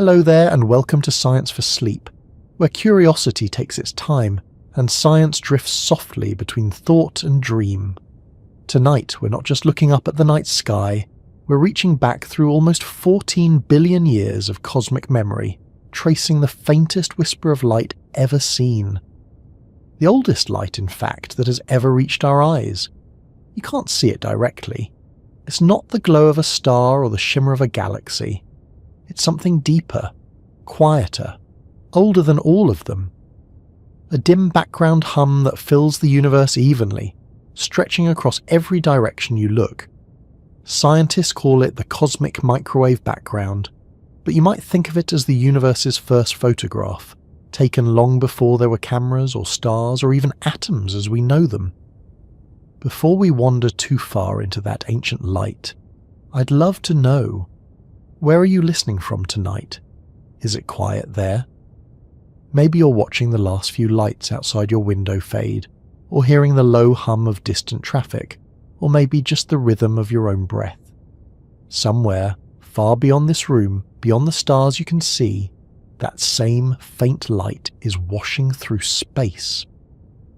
Hello there and welcome to Science for Sleep, where curiosity takes its time and science drifts softly between thought and dream. Tonight we're not just looking up at the night sky, we're reaching back through almost 14 billion years of cosmic memory, tracing the faintest whisper of light ever seen. The oldest light, in fact, that has ever reached our eyes. You can't see it directly. It's not the glow of a star or the shimmer of a galaxy. It's something deeper, quieter, older than all of them. A dim background hum that fills the universe evenly, stretching across every direction you look. Scientists call it the cosmic microwave background, but you might think of it as the universe's first photograph, taken long before there were cameras or stars or even atoms as we know them. Before we wander too far into that ancient light, I'd love to know, where are you listening from tonight? Is it quiet there? Maybe you're watching the last few lights outside your window fade, or hearing the low hum of distant traffic, or maybe just the rhythm of your own breath. Somewhere, far beyond this room, beyond the stars you can see, that same faint light is washing through space,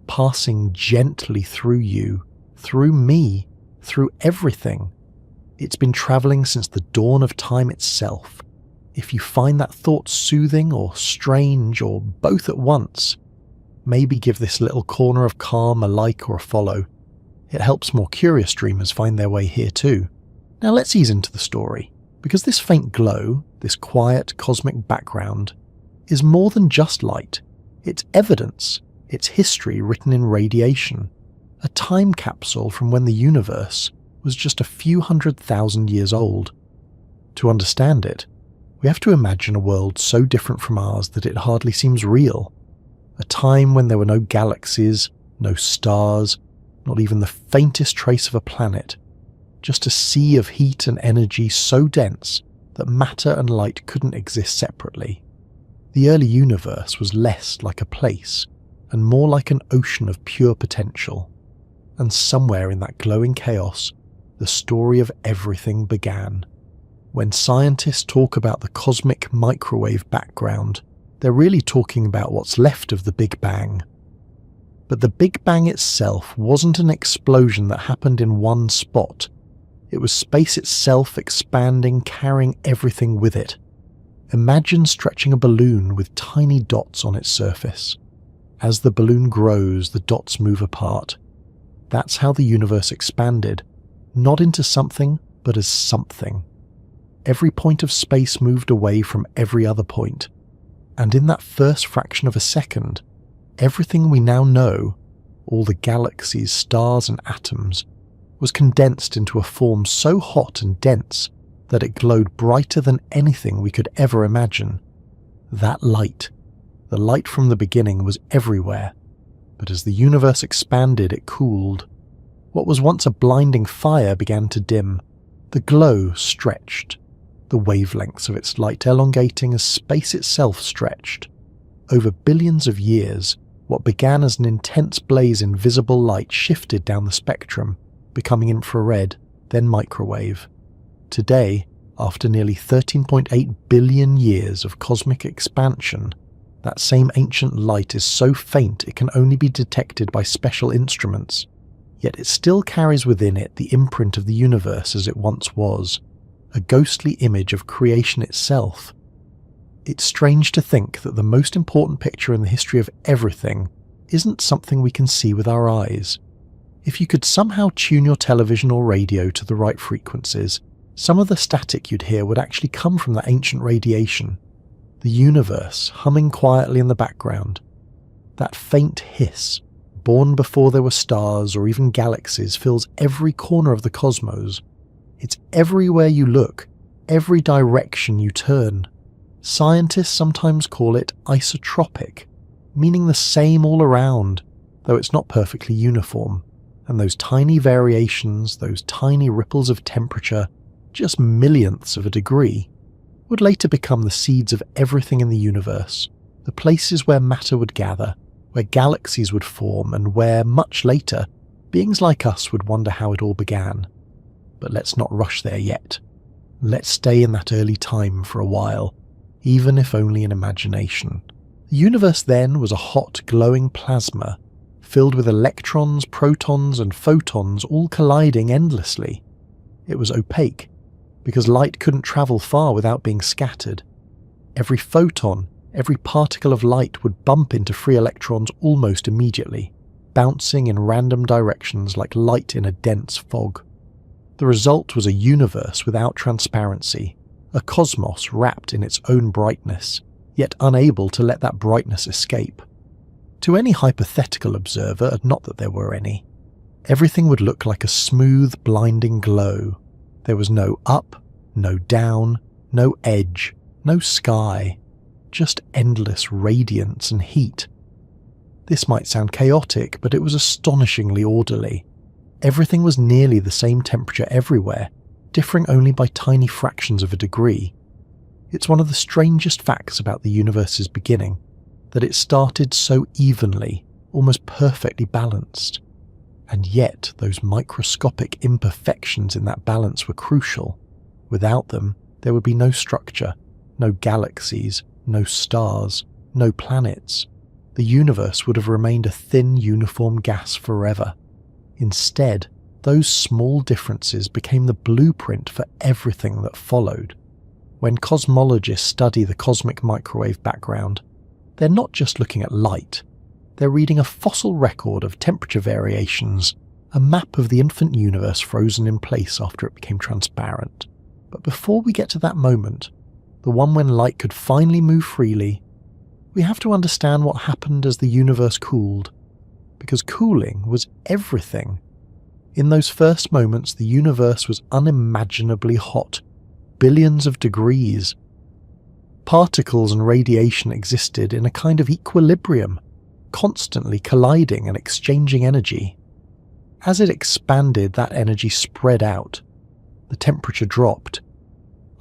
passing gently through you, through me, through everything. It's been travelling since the dawn of time itself. If you find that thought soothing or strange or both at once, maybe give this little corner of calm a like or a follow. It helps more curious dreamers find their way here too. Now let's ease into the story, because this faint glow, this quiet cosmic background, is more than just light. It's evidence, it's history written in radiation. A time capsule from when the universe was just a few 100,000 years old. To understand it, we have to imagine a world so different from ours that it hardly seems real. A time when there were no galaxies, no stars, not even the faintest trace of a planet. Just a sea of heat and energy so dense that matter and light couldn't exist separately. The early universe was less like a place and more like an ocean of pure potential. And somewhere in that glowing chaos, the story of everything began. When scientists talk about the cosmic microwave background, they're really talking about what's left of the Big Bang. But the Big Bang itself wasn't an explosion that happened in one spot. It was space itself expanding, carrying everything with it. Imagine stretching a balloon with tiny dots on its surface. As the balloon grows, the dots move apart. That's how the universe expanded, not into something, but as something. Every point of space moved away from every other point, and in that first fraction of a second, everything we now know, all the galaxies, stars and atoms, was condensed into a form so hot and dense that it glowed brighter than anything we could ever imagine. That light, the light from the beginning, was everywhere. But as the universe expanded, it cooled. What was once a blinding fire began to dim. The glow stretched, the wavelengths of its light elongating as space itself stretched. Over billions of years, what began as an intense blaze in visible light shifted down the spectrum, becoming infrared, then microwave. Today, after nearly 13.8 billion years of cosmic expansion, that same ancient light is so faint it can only be detected by special instruments, yet it still carries within it the imprint of the universe as it once was, a ghostly image of creation itself. It's strange to think that the most important picture in the history of everything isn't something we can see with our eyes. If you could somehow tune your television or radio to the right frequencies, some of the static you'd hear would actually come from that ancient radiation. The universe humming quietly in the background. That faint hiss, born before there were stars or even galaxies, fills every corner of the cosmos. It's everywhere you look, every direction you turn. Scientists sometimes call it isotropic, meaning the same all around, though it's not perfectly uniform. And those tiny variations, those tiny ripples of temperature, just millionths of a degree, would later become the seeds of everything in the universe, the places where matter would gather, where galaxies would form, and where, much later, beings like us would wonder how it all began. But let's not rush there yet. Let's stay in that early time for a while, even if only in imagination. The universe then was a hot, glowing plasma, filled with electrons, protons, and photons all colliding endlessly. It was opaque, because light couldn't travel far without being scattered. Every photon, every particle of light would bump into free electrons almost immediately, bouncing in random directions like light in a dense fog. The result was a universe without transparency, a cosmos wrapped in its own brightness, yet unable to let that brightness escape. To any hypothetical observer, and not that there were any, everything would look like a smooth, blinding glow. There was no up, no down, no edge, no sky, just endless radiance and heat. This might sound chaotic, but it was astonishingly orderly. Everything was nearly the same temperature everywhere, differing only by tiny fractions of a degree. It's one of the strangest facts about the universe's beginning, that it started so evenly, almost perfectly balanced. And yet those microscopic imperfections in that balance were crucial. Without them, there would be no structure, no galaxies, no stars, no planets. The universe would have remained a thin, uniform gas forever. Instead, those small differences became the blueprint for everything that followed. When cosmologists study the cosmic microwave background, they're not just looking at light. They're reading a fossil record of temperature variations, a map of the infant universe frozen in place after it became transparent. But before we get to that moment, the one when light could finally move freely, we have to understand what happened as the universe cooled, because cooling was everything. In those first moments, the universe was unimaginably hot, billions of degrees. Particles and radiation existed in a kind of equilibrium, constantly colliding and exchanging energy. As it expanded, that energy spread out. The temperature dropped.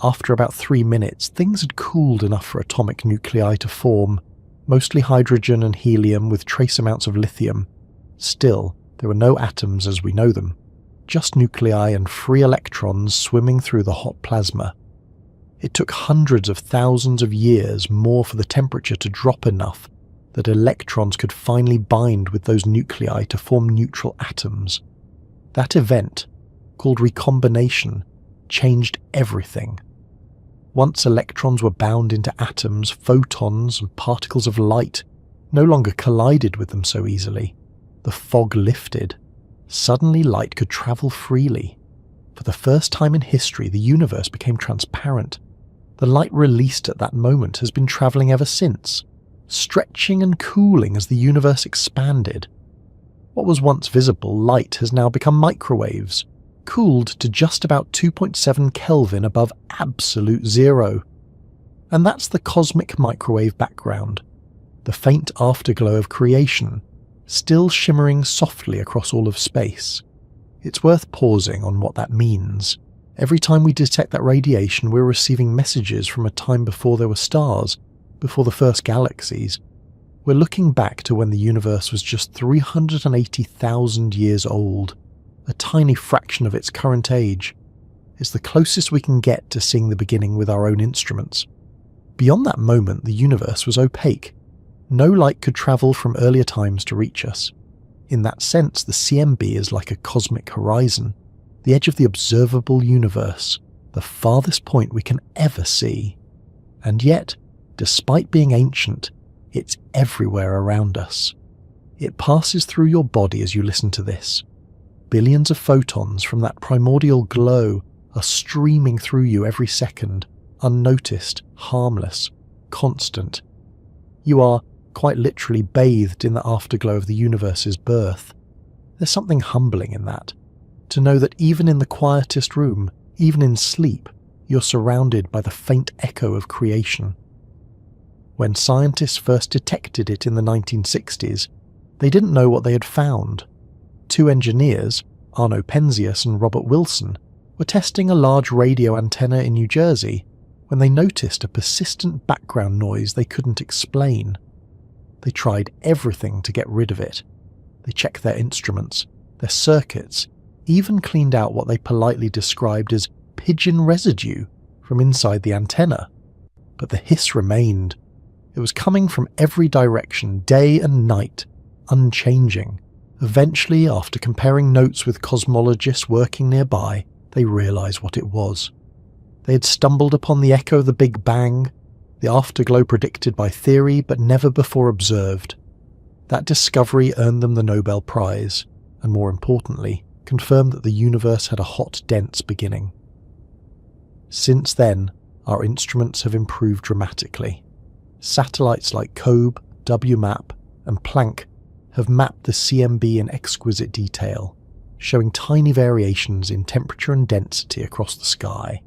After about 3 minutes, things had cooled enough for atomic nuclei to form, mostly hydrogen and helium with trace amounts of lithium. Still, there were no atoms as we know them, just nuclei and free electrons swimming through the hot plasma. It took hundreds of thousands of years more for the temperature to drop enough that electrons could finally bind with those nuclei to form neutral atoms. That event, called recombination, changed everything. Once electrons were bound into atoms, photons and particles of light no longer collided with them so easily. The fog lifted. Suddenly light could travel freely. For the first time in history, the universe became transparent. The light released at that moment has been travelling ever since, stretching and cooling as the universe expanded. What was once visible light has now become microwaves, cooled to just about 2.7 Kelvin above absolute zero. And that's the cosmic microwave background, the faint afterglow of creation, still shimmering softly across all of space. It's worth pausing on what that means. Every time we detect that radiation, we're receiving messages from a time before there were stars, before the first galaxies. We're looking back to when the universe was just 380,000 years old, a tiny fraction of its current age. It's the closest we can get to seeing the beginning with our own instruments. Beyond that moment, the universe was opaque. No light could travel from earlier times to reach us. In that sense, the CMB is like a cosmic horizon, the edge of the observable universe, the farthest point we can ever see. And yet, despite being ancient, it's everywhere around us. It passes through your body as you listen to this. Billions of photons from that primordial glow are streaming through you every second, unnoticed, harmless, constant. You are, quite literally, bathed in the afterglow of the universe's birth. There's something humbling in that, to know that even in the quietest room, even in sleep, you're surrounded by the faint echo of creation. When scientists first detected it in the 1960s, they didn't know what they had found. Two engineers, Arno Penzias and Robert Wilson, were testing a large radio antenna in New Jersey when they noticed a persistent background noise they couldn't explain. They tried everything to get rid of it. They checked their instruments, their circuits, even cleaned out what they politely described as pigeon residue from inside the antenna. but the hiss remained. It was coming from every direction, day and night, unchanging. Eventually, after comparing notes with cosmologists working nearby, they realised what it was. They had stumbled upon the echo of the Big Bang, the afterglow predicted by theory but never before observed. That discovery earned them the Nobel Prize, and more importantly, confirmed that the universe had a hot, dense beginning. Since then, our instruments have improved dramatically. Satellites like COBE, WMAP, and Planck have mapped the CMB in exquisite detail, showing tiny variations in temperature and density across the sky.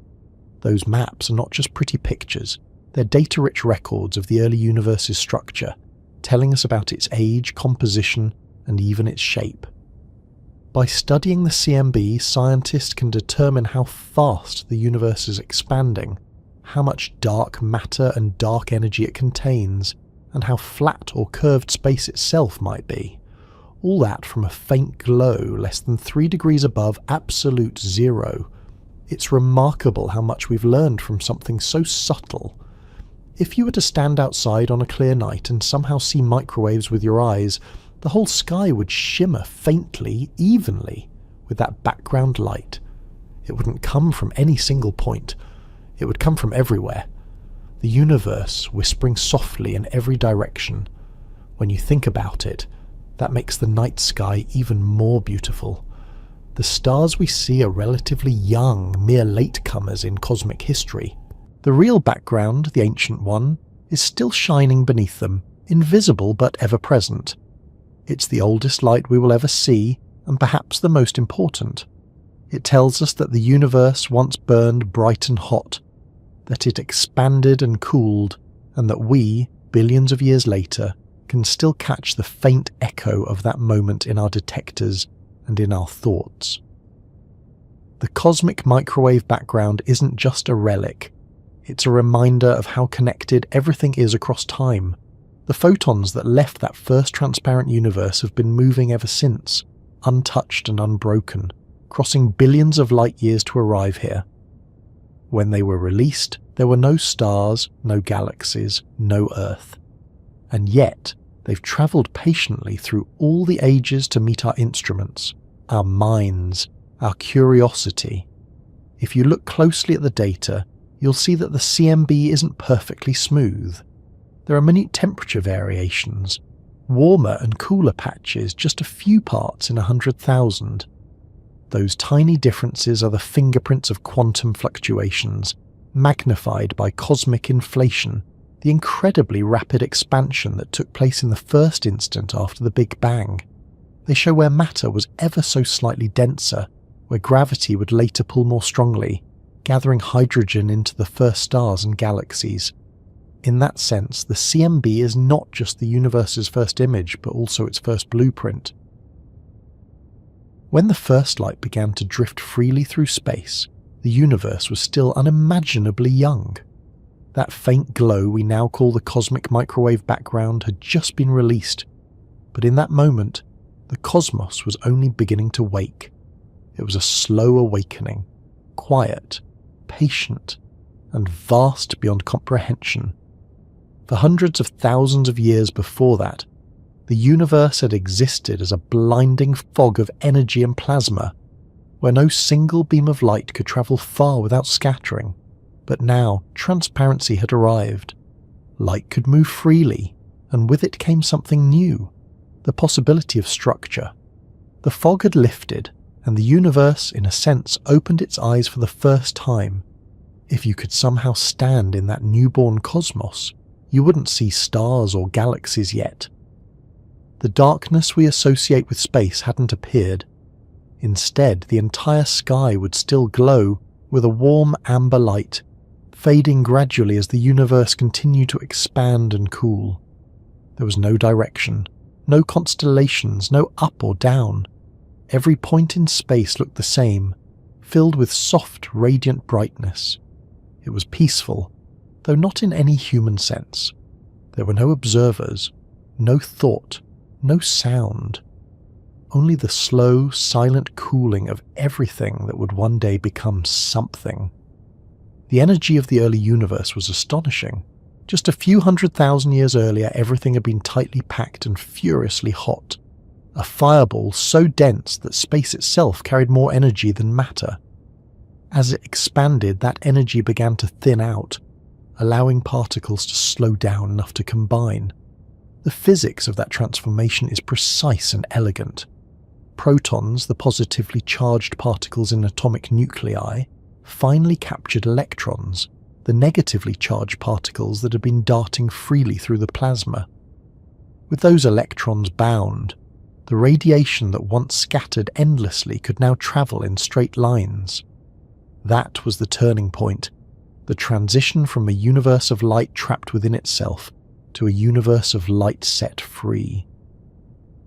Those maps are not just pretty pictures, they're data-rich records of the early universe's structure, telling us about its age, composition, and even its shape. By studying the CMB, scientists can determine how fast the universe is expanding, how much dark matter and dark energy it contains, and how flat or curved space itself might be. All that from a faint glow less than 3 degrees above absolute zero. It's remarkable how much we've learned from something so subtle. If you were to stand outside on a clear night and somehow see microwaves with your eyes, the whole sky would shimmer faintly, evenly, with that background light. It wouldn't come from any single point. It would come from everywhere. The universe whispering softly in every direction. When you think about it, that makes the night sky even more beautiful. The stars we see are relatively young, mere latecomers in cosmic history. The real background, the ancient one, is still shining beneath them, invisible but ever-present. It's the oldest light we will ever see, and perhaps the most important. It tells us that the universe once burned bright and hot, that it expanded and cooled, and that we, billions of years later, can still catch the faint echo of that moment in our detectors and in our thoughts. The cosmic microwave background isn't just a relic, it's a reminder of how connected everything is across time. The photons that left that first transparent universe have been moving ever since, untouched and unbroken, crossing billions of light years to arrive here. When they were released, there were no stars, no galaxies, no Earth. And yet, they've travelled patiently through all the ages to meet our instruments, our minds, our curiosity. If you look closely at the data, you'll see that the CMB isn't perfectly smooth. There are minute temperature variations, warmer and cooler patches, just a few parts in 100,000. Those tiny differences are the fingerprints of quantum fluctuations, magnified by cosmic inflation, the incredibly rapid expansion that took place in the first instant after the Big Bang. They show where matter was ever so slightly denser, where gravity would later pull more strongly, gathering hydrogen into the first stars and galaxies. In that sense, the CMB is not just the universe's first image, but also its first blueprint. When the first light began to drift freely through space, the universe was still unimaginably young. That faint glow we now call the cosmic microwave background had just been released, but in that moment, the cosmos was only beginning to wake. It was a slow awakening, quiet, patient, and vast beyond comprehension. For hundreds of thousands of years before that, the universe had existed as a blinding fog of energy and plasma, where no single beam of light could travel far without scattering. But now, transparency had arrived. Light could move freely, and with it came something new, the possibility of structure. The fog had lifted, and the universe, in a sense, opened its eyes for the first time. If you could somehow stand in that newborn cosmos, you wouldn't see stars or galaxies yet. The darkness we associate with space hadn't appeared. Instead, the entire sky would still glow with a warm amber light, fading gradually as the universe continued to expand and cool. There was no direction, no constellations, no up or down. Every point in space looked the same, filled with soft, radiant brightness. It was peaceful, though not in any human sense. There were no observers, no thought, no sound. Only the slow, silent cooling of everything that would one day become something. The The energy of the early universe was astonishing. Just a few 100,000 years earlier, everything had been tightly packed and furiously hot. A fireball so dense that space itself carried more energy than matter. As it expanded, that energy began to thin out, allowing particles to slow down enough to combine. The physics of that transformation is precise and elegant. Protons, the positively charged particles in atomic nuclei, finally captured electrons, the negatively charged particles that had been darting freely through the plasma. With those electrons bound, the radiation that once scattered endlessly could now travel in straight lines. That was the turning point, the transition from a universe of light trapped within itself to a universe of light set free.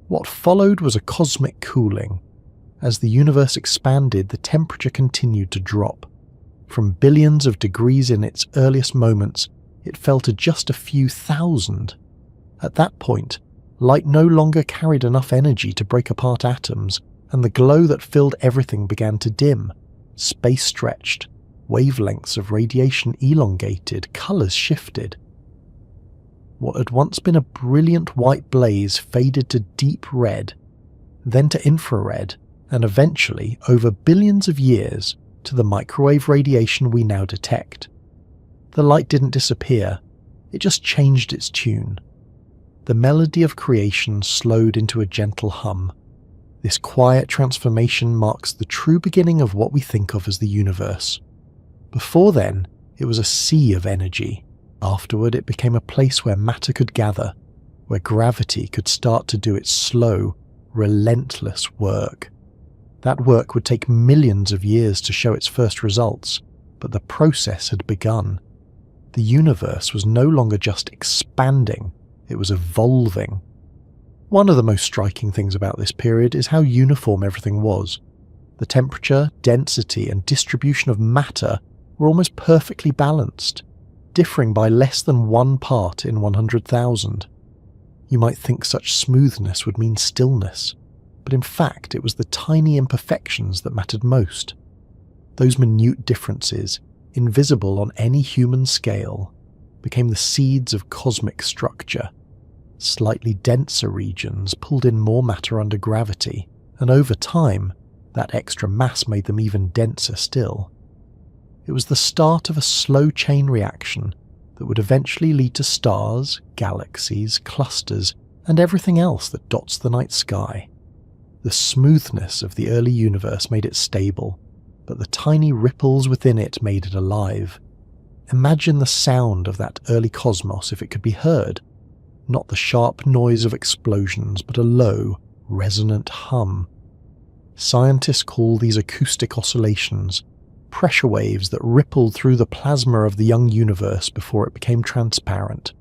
What followed was a cosmic cooling. As the universe expanded, the temperature continued to drop. From billions of degrees in its earliest moments, it fell to just a few thousand. At that point, light no longer carried enough energy to break apart atoms, and the glow that filled everything began to dim. Space stretched, wavelengths of radiation elongated, colours shifted. What had once been a brilliant white blaze faded to deep red, then to infrared, and eventually, over billions of years, to the microwave radiation we now detect. The light didn't disappear, it just changed its tune. The melody of creation slowed into a gentle hum. This quiet transformation marks the true beginning of what we think of as the universe. Before then, it was a sea of energy. Afterward, it became a place where matter could gather, where gravity could start to do its slow, relentless work. That work would take millions of years to show its first results, but the process had begun. The universe was no longer just expanding, it was evolving. One of the most striking things about this period is how uniform everything was. The temperature, density, and distribution of matter were almost perfectly balanced, differing by less than 1 part in 100,000. You might think such smoothness would mean stillness, but in fact it was the tiny imperfections that mattered most. Those minute differences, invisible on any human scale, became the seeds of cosmic structure. Slightly denser regions pulled in more matter under gravity, and over time, that extra mass made them even denser still. It was the start of a slow chain reaction that would eventually lead to stars, galaxies, clusters, and everything else that dots the night sky. The smoothness of the early universe made it stable, but the tiny ripples within it made it alive. Imagine the sound of that early cosmos if it could be heard. Not the sharp noise of explosions, but a low, resonant hum. Scientists call these acoustic oscillations, pressure waves that rippled through the plasma of the young universe before it became transparent.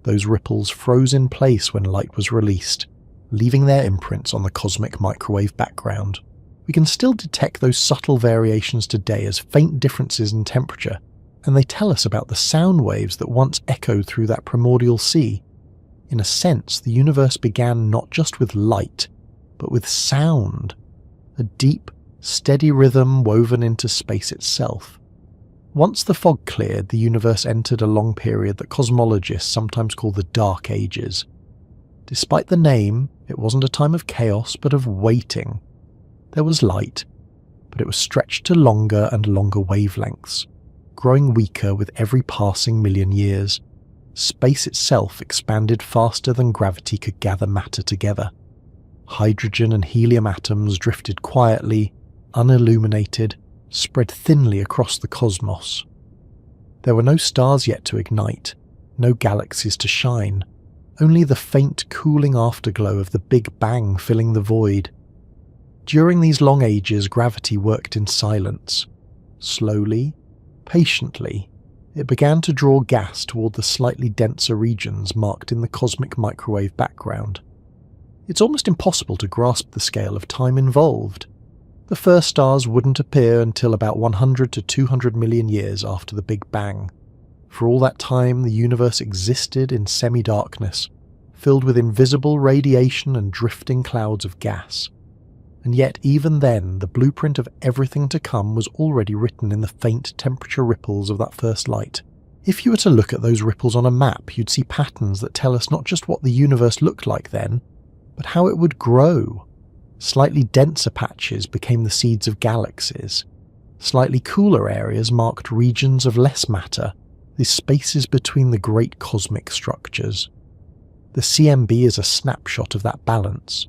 Those ripples froze in place when light was released, leaving their imprints on the cosmic microwave background. We can still detect those subtle variations today as faint differences in temperature, and they tell us about the sound waves that once echoed through that primordial sea. In a sense, the universe began not just with light, but with sound, a deep, steady rhythm woven into space itself. Once the fog cleared, the universe entered a long period that cosmologists sometimes call the Dark Ages. Despite the name, it wasn't a time of chaos, but of waiting. There was light, but it was stretched to longer and longer wavelengths, growing weaker with every passing million years. Space itself expanded faster than gravity could gather matter together. Hydrogen and helium atoms drifted quietly, unilluminated, spread thinly across the cosmos. There were no stars yet to ignite, no galaxies to shine, only the faint cooling afterglow of the Big Bang filling the void. During these long ages, gravity worked in silence. Slowly, patiently, it began to draw gas toward the slightly denser regions marked in the cosmic microwave background. It's almost impossible to grasp the scale of time involved. The first stars wouldn't appear until about 100 to 200 million years after the Big Bang. For all that time, the universe existed in semi-darkness, filled with invisible radiation and drifting clouds of gas. and yet even then the blueprint of everything to come was already written in the faint temperature ripples of that first light. If you were to look at those ripples on a map, you'd see patterns that tell us not just what the universe looked like then, but how it would grow. Slightly denser patches became the seeds of galaxies. Slightly cooler areas marked regions of less matter, the spaces between the great cosmic structures. The CMB is a snapshot of that balance,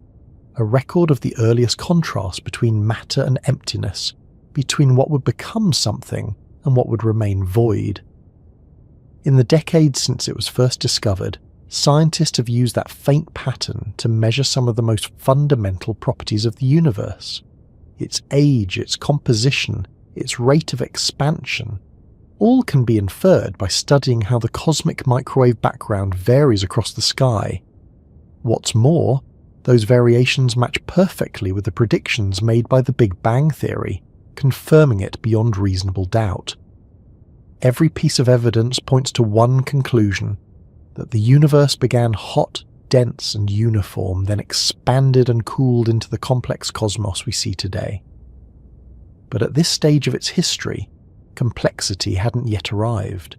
a record of the earliest contrast between matter and emptiness, between what would become something and what would remain void. In the decades since it was first discovered, scientists have used that faint pattern to measure some of the most fundamental properties of the universe. Its age, its composition, its rate of expansion, all can be inferred by studying how the cosmic microwave background varies across the sky. What's more, those variations match perfectly with the predictions made by the Big Bang Theory, confirming it beyond reasonable doubt. Every piece of evidence points to one conclusion: that the universe began hot, dense and uniform, then expanded and cooled into the complex cosmos we see today. But at this stage of its history, complexity hadn't yet arrived.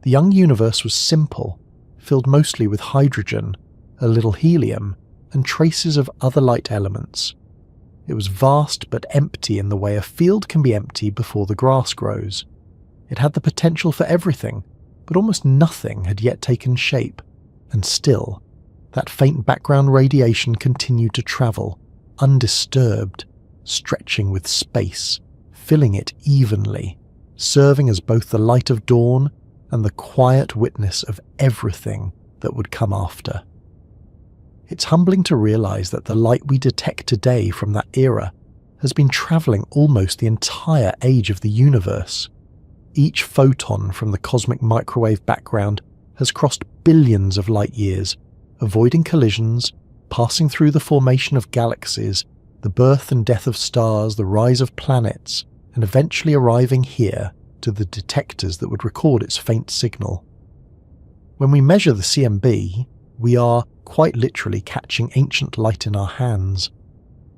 The young universe was simple, filled mostly with hydrogen, a little helium, and traces of other light elements. It was vast but empty in the way a field can be empty before the grass grows. It had the potential for everything, but almost nothing had yet taken shape, and still, that faint background radiation continued to travel, undisturbed, stretching with space, filling it evenly, serving as both the light of dawn and the quiet witness of everything that would come after. It's humbling to realize that the light we detect today from that era has been traveling almost the entire age of the universe. Each photon from the cosmic microwave background has crossed billions of light years, avoiding collisions, passing through the formation of galaxies, the birth and death of stars, the rise of planets, and eventually arriving here to the detectors that would record its faint signal. When we measure the CMB, we are quite literally catching ancient light in our hands,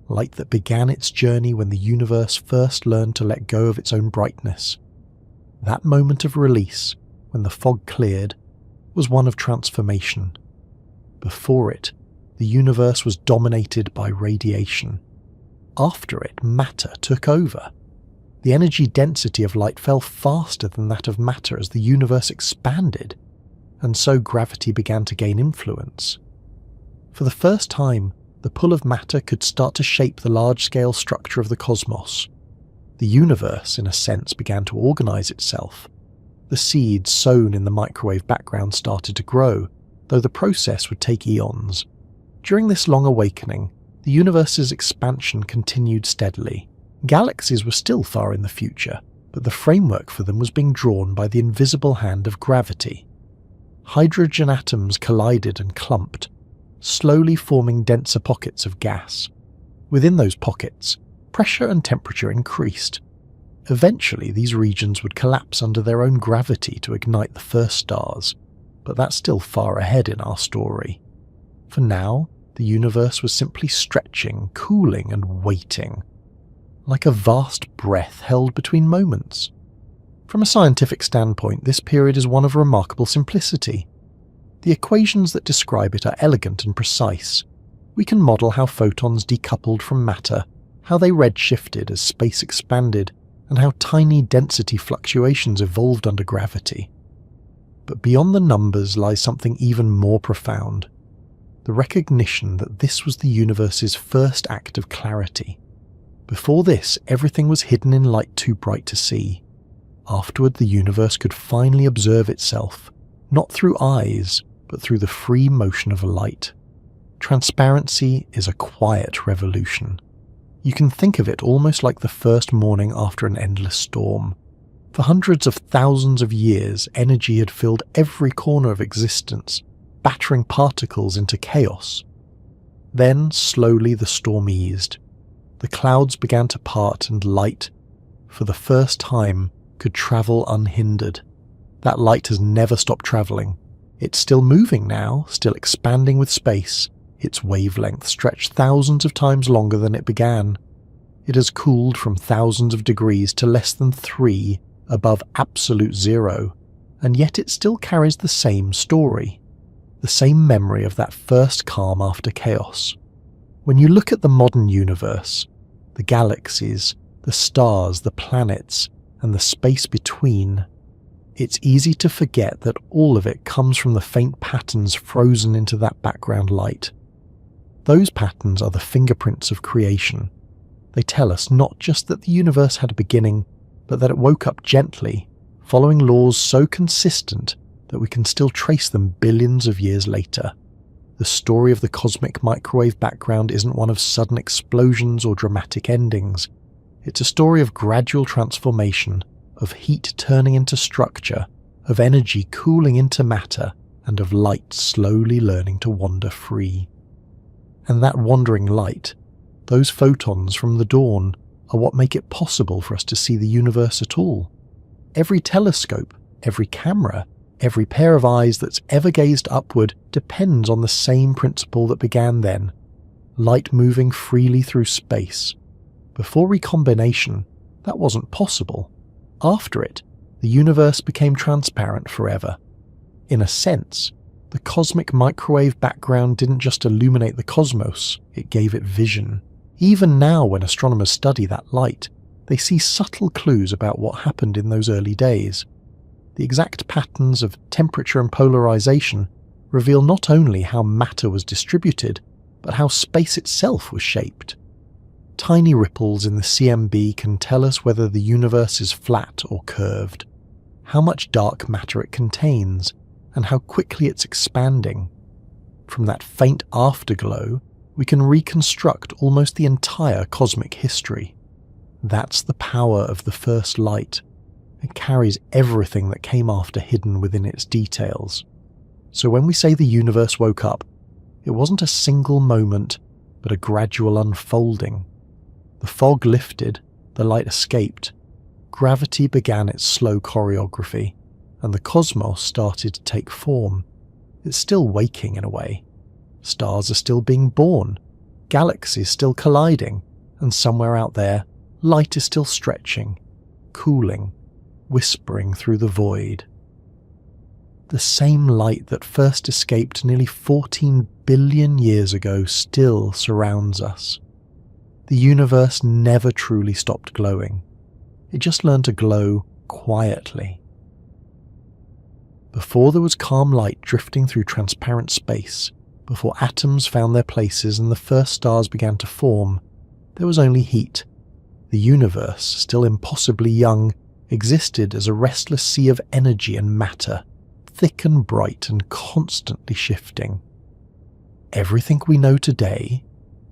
light that began its journey when the universe first learned to let go of its own brightness. That moment of release, when the fog cleared, was one of transformation. Before it, the universe was dominated by radiation. After it, matter took over. The energy density of light fell faster than that of matter as the universe expanded, and so gravity began to gain influence. For the first time, the pull of matter could start to shape the large-scale structure of the cosmos. The universe, in a sense, began to organize itself. The seeds sown in the microwave background started to grow, though the process would take eons. During this long awakening, the universe's expansion continued steadily. Galaxies were still far in the future, but the framework for them was being drawn by the invisible hand of gravity. Hydrogen atoms collided and clumped, slowly forming denser pockets of gas. Within those pockets, pressure and temperature increased. Eventually, these regions would collapse under their own gravity to ignite the first stars, but that's still far ahead in our story. For now, the universe was simply stretching, cooling, and waiting, like a vast breath held between moments. From a scientific standpoint, this period is one of remarkable simplicity. The equations that describe it are elegant and precise. We can model how photons decoupled from matter, how they redshifted as space expanded, and how tiny density fluctuations evolved under gravity. But beyond the numbers lies something even more profound: the recognition that this was the universe's first act of clarity. Before this, everything was hidden in light too bright to see. Afterward, the universe could finally observe itself, not through eyes, but through the free motion of light. Transparency is a quiet revolution. You can think of it almost like the first morning after an endless storm. For hundreds of thousands of years, energy had filled every corner of existence, battering particles into chaos. Then, slowly, the storm eased. The clouds began to part and light, for the first time, could travel unhindered. That light has never stopped travelling. It's still moving now, still expanding with space, Its wavelength stretched thousands of times longer than it began. It has cooled from thousands of degrees to less than 3 above absolute zero, and yet it still carries the same story, the same memory of that first calm after chaos. When you look at the modern universe, the galaxies, the stars, the planets, and the space between, it's easy to forget that all of it comes from the faint patterns frozen into that background light. Those patterns are the fingerprints of creation. They tell us not just that the universe had a beginning, but that it woke up gently, following laws so consistent that we can still trace them billions of years later. The story of the cosmic microwave background isn't one of sudden explosions or dramatic endings. It's a story of gradual transformation, of heat turning into structure, of energy cooling into matter, and of light slowly learning to wander free. And that wandering light, those photons from the dawn, are what make it possible for us to see the universe at all. Every telescope, every camera, every pair of eyes that's ever gazed upward depends on the same principle that began then: light moving freely through space. Before recombination, that wasn't possible. After it, the universe became transparent forever. In a sense, the cosmic microwave background didn't just illuminate the cosmos, it gave it vision. Even now, when astronomers study that light, they see subtle clues about what happened in those early days. The exact patterns of temperature and polarization reveal not only how matter was distributed, but how space itself was shaped. Tiny ripples in the CMB can tell us whether the universe is flat or curved, how much dark matter it contains, and how quickly it's expanding. From that faint afterglow, we can reconstruct almost the entire cosmic history. That's the power of the first light. It carries everything that came after hidden within its details. So when we say the universe woke up, it wasn't a single moment, but a gradual unfolding. The fog lifted, the light escaped, gravity began its slow choreography, and the cosmos started to take form. It's still waking in a way. Stars are still being born, galaxies still colliding, and somewhere out there, light is still stretching, cooling, whispering through the void. The same light that first escaped nearly 14 billion years ago still surrounds us. The universe never truly stopped glowing. It just learned to glow quietly. Before there was calm light drifting through transparent space, before atoms found their places and the first stars began to form, there was only heat. The universe, still impossibly young, existed as a restless sea of energy and matter, thick and bright and constantly shifting. Everything we know today,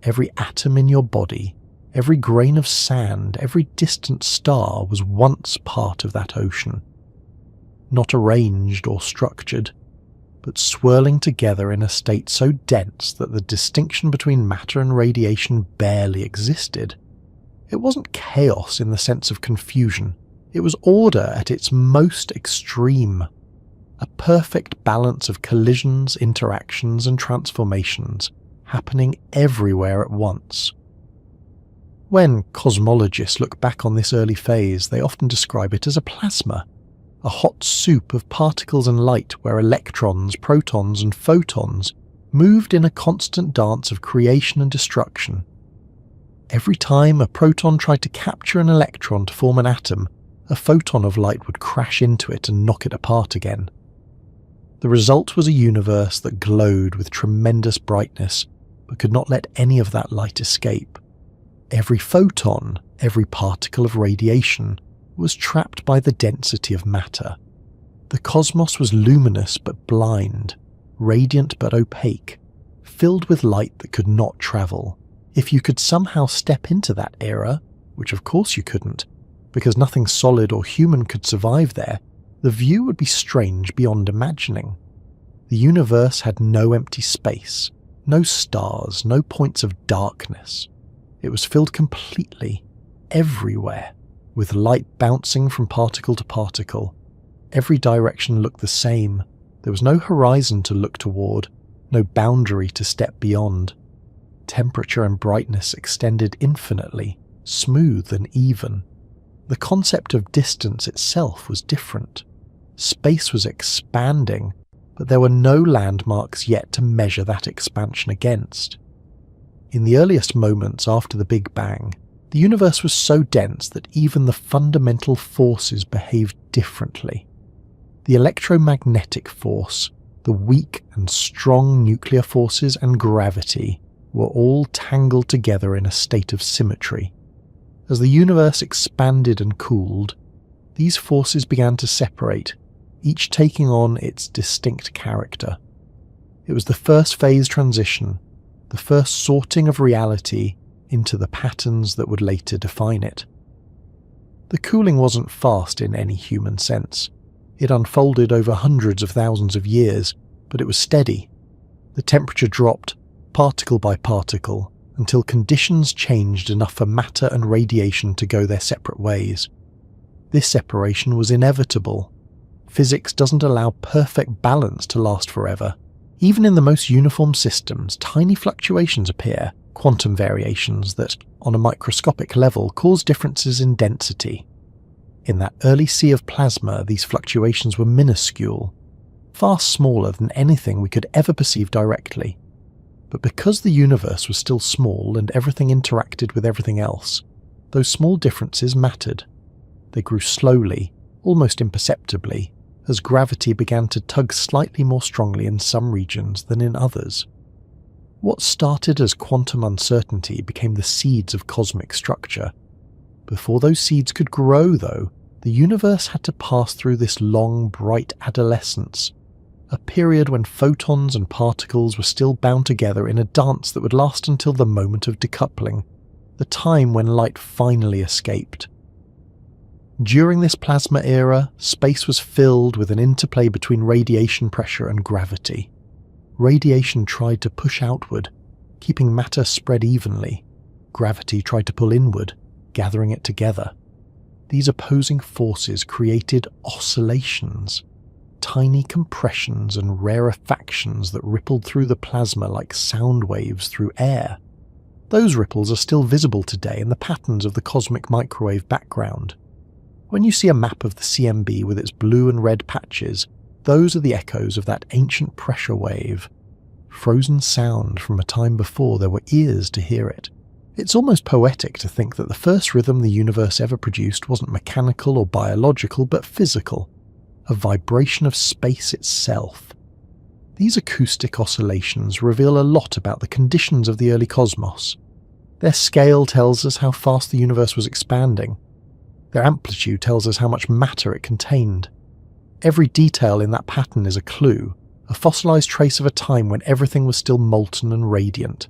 every atom in your body, every grain of sand, every distant star was once part of that ocean. Not arranged or structured, but swirling together in a state so dense that the distinction between matter and radiation barely existed. It wasn't chaos in the sense of confusion. It was order at its most extreme. A perfect balance of collisions, interactions, and transformations happening everywhere at once. When cosmologists look back on this early phase, they often describe it as a plasma, a hot soup of particles and light where electrons, protons, and photons moved in a constant dance of creation and destruction. Every time a proton tried to capture an electron to form an atom, a photon of light would crash into it and knock it apart again. The result was a universe that glowed with tremendous brightness, but could not let any of that light escape. Every photon, every particle of radiation, was trapped by the density of matter. The cosmos was luminous but blind, radiant but opaque, filled with light that could not travel. If you could somehow step into that era, which of course you couldn't, because nothing solid or human could survive there, the view would be strange beyond imagining. The universe had no empty space, no stars, no points of darkness. It was filled completely, everywhere, with light bouncing from particle to particle. Every direction looked the same. There was no horizon to look toward, no boundary to step beyond. Temperature and brightness extended infinitely, smooth and even. The concept of distance itself was different. Space was expanding, but there were no landmarks yet to measure that expansion against. In the earliest moments after the Big Bang, the universe was so dense that even the fundamental forces behaved differently. The electromagnetic force, the weak and strong nuclear forces, and gravity were all tangled together in a state of symmetry. As the universe expanded and cooled, these forces began to separate, each taking on its distinct character. It was the first phase transition, the first sorting of reality into the patterns that would later define it. The cooling wasn't fast in any human sense. It unfolded over hundreds of thousands of years, but it was steady. The temperature dropped, particle by particle, until conditions changed enough for matter and radiation to go their separate ways. This separation was inevitable. Physics doesn't allow perfect balance to last forever. Even in the most uniform systems, tiny fluctuations appear, quantum variations that, on a microscopic level, cause differences in density. In that early sea of plasma, these fluctuations were minuscule, far smaller than anything we could ever perceive directly. But because the universe was still small and everything interacted with everything else, those small differences mattered. They grew slowly, almost imperceptibly, as gravity began to tug slightly more strongly in some regions than in others. What started as quantum uncertainty became the seeds of cosmic structure. Before those seeds could grow, though, the universe had to pass through this long, bright adolescence, a period when photons and particles were still bound together in a dance that would last until the moment of decoupling, the time when light finally escaped. During this plasma era, space was filled with an interplay between radiation pressure and gravity. Radiation tried to push outward, keeping matter spread evenly. Gravity tried to pull inward, gathering it together. These opposing forces created oscillations, tiny compressions and rarefactions that rippled through the plasma like sound waves through air. Those ripples are still visible today in the patterns of the cosmic microwave background. When you see a map of the CMB with its blue and red patches, those are the echoes of that ancient pressure wave, frozen sound from a time before there were ears to hear it. It's almost poetic to think that the first rhythm the universe ever produced wasn't mechanical or biological, but physical, a vibration of space itself. These acoustic oscillations reveal a lot about the conditions of the early cosmos. Their scale tells us how fast the universe was expanding. Their amplitude tells us how much matter it contained. Every detail in that pattern is a clue, a fossilized trace of a time when everything was still molten and radiant.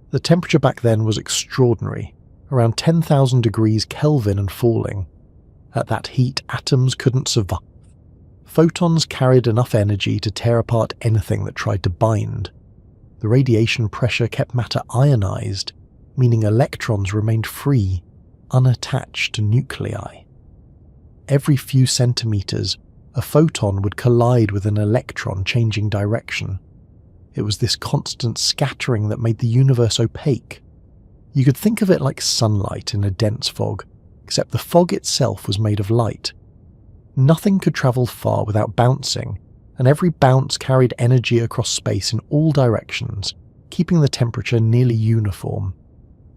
The temperature back then was extraordinary, around 10,000 degrees Kelvin and falling. At that heat, atoms couldn't survive. Photons carried enough energy to tear apart anything that tried to bind. The radiation pressure kept matter ionized, meaning electrons remained free, unattached to nuclei. Every few centimeters, a photon would collide with an electron changing direction. It was this constant scattering that made the universe opaque. You could think of it like sunlight in a dense fog, except the fog itself was made of light. Nothing could travel far without bouncing, and every bounce carried energy across space in all directions, keeping the temperature nearly uniform.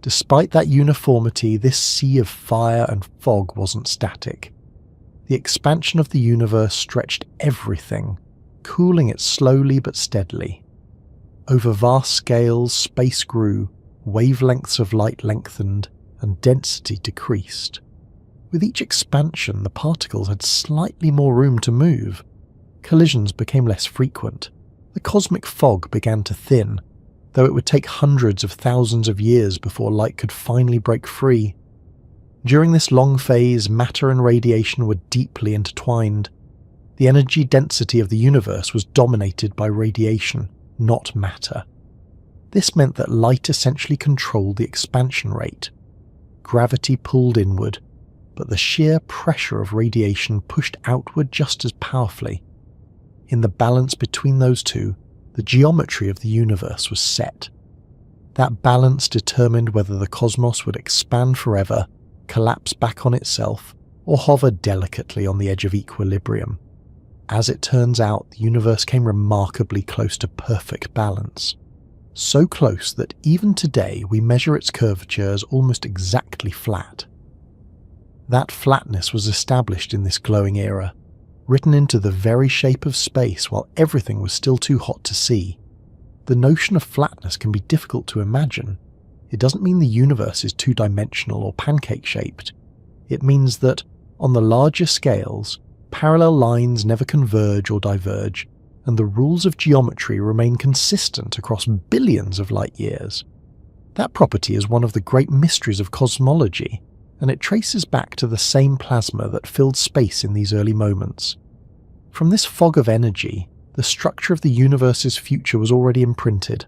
Despite that uniformity, this sea of fire and fog wasn't static. The expansion of the universe stretched everything, cooling it slowly but steadily. Over vast scales, space grew, wavelengths of light lengthened, and density decreased. With each expansion, the particles had slightly more room to move. Collisions became less frequent. The cosmic fog began to thin, though it would take hundreds of thousands of years before light could finally break free. During this long phase, matter and radiation were deeply intertwined. The energy density of the universe was dominated by radiation, not matter. This meant that light essentially controlled the expansion rate. Gravity pulled inward, but the sheer pressure of radiation pushed outward just as powerfully. In the balance between those two, the geometry of the universe was set. That balance determined whether the cosmos would expand forever, collapse back on itself, or hover delicately on the edge of equilibrium. As it turns out, the universe came remarkably close to perfect balance. So close that even today we measure its curvature as almost exactly flat. That flatness was established in this glowing era, written into the very shape of space while everything was still too hot to see. The notion of flatness can be difficult to imagine. It doesn't mean the universe is two-dimensional or pancake-shaped. It means that, on the larger scales, parallel lines never converge or diverge, and the rules of geometry remain consistent across billions of light years. That property is one of the great mysteries of cosmology, and it traces back to the same plasma that filled space in these early moments. From this fog of energy, the structure of the universe's future was already imprinted.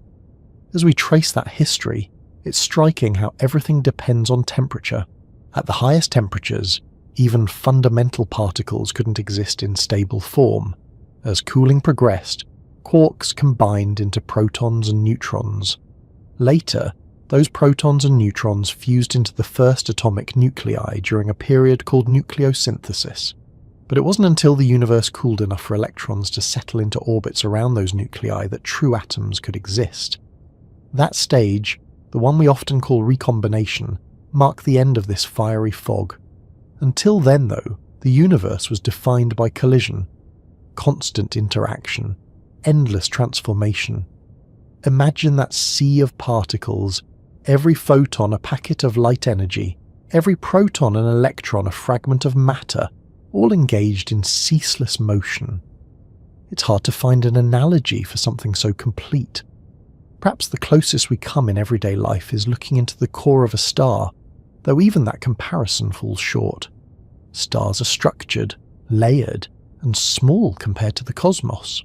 As we trace that history, it's striking how everything depends on temperature. At the highest temperatures, even fundamental particles couldn't exist in stable form. As cooling progressed, quarks combined into protons and neutrons. Later, those protons and neutrons fused into the first atomic nuclei during a period called nucleosynthesis. But it wasn't until the universe cooled enough for electrons to settle into orbits around those nuclei that true atoms could exist. That stage, the one we often call recombination, marked the end of this fiery fog. Until then, though, the universe was defined by collision, constant interaction, endless transformation. Imagine that sea of particles, every photon a packet of light energy, every proton an electron a fragment of matter, all engaged in ceaseless motion. It's hard to find an analogy for something so complete. Perhaps the closest we come in everyday life is looking into the core of a star, though even that comparison falls short. Stars are structured, layered, and small compared to the cosmos.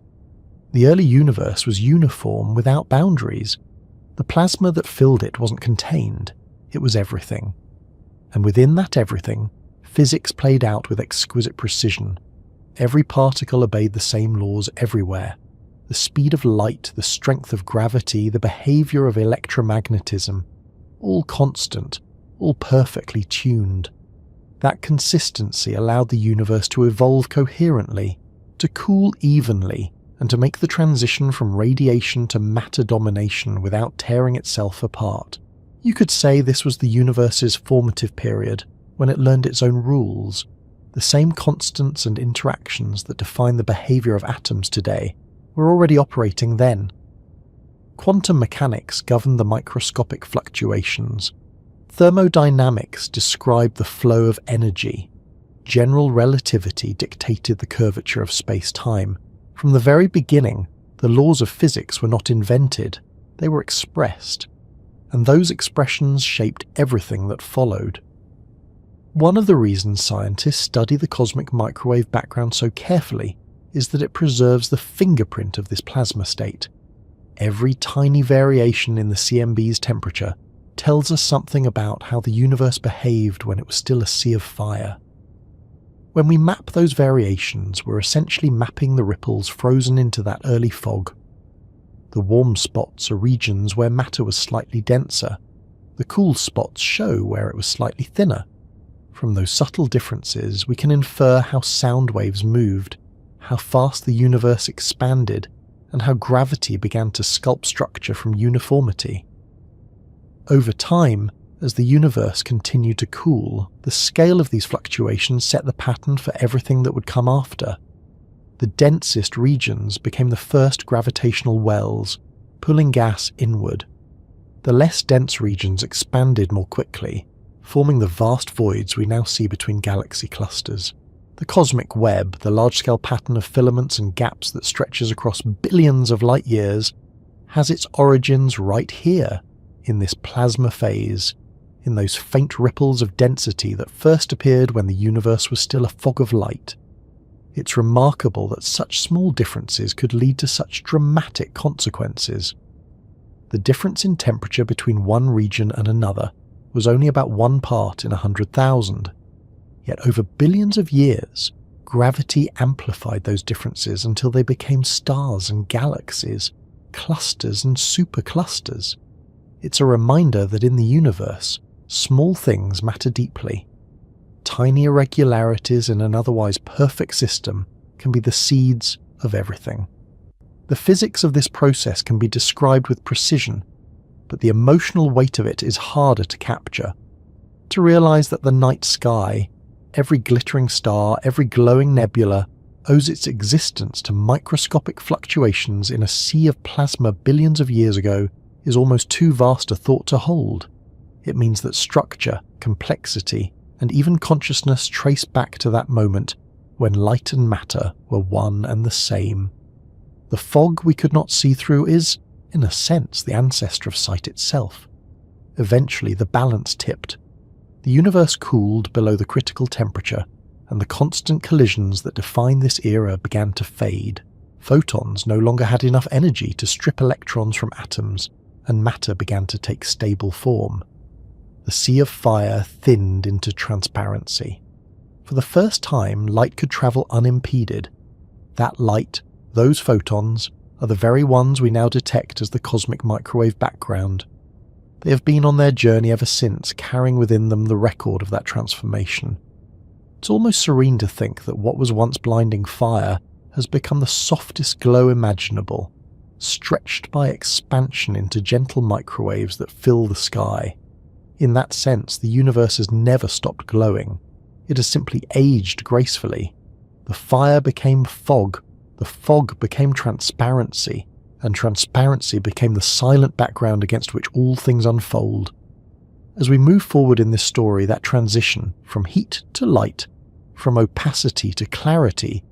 The early universe was uniform without boundaries. The plasma that filled it wasn't contained, it was everything. And within that everything, physics played out with exquisite precision. Every particle obeyed the same laws everywhere. The speed of light, the strength of gravity, the behavior of electromagnetism, all constant, all perfectly tuned. That consistency allowed the universe to evolve coherently, to cool evenly, and to make the transition from radiation to matter domination without tearing itself apart. You could say this was the universe's formative period, when it learned its own rules. The same constants and interactions that define the behavior of atoms today were already operating then. Quantum mechanics governed the microscopic fluctuations. Thermodynamics described the flow of energy. General relativity dictated the curvature of space-time. From the very beginning, the laws of physics were not invented, they were expressed. And those expressions shaped everything that followed. One of the reasons scientists study the cosmic microwave background so carefully is that it preserves the fingerprint of this plasma state. Every tiny variation in the CMB's temperature tells us something about how the universe behaved when it was still a sea of fire. When we map those variations, we're essentially mapping the ripples frozen into that early fog. The warm spots are regions where matter was slightly denser. The cool spots show where it was slightly thinner. From those subtle differences, we can infer how sound waves moved, how fast the universe expanded, and how gravity began to sculpt structure from uniformity. Over time, as the universe continued to cool, the scale of these fluctuations set the pattern for everything that would come after. The densest regions became the first gravitational wells, pulling gas inward. The less dense regions expanded more quickly, forming the vast voids we now see between galaxy clusters. The cosmic web, the large-scale pattern of filaments and gaps that stretches across billions of light years, has its origins right here, in this plasma phase, in those faint ripples of density that first appeared when the universe was still a fog of light. It's remarkable that such small differences could lead to such dramatic consequences. The difference in temperature between one region and another was only about 1 part in 100,000. Yet over billions of years, gravity amplified those differences until they became stars and galaxies, clusters and superclusters. It's a reminder that in the universe, small things matter deeply. Tiny irregularities in an otherwise perfect system can be the seeds of everything. The physics of this process can be described with precision, but the emotional weight of it is harder to capture. To realize that the night sky, every glittering star, every glowing nebula, owes its existence to microscopic fluctuations in a sea of plasma billions of years ago is almost too vast a thought to hold. It means that structure, complexity, and even consciousness trace back to that moment when light and matter were one and the same. The fog we could not see through is, in a sense, the ancestor of sight itself. Eventually the balance tipped. The universe cooled below the critical temperature, and the constant collisions that define this era began to fade. Photons no longer had enough energy to strip electrons from atoms, and matter began to take stable form. The sea of fire thinned into transparency. For the first time, light could travel unimpeded. That light, those photons, are the very ones we now detect as the cosmic microwave background. They have been on their journey ever since, carrying within them the record of that transformation. It's almost serene to think that what was once blinding fire has become the softest glow imaginable, stretched by expansion into gentle microwaves that fill the sky. In that sense, the universe has never stopped glowing. It has simply aged gracefully. The fire became fog, the fog became transparency, and transparency became the silent background against which all things unfold. As we move forward in this story, that transition from heat to light, from opacity to clarity,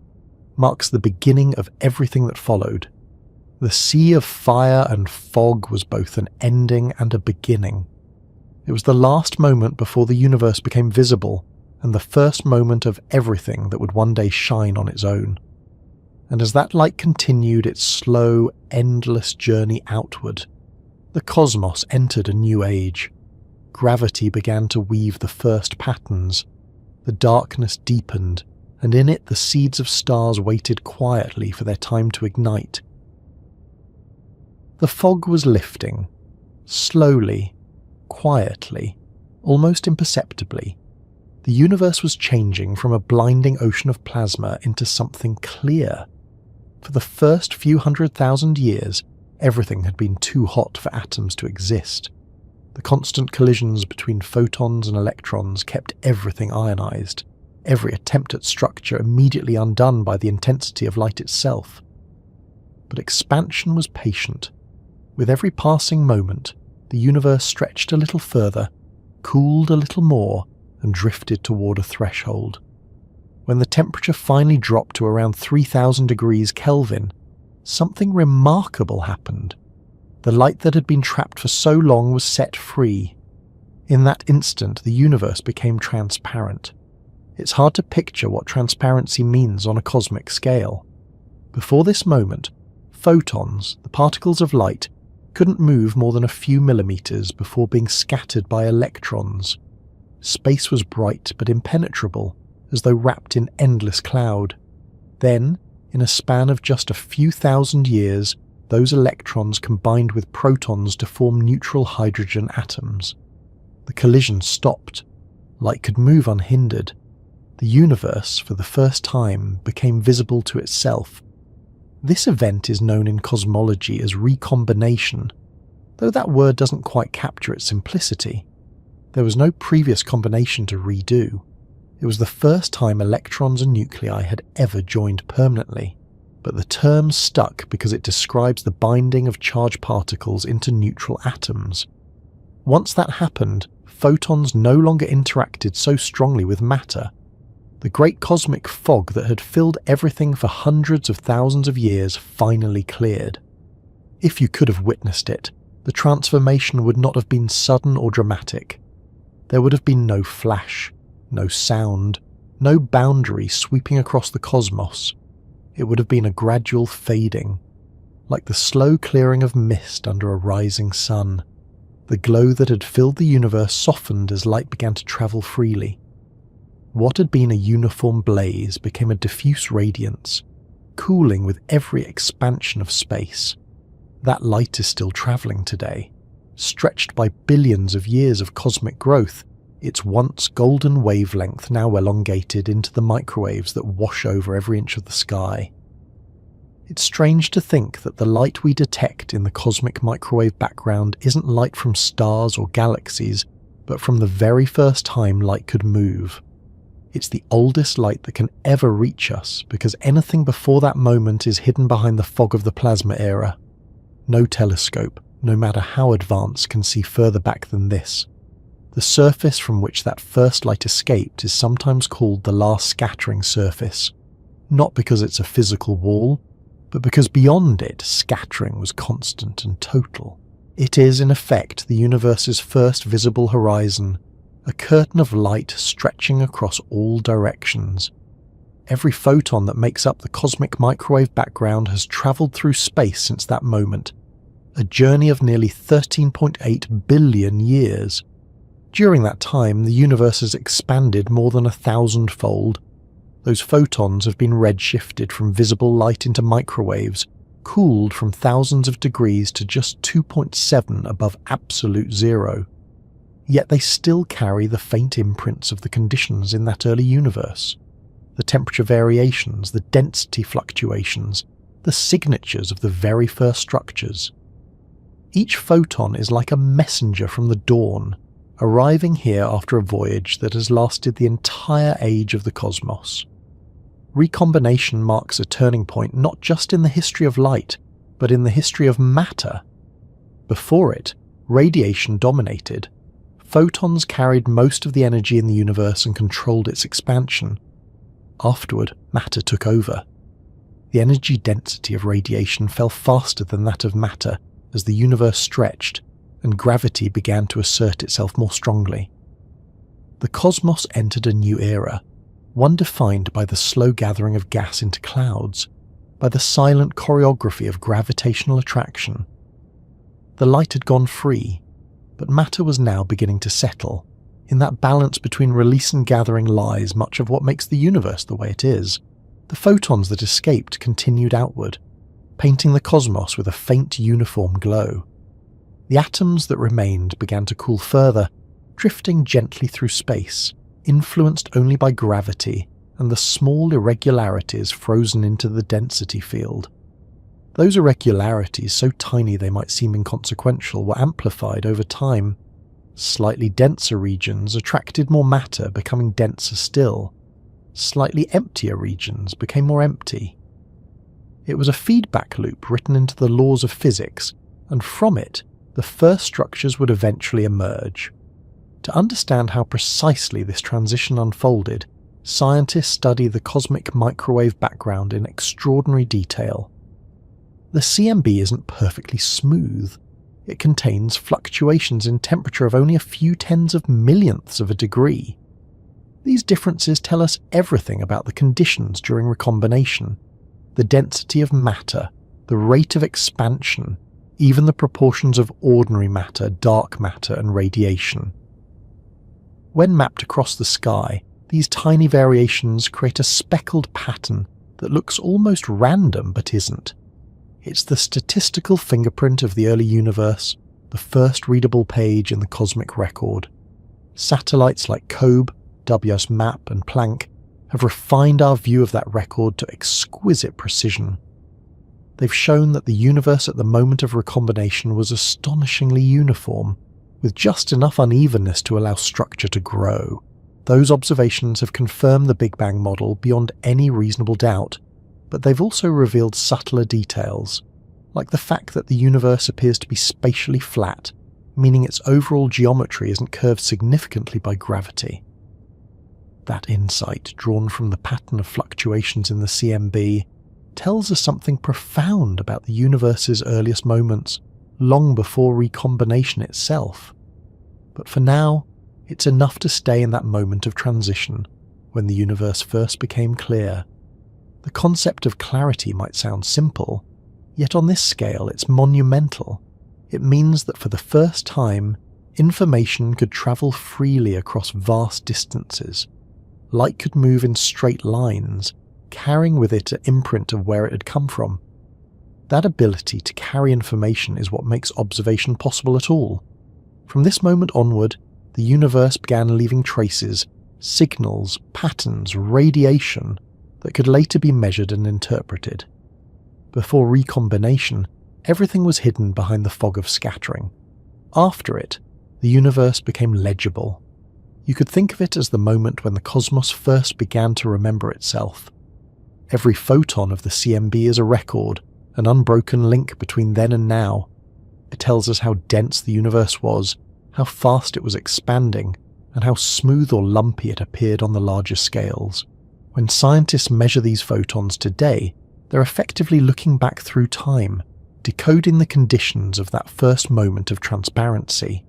marks the beginning of everything that followed. The sea of fire and fog was both an ending and a beginning. It was the last moment before the universe became visible, and the first moment of everything that would one day shine on its own. And as that light continued its slow, endless journey outward, the cosmos entered a new age. Gravity began to weave the first patterns. The darkness deepened, and in it the seeds of stars waited quietly for their time to ignite. The fog was lifting, slowly, quietly, almost imperceptibly. The universe was changing from a blinding ocean of plasma into something clear. For the first few 100,000 years, everything had been too hot for atoms to exist. The constant collisions between photons and electrons kept everything ionized, every attempt at structure immediately undone by the intensity of light itself. But expansion was patient. With every passing moment, the universe stretched a little further, cooled a little more, and drifted toward a threshold. When the temperature finally dropped to around 3,000 degrees Kelvin, something remarkable happened. The light that had been trapped for so long was set free. In that instant, the universe became transparent. It's hard to picture what transparency means on a cosmic scale. Before this moment, photons, the particles of light, couldn't move more than a few millimeters before being scattered by electrons. Space was bright but impenetrable, as though wrapped in endless cloud. Then, in a span of just a few thousand years, those electrons combined with protons to form neutral hydrogen atoms. The collision stopped. Light could move unhindered. The universe, for the first time, became visible to itself. This event is known in cosmology as recombination, though that word doesn't quite capture its simplicity. There was no previous combination to redo. It was the first time electrons and nuclei had ever joined permanently, but the term stuck because it describes the binding of charged particles into neutral atoms. Once that happened, photons no longer interacted so strongly with matter. The great cosmic fog that had filled everything for hundreds of thousands of years finally cleared. If you could have witnessed it, the transformation would not have been sudden or dramatic. There would have been no flash, no sound, no boundary sweeping across the cosmos. It would have been a gradual fading, like the slow clearing of mist under a rising sun. The glow that had filled the universe softened as light began to travel freely. What had been a uniform blaze became a diffuse radiance, cooling with every expansion of space. That light is still travelling today, stretched by billions of years of cosmic growth, its once golden wavelength now elongated into the microwaves that wash over every inch of the sky. It's strange to think that the light we detect in the cosmic microwave background isn't light from stars or galaxies, but from the very first time light could move. It's the oldest light that can ever reach us, because anything before that moment is hidden behind the fog of the plasma era. No telescope, no matter how advanced, can see further back than this. The surface from which that first light escaped is sometimes called the last scattering surface, not because it's a physical wall, but because beyond it, scattering was constant and total. It is, in effect, the universe's first visible horizon, a curtain of light stretching across all directions. Every photon that makes up the cosmic microwave background has travelled through space since that moment, a journey of nearly 13.8 billion years. During that time, the universe has expanded more than 1,000-fold. Those photons have been redshifted from visible light into microwaves, cooled from thousands of degrees to just 2.7 above absolute zero. Yet they still carry the faint imprints of the conditions in that early universe. The temperature variations, the density fluctuations, the signatures of the very first structures. Each photon is like a messenger from the dawn, arriving here after a voyage that has lasted the entire age of the cosmos. Recombination marks a turning point not just in the history of light, but in the history of matter. Before it, radiation dominated. Photons carried most of the energy in the universe and controlled its expansion. Afterward, matter took over. The energy density of radiation fell faster than that of matter as the universe stretched, and gravity began to assert itself more strongly. The cosmos entered a new era, one defined by the slow gathering of gas into clouds, by the silent choreography of gravitational attraction. The light had gone free, but matter was now beginning to settle. In that balance between release and gathering lies much of what makes the universe the way it is. The photons that escaped continued outward, painting the cosmos with a faint uniform glow. The atoms that remained began to cool further, drifting gently through space, influenced only by gravity and the small irregularities frozen into the density field. Those irregularities, so tiny they might seem inconsequential, were amplified over time. Slightly denser regions attracted more matter, becoming denser still. Slightly emptier regions became more empty. It was a feedback loop written into the laws of physics, and from it, the first structures would eventually emerge. To understand how precisely this transition unfolded, scientists study the cosmic microwave background in extraordinary detail. The CMB isn't perfectly smooth. It contains fluctuations in temperature of only a few tens of millionths of a degree. These differences tell us everything about the conditions during recombination, the density of matter, the rate of expansion, even the proportions of ordinary matter, dark matter, and radiation. When mapped across the sky, these tiny variations create a speckled pattern that looks almost random but isn't. It's the statistical fingerprint of the early universe, the first readable page in the cosmic record. Satellites like COBE, WS-MAP, and Planck have refined our view of that record to exquisite precision. They've shown that the universe at the moment of recombination was astonishingly uniform, with just enough unevenness to allow structure to grow. Those observations have confirmed the Big Bang model beyond any reasonable doubt, but they've also revealed subtler details, like the fact that the universe appears to be spatially flat, meaning its overall geometry isn't curved significantly by gravity. That insight, drawn from the pattern of fluctuations in the CMB, tells us something profound about the universe's earliest moments, long before recombination itself. But for now, it's enough to stay in that moment of transition, when the universe first became clear. The concept of clarity might sound simple, yet on this scale it's monumental. It means that for the first time, information could travel freely across vast distances. Light could move in straight lines, carrying with it an imprint of where it had come from. That ability to carry information is what makes observation possible at all. From this moment onward, the universe began leaving traces, signals, patterns, radiation that could later be measured and interpreted. Before recombination, everything was hidden behind the fog of scattering. After it, the universe became legible. You could think of it as the moment when the cosmos first began to remember itself. Every photon of the CMB is a record, an unbroken link between then and now. It tells us how dense the universe was, how fast it was expanding, and how smooth or lumpy it appeared on the larger scales. When scientists measure these photons today, they're effectively looking back through time, decoding the conditions of that first moment of transparency.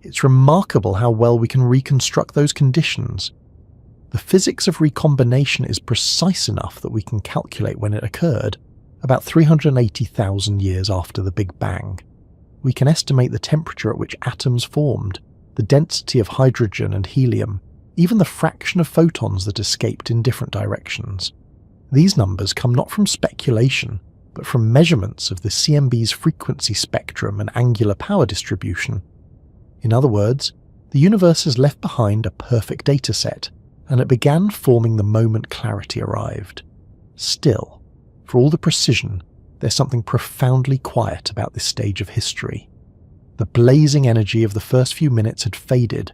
It's remarkable how well we can reconstruct those conditions. The physics of recombination is precise enough that we can calculate when it occurred, about 380,000 years after the Big Bang. We can estimate the temperature at which atoms formed, the density of hydrogen and helium, even the fraction of photons that escaped in different directions. These numbers come not from speculation, but from measurements of the CMB's frequency spectrum and angular power distribution. In other words, the universe has left behind a perfect dataset, and it began forming the moment clarity arrived. Still, for all the precision, there's something profoundly quiet about this stage of history. The blazing energy of the first few minutes had faded.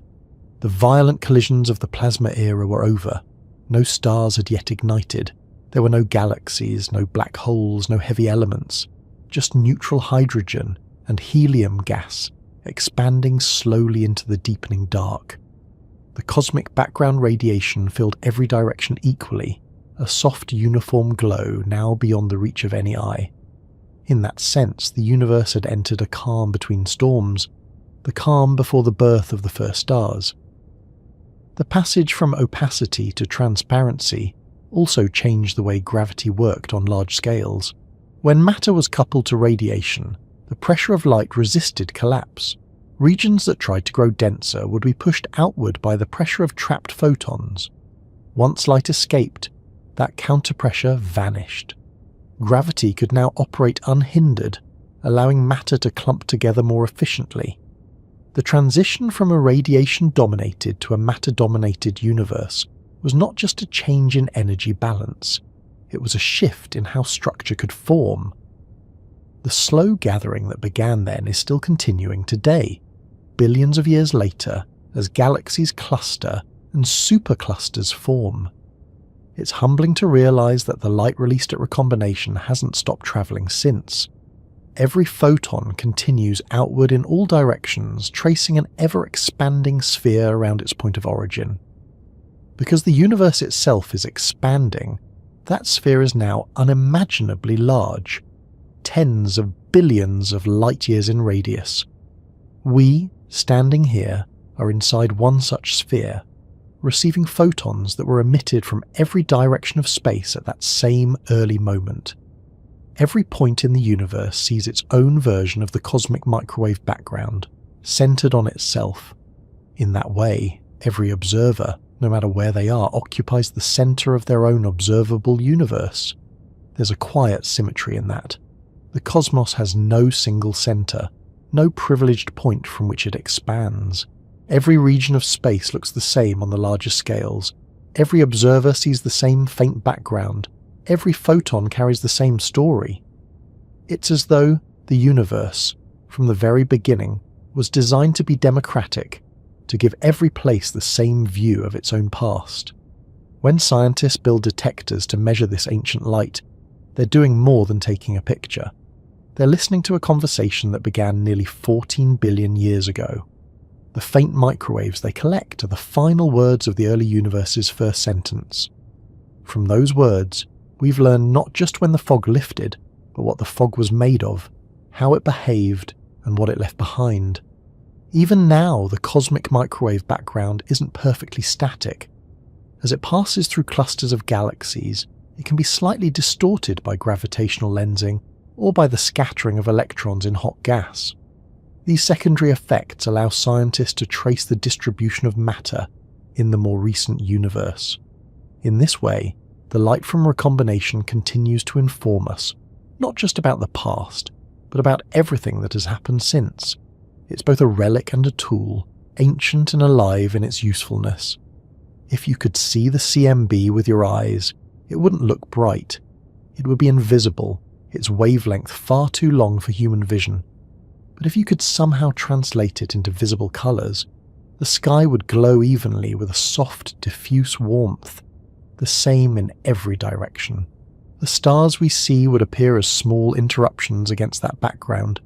The violent collisions of the plasma era were over. No stars had yet ignited. There were no galaxies, no black holes, no heavy elements, just neutral hydrogen and helium gas expanding slowly into the deepening dark. The cosmic background radiation filled every direction equally, a soft uniform glow now beyond the reach of any eye. In that sense, the universe had entered a calm between storms, the calm before the birth of the first stars. The passage from opacity to transparency also changed the way gravity worked on large scales. When matter was coupled to radiation, the pressure of light resisted collapse. Regions that tried to grow denser would be pushed outward by the pressure of trapped photons. Once light escaped, that counterpressure vanished. Gravity could now operate unhindered, allowing matter to clump together more efficiently. The transition from a radiation-dominated to a matter-dominated universe was not just a change in energy balance, it was a shift in how structure could form. The slow gathering that began then is still continuing today, billions of years later, as galaxies cluster and superclusters form. It's humbling to realize that the light released at recombination hasn't stopped traveling since. Every photon continues outward in all directions, tracing an ever-expanding sphere around its point of origin. Because the universe itself is expanding, that sphere is now unimaginably large, tens of billions of light-years in radius. We, standing here, are inside one such sphere, receiving photons that were emitted from every direction of space at that same early moment. Every point in the universe sees its own version of the cosmic microwave background, centered on itself. In that way, every observer, no matter where they are, occupies the center of their own observable universe. There's a quiet symmetry in that. The cosmos has no single center, no privileged point from which it expands. Every region of space looks the same on the larger scales. Every observer sees the same faint background. Every photon carries the same story. It's as though the universe, from the very beginning, was designed to be democratic, to give every place the same view of its own past. When scientists build detectors to measure this ancient light, they're doing more than taking a picture. They're listening to a conversation that began nearly 14 billion years ago. The faint microwaves they collect are the final words of the early universe's first sentence. From those words, we've learned not just when the fog lifted, but what the fog was made of, how it behaved, and what it left behind. Even now, the cosmic microwave background isn't perfectly static. As it passes through clusters of galaxies, it can be slightly distorted by gravitational lensing or by the scattering of electrons in hot gas. These secondary effects allow scientists to trace the distribution of matter in the more recent universe. In this way, the light from recombination continues to inform us, not just about the past, but about everything that has happened since. It's both a relic and a tool, ancient and alive in its usefulness. If you could see the CMB with your eyes, it wouldn't look bright. It would be invisible, its wavelength far too long for human vision. But if you could somehow translate it into visible colours, the sky would glow evenly with a soft, diffuse warmth, the same in every direction. The stars we see would appear as small interruptions against that background,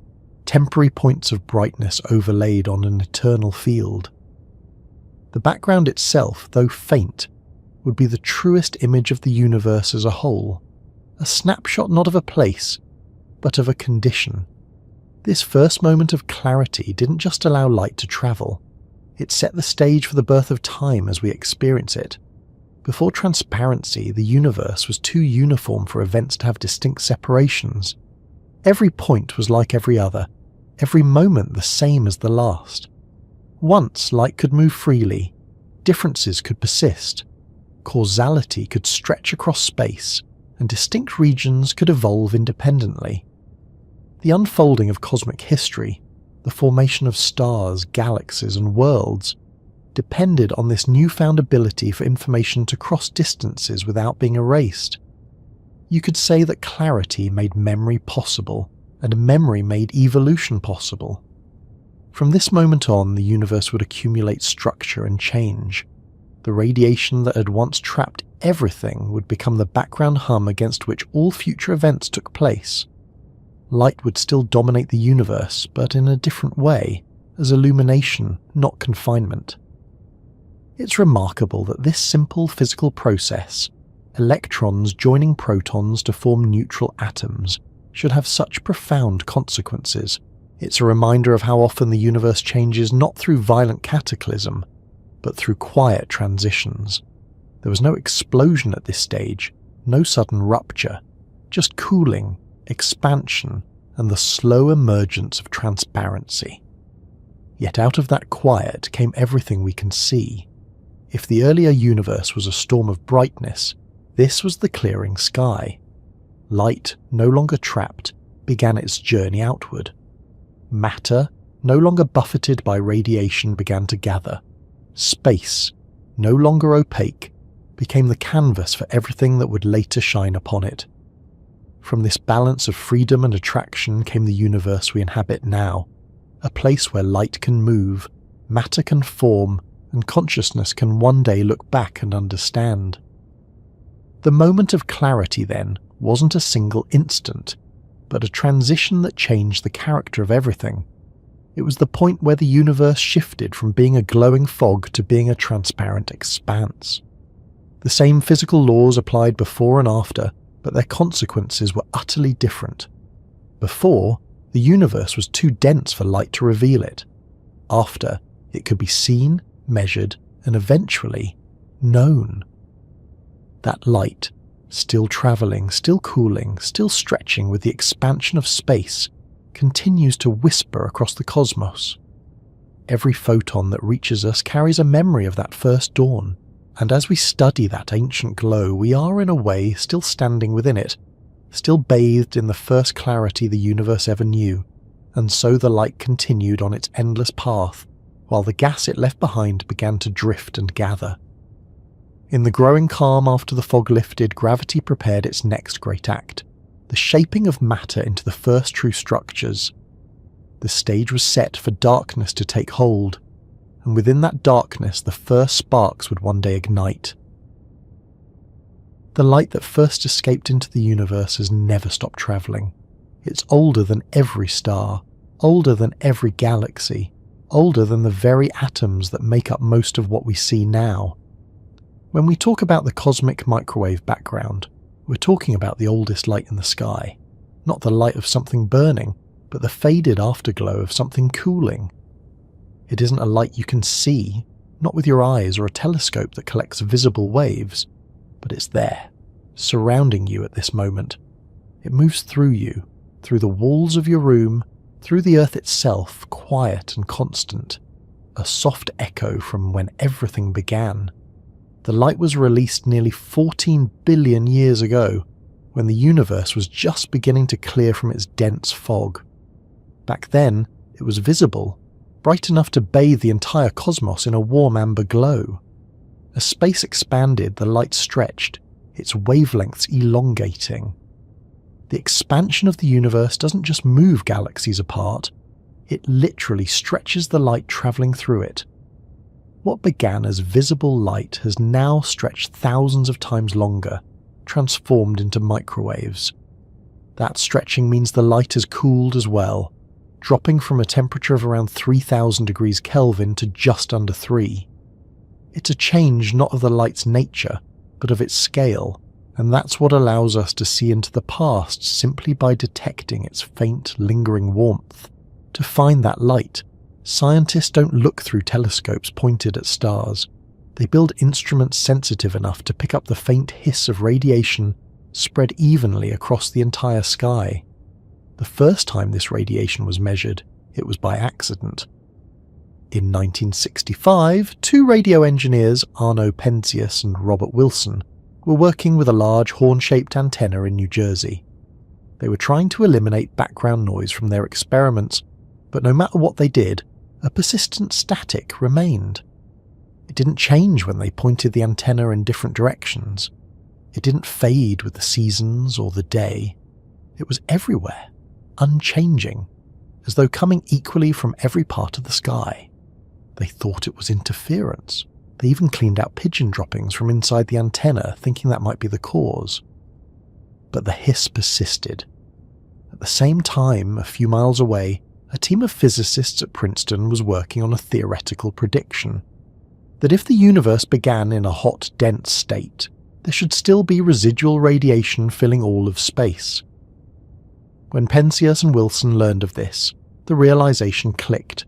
temporary points of brightness overlaid on an eternal field. The background itself, though faint, would be the truest image of the universe as a whole, a snapshot not of a place, but of a condition. This first moment of clarity didn't just allow light to travel, it set the stage for the birth of time as we experience it. Before transparency, the universe was too uniform for events to have distinct separations. Every point was like every other, every moment the same as the last. Once light could move freely, differences could persist, causality could stretch across space, and distinct regions could evolve independently. The unfolding of cosmic history, the formation of stars, galaxies, and worlds, depended on this newfound ability for information to cross distances without being erased. You could say that clarity made memory possible, and memory made evolution possible. From this moment on, the universe would accumulate structure and change. The radiation that had once trapped everything would become the background hum against which all future events took place. Light would still dominate the universe, but in a different way, as illumination, not confinement. It's remarkable that this simple physical process, electrons joining protons to form neutral atoms, should have such profound consequences. It's a reminder of how often the universe changes not through violent cataclysm, but through quiet transitions. There was no explosion at this stage, no sudden rupture, just cooling, expansion, and the slow emergence of transparency. Yet out of that quiet came everything we can see. If the earlier universe was a storm of brightness, this was the clearing sky. Light, no longer trapped, began its journey outward. Matter, no longer buffeted by radiation, began to gather. Space, no longer opaque, became the canvas for everything that would later shine upon it. From this balance of freedom and attraction came the universe we inhabit now, a place where light can move, matter can form, and consciousness can one day look back and understand. The moment of clarity, then, wasn't a single instant, but a transition that changed the character of everything. It was the point where the universe shifted from being a glowing fog to being a transparent expanse. The same physical laws applied before and after, but their consequences were utterly different. Before, the universe was too dense for light to reveal it. After, it could be seen, measured, and eventually known. That light, still travelling, still cooling, still stretching with the expansion of space, continues to whisper across the cosmos. Every photon that reaches us carries a memory of that first dawn, and as we study that ancient glow, we are in a way still standing within it, still bathed in the first clarity the universe ever knew, and so the light continued on its endless path, while the gas it left behind began to drift and gather. In the growing calm after the fog lifted, gravity prepared its next great act, the shaping of matter into the first true structures. The stage was set for darkness to take hold, and within that darkness the first sparks would one day ignite. The light that first escaped into the universe has never stopped travelling. It's older than every star, older than every galaxy, older than the very atoms that make up most of what we see now. When we talk about the cosmic microwave background, we're talking about the oldest light in the sky, not the light of something burning, but the faded afterglow of something cooling. It isn't a light you can see, not with your eyes or a telescope that collects visible waves, but it's there, surrounding you at this moment. It moves through you, through the walls of your room, through the earth itself, quiet and constant, a soft echo from when everything began. The light was released nearly 14 billion years ago, when the universe was just beginning to clear from its dense fog. Back then, it was visible, bright enough to bathe the entire cosmos in a warm amber glow. As space expanded, the light stretched, its wavelengths elongating. The expansion of the universe doesn't just move galaxies apart, it literally stretches the light travelling through it. What began as visible light has now stretched thousands of times longer, transformed into microwaves. That stretching means the light has cooled as well, dropping from a temperature of around 3000 degrees Kelvin to just under 3. It's a change not of the light's nature, but of its scale, and that's what allows us to see into the past simply by detecting its faint, lingering warmth. To find that light, scientists don't look through telescopes pointed at stars. They build instruments sensitive enough to pick up the faint hiss of radiation spread evenly across the entire sky. The first time this radiation was measured, it was by accident. In 1965, two radio engineers, Arno Penzias and Robert Wilson, were working with a large horn-shaped antenna in New Jersey. They were trying to eliminate background noise from their experiments, but no matter what they did, a persistent static remained. It didn't change when they pointed the antenna in different directions. It didn't fade with the seasons or the day. It was everywhere, unchanging, as though coming equally from every part of the sky. They thought it was interference. They even cleaned out pigeon droppings from inside the antenna, thinking that might be the cause. But the hiss persisted. At the same time, a few miles away, a team of physicists at Princeton was working on a theoretical prediction that if the universe began in a hot, dense state, there should still be residual radiation filling all of space. When Penzias and Wilson learned of this, the realization clicked.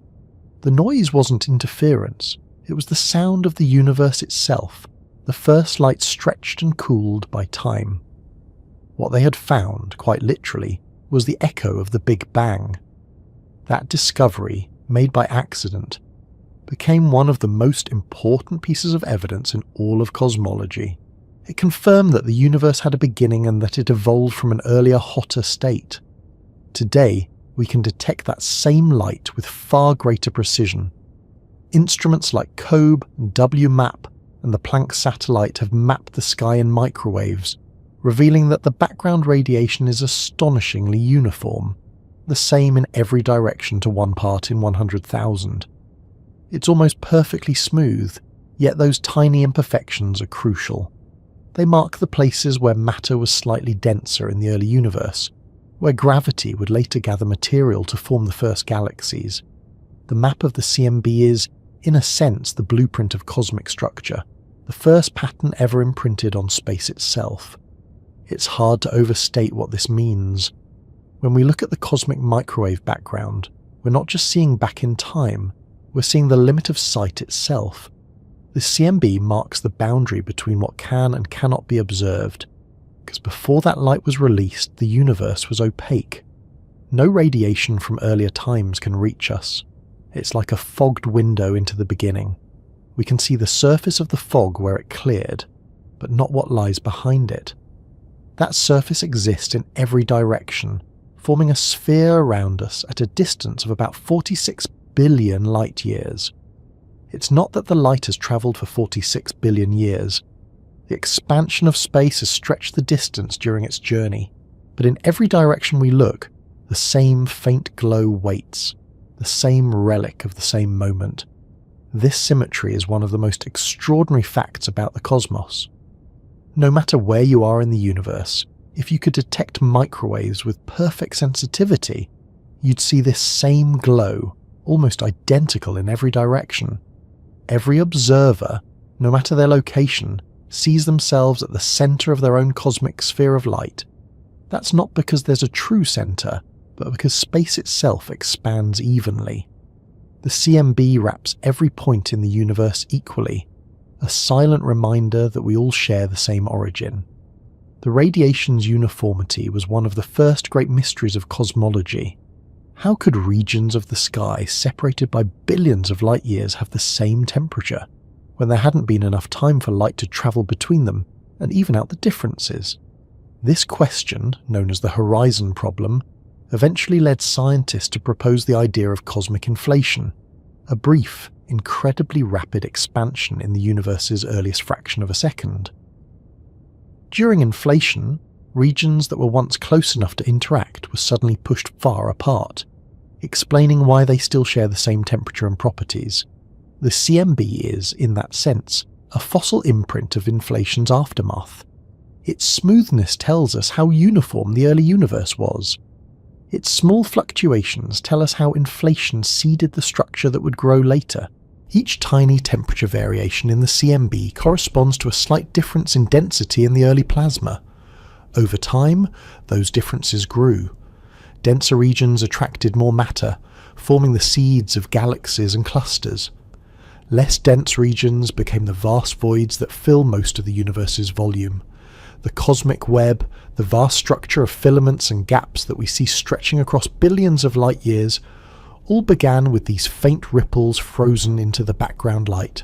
The noise wasn't interference, it was the sound of the universe itself, the first light stretched and cooled by time. What they had found, quite literally, was the echo of the Big Bang. That discovery, made by accident, became one of the most important pieces of evidence in all of cosmology. It confirmed that the universe had a beginning and that it evolved from an earlier, hotter state. Today, we can detect that same light with far greater precision. Instruments like COBE and WMAP and the Planck satellite have mapped the sky in microwaves, revealing that the background radiation is astonishingly uniform, the same in every direction to 1 part in 100,000. It's almost perfectly smooth, yet those tiny imperfections are crucial. They mark the places where matter was slightly denser in the early universe, where gravity would later gather material to form the first galaxies. The map of the CMB is, in a sense, the blueprint of cosmic structure, the first pattern ever imprinted on space itself. It's hard to overstate what this means. When we look at the cosmic microwave background, we're not just seeing back in time, we're seeing the limit of sight itself. The CMB marks the boundary between what can and cannot be observed, because before that light was released, the universe was opaque. No radiation from earlier times can reach us. It's like a fogged window into the beginning. We can see the surface of the fog where it cleared, but not what lies behind it. That surface exists in every direction, forming a sphere around us at a distance of about 46 billion light years. It's not that the light has travelled for 46 billion years. The expansion of space has stretched the distance during its journey, but in every direction we look, the same faint glow waits, the same relic of the same moment. This symmetry is one of the most extraordinary facts about the cosmos. No matter where you are in the universe, if you could detect microwaves with perfect sensitivity, you'd see this same glow, almost identical in every direction. Every observer, no matter their location, sees themselves at the centre of their own cosmic sphere of light. That's not because there's a true centre, but because space itself expands evenly. The CMB wraps every point in the universe equally, a silent reminder that we all share the same origin. The radiation's uniformity was one of the first great mysteries of cosmology. How could regions of the sky separated by billions of light years have the same temperature, when there hadn't been enough time for light to travel between them and even out the differences? This question, known as the horizon problem, eventually led scientists to propose the idea of cosmic inflation, a brief, incredibly rapid expansion in the universe's earliest fraction of a second. During inflation, regions that were once close enough to interact were suddenly pushed far apart, explaining why they still share the same temperature and properties. The CMB is, in that sense, a fossil imprint of inflation's aftermath. Its smoothness tells us how uniform the early universe was. Its small fluctuations tell us how inflation seeded the structure that would grow later. Each tiny temperature variation in the CMB corresponds to a slight difference in density in the early plasma. Over time, those differences grew. Denser regions attracted more matter, forming the seeds of galaxies and clusters. Less dense regions became the vast voids that fill most of the universe's volume. The cosmic web, the vast structure of filaments and gaps that we see stretching across billions of light years, all began with these faint ripples frozen into the background light.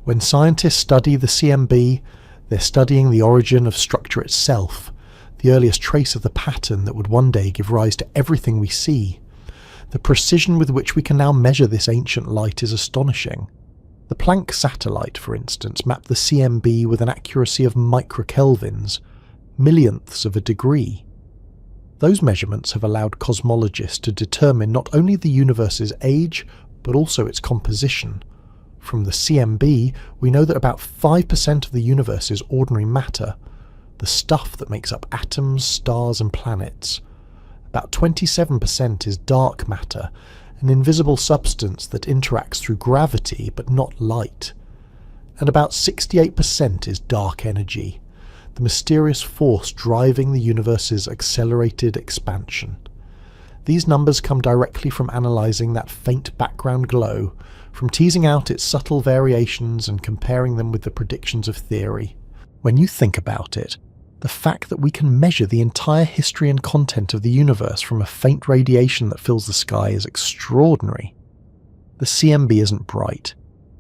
When scientists study the CMB, they're studying the origin of structure itself, the earliest trace of the pattern that would one day give rise to everything we see. The precision with which we can now measure this ancient light is astonishing. The Planck satellite, for instance, mapped the CMB with an accuracy of microkelvins, millionths of a degree. Those measurements have allowed cosmologists to determine not only the universe's age, but also its composition. From the CMB, we know that about 5% of the universe is ordinary matter, the stuff that makes up atoms, stars and planets. About 27% is dark matter, an invisible substance that interacts through gravity but not light. And about 68% is dark energy, the mysterious force driving the universe's accelerated expansion. These numbers come directly from analysing that faint background glow, from teasing out its subtle variations and comparing them with the predictions of theory. When you think about it, the fact that we can measure the entire history and content of the universe from a faint radiation that fills the sky is extraordinary. The CMB isn't bright.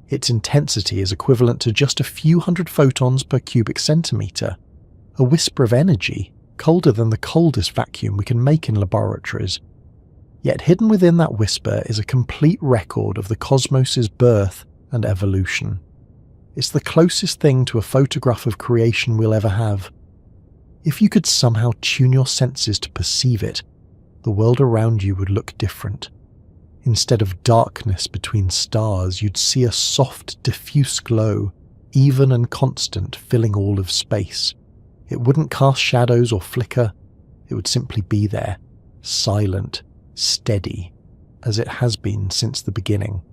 Its intensity is equivalent to just a few hundred photons per cubic centimetre, a whisper of energy, colder than the coldest vacuum we can make in laboratories. Yet hidden within that whisper is a complete record of the cosmos's birth and evolution. It's the closest thing to a photograph of creation we'll ever have. If you could somehow tune your senses to perceive it, the world around you would look different. Instead of darkness between stars, you'd see a soft, diffuse glow, even and constant, filling all of space. It wouldn't cast shadows or flicker. It would simply be there, silent, steady, as it has been since the beginning.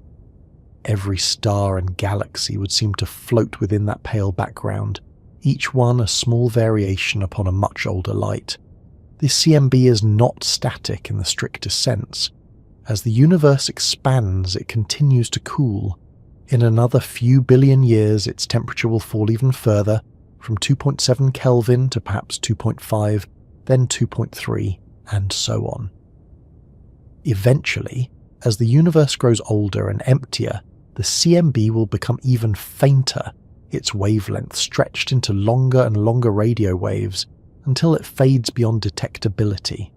Every star and galaxy would seem to float within that pale background, each one a small variation upon a much older light. This CMB is not static in the strictest sense. As the universe expands, it continues to cool. In another few billion years, its temperature will fall even further, from 2.7 Kelvin to perhaps 2.5, then 2.3, and so on. Eventually, as the universe grows older and emptier, the CMB will become even fainter, its wavelength stretched into longer and longer radio waves until it fades beyond detectability.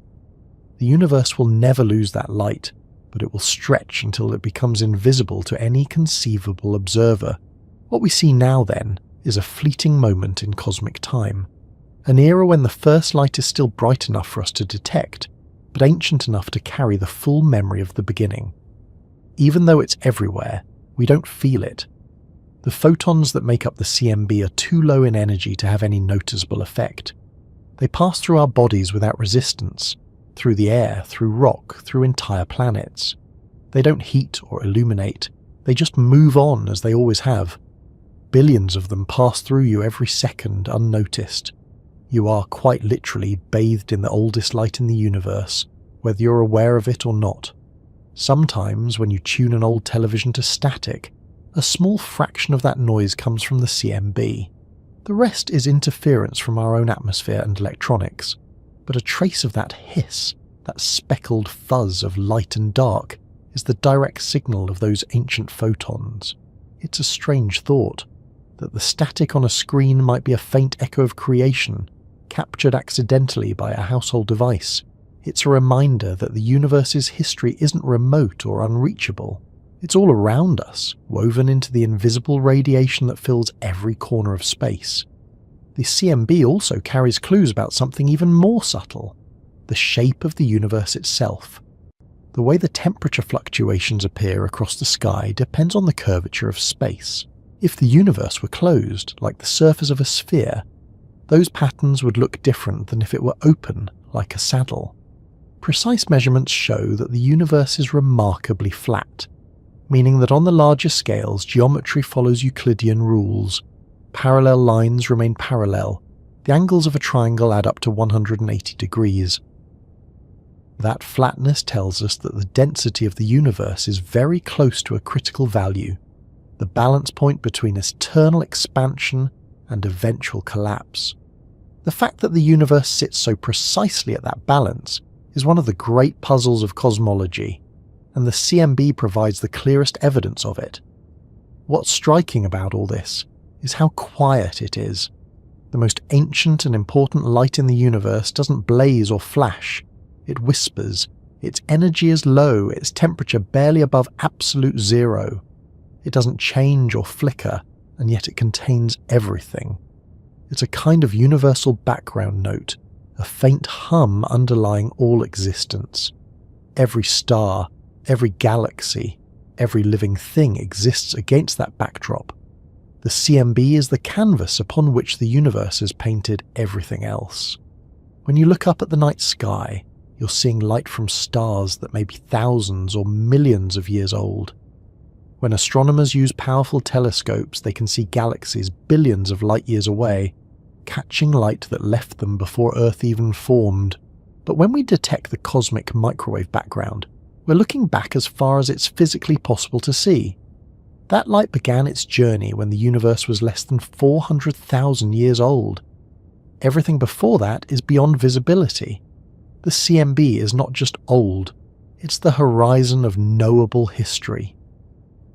The universe will never lose that light, but it will stretch until it becomes invisible to any conceivable observer. What we see now, then, is a fleeting moment in cosmic time, an era when the first light is still bright enough for us to detect, but ancient enough to carry the full memory of the beginning. Even though it's everywhere, we don't feel it. The photons that make up the CMB are too low in energy to have any noticeable effect. They pass through our bodies without resistance, through the air, through rock, through entire planets. They don't heat or illuminate, they just move on as they always have. Billions of them pass through you every second unnoticed. You are quite literally bathed in the oldest light in the universe, whether you're aware of it or not. Sometimes, when you tune an old television to static, a small fraction of that noise comes from the CMB. The rest is interference from our own atmosphere and electronics, but a trace of that hiss, that speckled fuzz of light and dark, is the direct signal of those ancient photons. It's a strange thought, that the static on a screen might be a faint echo of creation, captured accidentally by a household device. It's a reminder that the universe's history isn't remote or unreachable. It's all around us, woven into the invisible radiation that fills every corner of space. The CMB also carries clues about something even more subtle: the shape of the universe itself. The way the temperature fluctuations appear across the sky depends on the curvature of space. If the universe were closed, like the surface of a sphere, those patterns would look different than if it were open, like a saddle. Precise measurements show that the universe is remarkably flat, meaning that on the larger scales, geometry follows Euclidean rules. Parallel lines remain parallel. The angles of a triangle add up to 180 degrees. That flatness tells us that the density of the universe is very close to a critical value, the balance point between eternal expansion and eventual collapse. The fact that the universe sits so precisely at that balance is one of the great puzzles of cosmology, and the CMB provides the clearest evidence of it. What's striking about all this is how quiet it is. The most ancient and important light in the universe doesn't blaze or flash. It whispers. Its energy is low, its temperature barely above absolute zero. It doesn't change or flicker, and yet it contains everything. It's a kind of universal background note, a faint hum underlying all existence. Every star, every galaxy, every living thing exists against that backdrop. The CMB is the canvas upon which the universe has painted everything else. When you look up at the night sky, you're seeing light from stars that may be thousands or millions of years old. When astronomers use powerful telescopes, they can see galaxies billions of light years away, catching light that left them before Earth even formed. But when we detect the cosmic microwave background, we're looking back as far as it's physically possible to see. That light began its journey when the universe was less than 400,000 years old. Everything before that is beyond visibility. The CMB is not just old, it's the horizon of knowable history.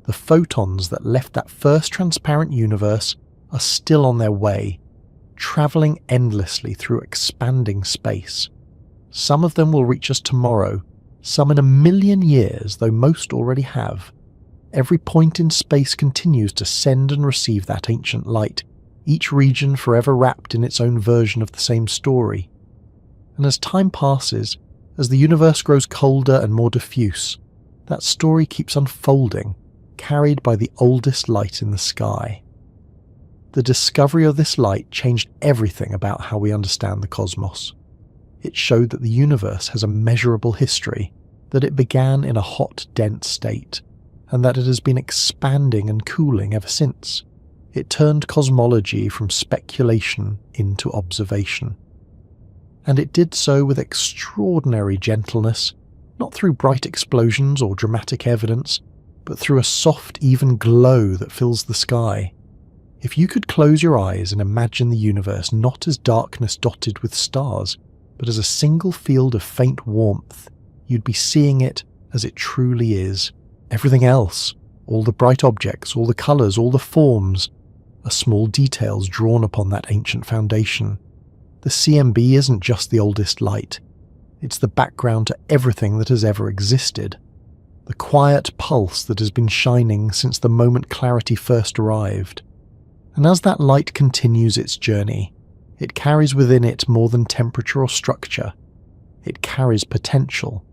The photons that left that first transparent universe are still on their way, travelling endlessly through expanding space. Some of them will reach us tomorrow, some in 1,000,000 years, though most already have. Every point in space continues to send and receive that ancient light, each region forever wrapped in its own version of the same story. And as time passes, as the universe grows colder and more diffuse, that story keeps unfolding, carried by the oldest light in the sky. The discovery of this light changed everything about how we understand the cosmos. It showed that the universe has a measurable history, that it began in a hot, dense state, and that it has been expanding and cooling ever since. It turned cosmology from speculation into observation. And it did so with extraordinary gentleness, not through bright explosions or dramatic evidence, but through a soft, even glow that fills the sky. If you could close your eyes and imagine the universe not as darkness dotted with stars, but as a single field of faint warmth, you'd be seeing it as it truly is. Everything else, all the bright objects, all the colours, all the forms, are small details drawn upon that ancient foundation. The CMB isn't just the oldest light. It's the background to everything that has ever existed. The quiet pulse that has been shining since the moment clarity first arrived. And as that light continues its journey, it carries within it more than temperature or structure. It carries potential.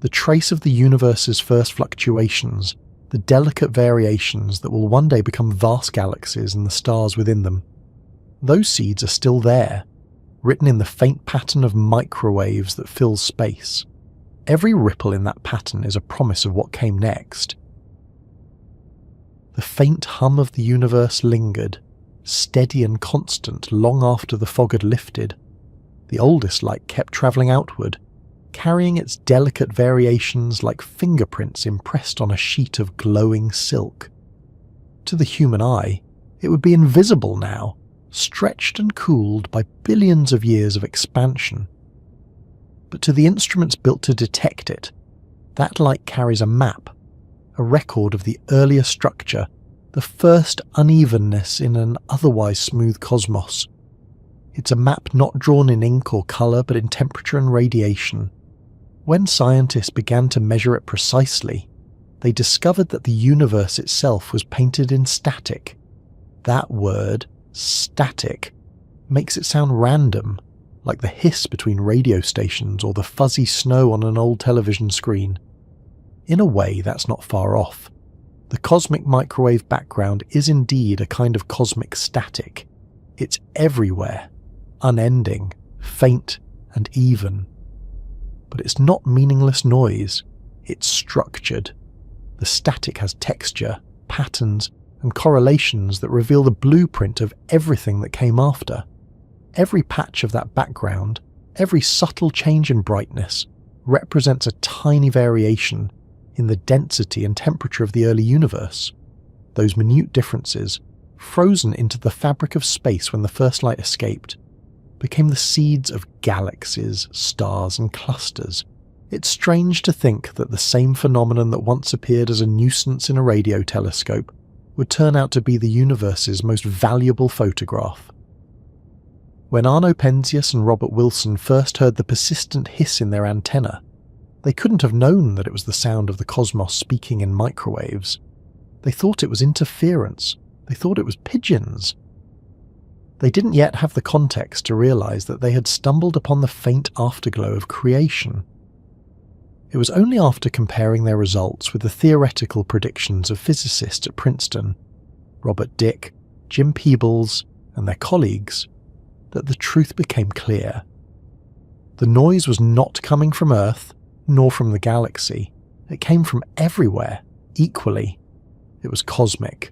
The trace of the universe's first fluctuations, the delicate variations that will one day become vast galaxies and the stars within them. Those seeds are still there, written in the faint pattern of microwaves that fills space. Every ripple in that pattern is a promise of what came next. The faint hum of the universe lingered, steady and constant long after the fog had lifted. The oldest light kept travelling outward, carrying its delicate variations like fingerprints impressed on a sheet of glowing silk. To the human eye, it would be invisible now, stretched and cooled by billions of years of expansion. But to the instruments built to detect it, that light carries a map, a record of the earlier structure, the first unevenness in an otherwise smooth cosmos. It's a map not drawn in ink or colour but in temperature and radiation. When scientists began to measure it precisely, they discovered that the universe itself was painted in static. That word, static, makes it sound random, like the hiss between radio stations or the fuzzy snow on an old television screen. In a way, that's not far off. The cosmic microwave background is indeed a kind of cosmic static. It's everywhere, unending, faint and even. But it's not meaningless noise, it's structured. The static has texture, patterns, and correlations that reveal the blueprint of everything that came after. Every patch of that background, every subtle change in brightness, represents a tiny variation in the density and temperature of the early universe. Those minute differences, frozen into the fabric of space when the first light escaped, became the seeds of galaxies, stars, and clusters. It's strange to think that the same phenomenon that once appeared as a nuisance in a radio telescope would turn out to be the universe's most valuable photograph. When Arno Penzias and Robert Wilson first heard the persistent hiss in their antenna, they couldn't have known that it was the sound of the cosmos speaking in microwaves. They thought it was interference. They thought it was pigeons. They didn't yet have the context to realize that they had stumbled upon the faint afterglow of creation. It was only after comparing their results with the theoretical predictions of physicists at Princeton, Robert Dicke, Jim Peebles, and their colleagues, that the truth became clear. The noise was not coming from Earth, nor from the galaxy. It came from everywhere, equally. It was cosmic.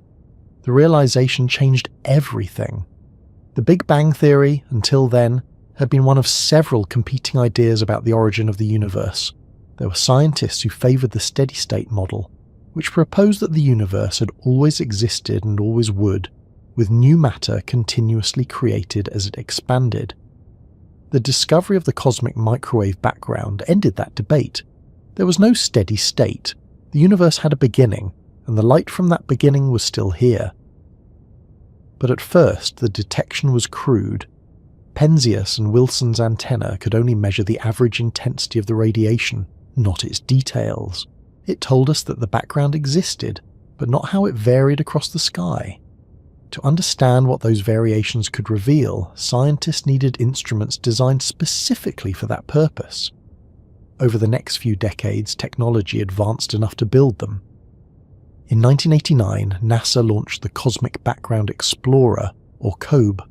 The realization changed everything. The Big Bang Theory, until then, had been one of several competing ideas about the origin of the universe. There were scientists who favoured the steady-state model, which proposed that the universe had always existed and always would, with new matter continuously created as it expanded. The discovery of the cosmic microwave background ended that debate. There was no steady state. The universe had a beginning, and the light from that beginning was still here. But at first, the detection was crude. Penzias and Wilson's antenna could only measure the average intensity of the radiation, not its details. It told us that the background existed, but not how it varied across the sky. To understand what those variations could reveal, scientists needed instruments designed specifically for that purpose. Over the next few decades, technology advanced enough to build them. In 1989, NASA launched the Cosmic Background Explorer, or COBE.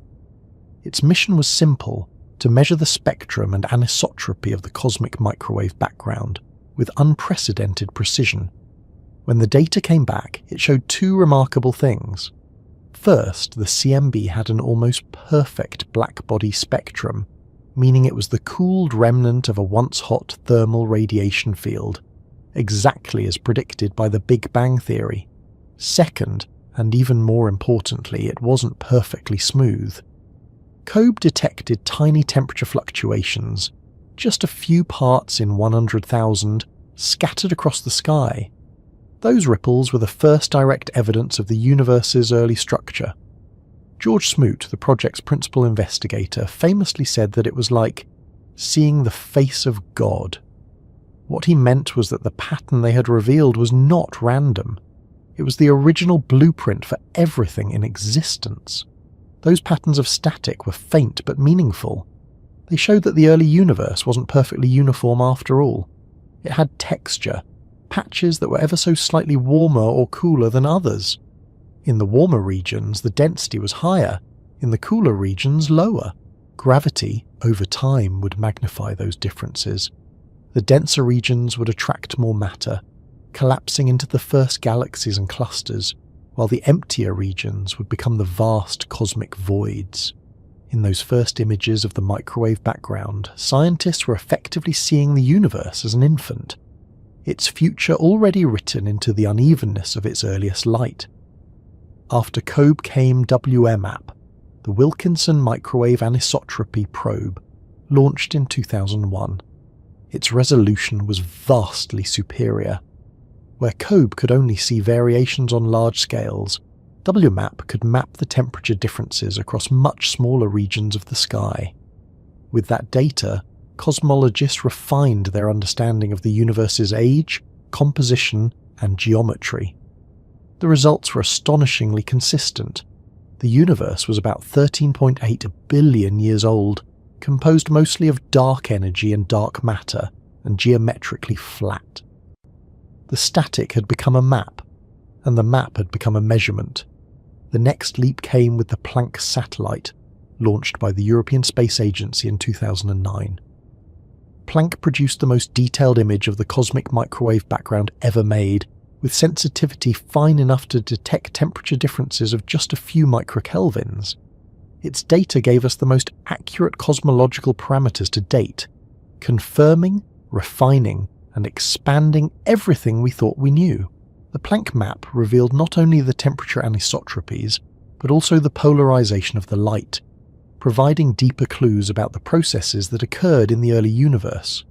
Its mission was simple: to measure the spectrum and anisotropy of the cosmic microwave background with unprecedented precision. When the data came back, it showed two remarkable things. First, the CMB had an almost perfect black-body spectrum, meaning it was the cooled remnant of a once-hot thermal radiation field, exactly as predicted by the Big Bang Theory. Second, and even more importantly, it wasn't perfectly smooth. COBE detected tiny temperature fluctuations, just a few parts in 100,000, scattered across the sky. Those ripples were the first direct evidence of the universe's early structure. George Smoot, the project's principal investigator, famously said that it was like seeing the face of God. What he meant was that the pattern they had revealed was not random. It was the original blueprint for everything in existence. Those patterns of static were faint but meaningful. They showed that the early universe wasn't perfectly uniform after all. It had texture, patches that were ever so slightly warmer or cooler than others. In the warmer regions, the density was higher. In the cooler regions, lower. Gravity, over time, would magnify those differences. The denser regions would attract more matter, collapsing into the first galaxies and clusters, while the emptier regions would become the vast cosmic voids. In those first images of the microwave background, scientists were effectively seeing the universe as an infant, its future already written into the unevenness of its earliest light. After COBE came WMAP, the Wilkinson Microwave Anisotropy Probe, launched in 2001. Its resolution was vastly superior. Where COBE could only see variations on large scales, WMAP could map the temperature differences across much smaller regions of the sky. With that data, cosmologists refined their understanding of the universe's age, composition, and geometry. The results were astonishingly consistent. The universe was about 13.8 billion years old, composed mostly of dark energy and dark matter, and geometrically flat. The static had become a map, and the map had become a measurement. The next leap came with the Planck satellite, launched by the European Space Agency in 2009. Planck produced the most detailed image of the cosmic microwave background ever made, with sensitivity fine enough to detect temperature differences of just a few microkelvins. Its data gave us the most accurate cosmological parameters to date, confirming, refining, and expanding everything we thought we knew. The Planck map revealed not only the temperature anisotropies, but also the polarization of the light, providing deeper clues about the processes that occurred in the early universe.